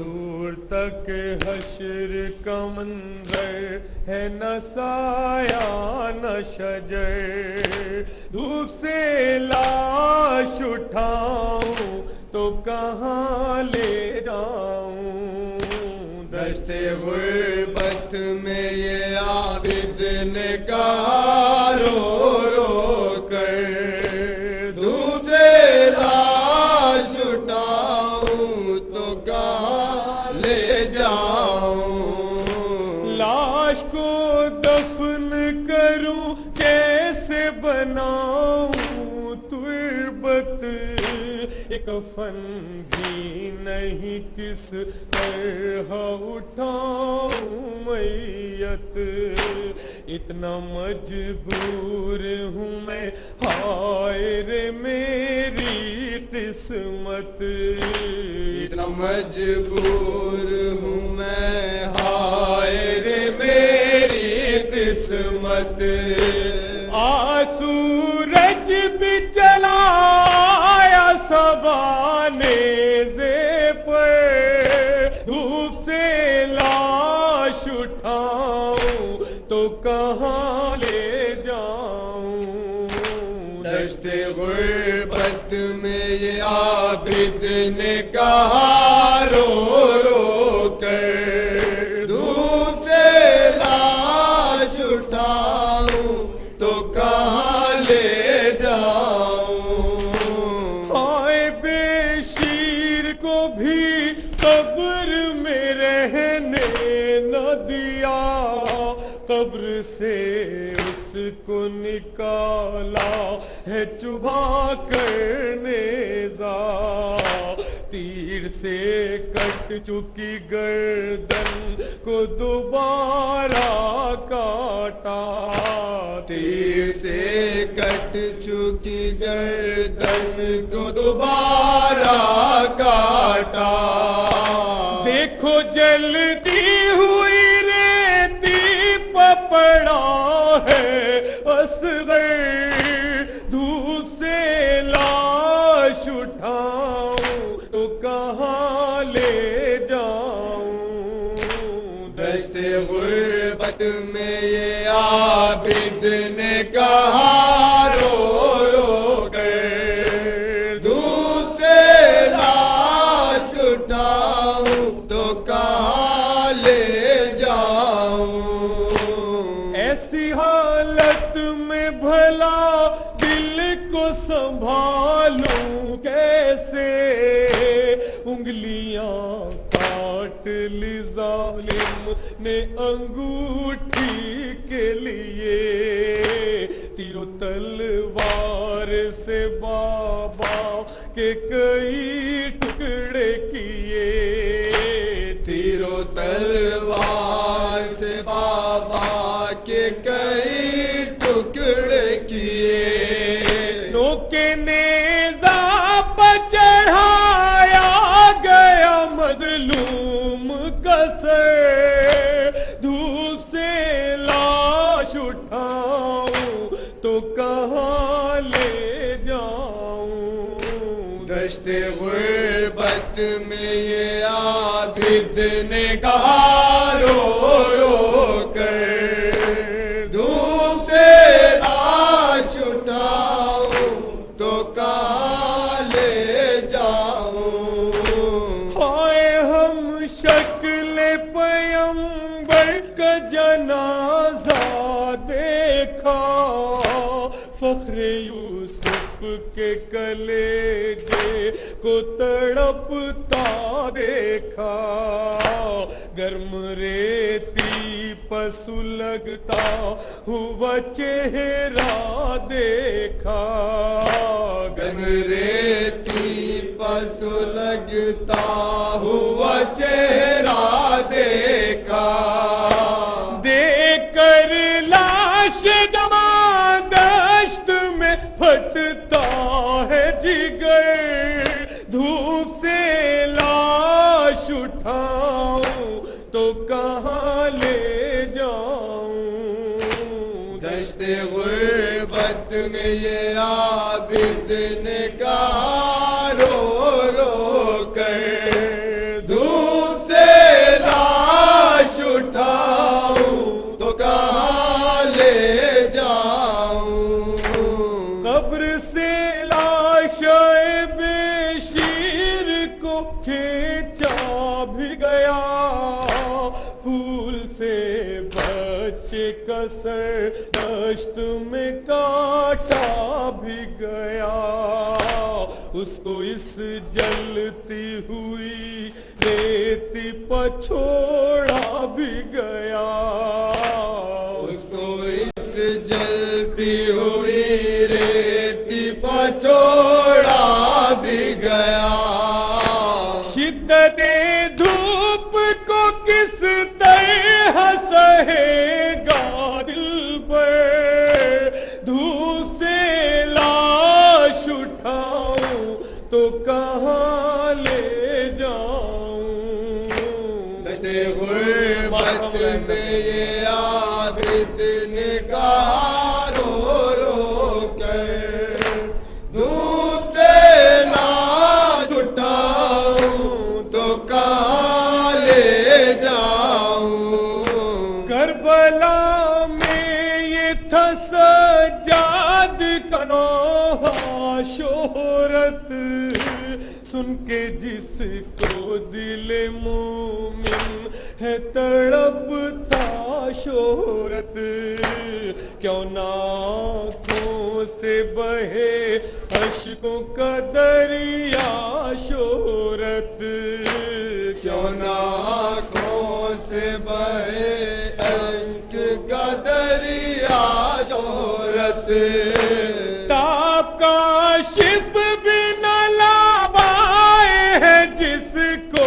دور تک حشر کا منظر ہے نہ سایہ نہ شجر, دھوپ سے لاش اٹھاؤں تو کہاں لے جاؤں. دشت غربت میں یہ عابد نے کہا رو رو کر, دھوپ سے لاش اٹھاؤں تو کہاں لے جاؤں. لاش کو دفن کروں کیسے بناؤں تربت, ایک کفن بھی نہیں کس طرح اٹھاؤں میت. اتنا مجبور ہوں میں ہائے رے میری قسمت اتنا مجبور ہوں میں ہائے رے میری قسمت سورج بھی چلایا سوانے سے پر دھوپ سے لاش اٹھاؤں تو کہاں لے جاؤں دشت غربت میں یہ عابد نے کہا رو رو کر دھوپ سے لاش اٹھاؤں تو کہاں لے جاؤں ہائے بے شیر کو بھی قبر میں رہنے نہ دیا قبر سے اس کو نکالا ہے چبھا کر نیزہ تیر سے کٹ چکی گردن کو دوبارہ کاٹا تیر سے کٹ چکی گردن کو دوبارہ کاٹا دیکھو جلتی ہوئی ریتی پپڑا ہے اصغر دھوپ سے لاش اٹھاؤں تو کہاں لے جاؤں دشت غربت میں یہ عابد نے کہا رو رو کر دھوپ سے لاش اٹھاؤں تو کہاں لے جاؤں ایسی حالت میں بھلا دل کو سنبھالوں کیسے انگلیاں کاٹ لی ظالم نے انگوٹھی کے لیے تیر و تلوار سے بابا کے کئی ٹکڑے کیے تیر و تلوار سے بابا کے کئی ٹکڑے کیے نوکے نیزہ پر چڑھایا گیا مظلوم کا سر دھوپ سے لاش اٹھاؤں تو کہاں لے جاؤں دشت غربت میں یہ عابد نے کہا رو رو کر دھوپ سے لاش اٹھاؤں تو کہاں لے جاؤں ہائے ہم شکل پیمبر کا جنازہ دیکھا فخر یوسف کے کلیجے کو تڑپتا دیکھا گرم ریتی پسو لگتا ہوا چہرہ دیکھا گرم ریتی پسو لگتا ہوا چہرہ دیکھا دیکھ کر لاش جمع دشت میں پھٹتا ہے جگر دھوپ سے لاش اٹھاؤں تو کہاں لے جاؤں دشت غربت میں یہ عابد نے کہا رو رو کر دھوپ سے لاش اٹھاؤں تو کہاں لے جاؤں قبر سے لاش بے شیر کو کھینچا بھی گیا پھول سے بچے کا سر دشت میں کاٹا بھی گیا اس کو اس جلتی ہوئی ریتی پچھوڑا بھی گیا اس کو اس جلتی ہوئی ریتی پچھوڑا بھی گیا شدت دھوپ کو کس طرح سہے گا دل پر دھوپ سے لاش اٹھاؤں تو کہاں لے جاؤں دشتے غربت میں یہ عابد نے کہا رو رو کر دھوپ سے لاش اٹھاؤں تو کہاں لے جاؤں کربلا میں یہ تھا سجاد کا نوحہ شہرت سن کے جس کو دل مومن ہے تڑپتا شہرت کیوں نہ آنکھوں سے بہے اشکوں کا دریا شہرت کیوں نہ آنکھوں سے بہے اشک کا دریا شہرت تاب کاشف بھی نہ لابائے ہے جس کو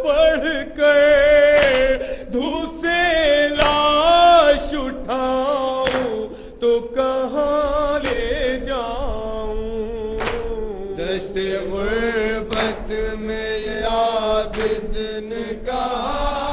پڑھ کر دھوپ سے لاش اٹھاؤں تو کہاں لے جاؤں دشت غربت میں یہ عابد نے کہا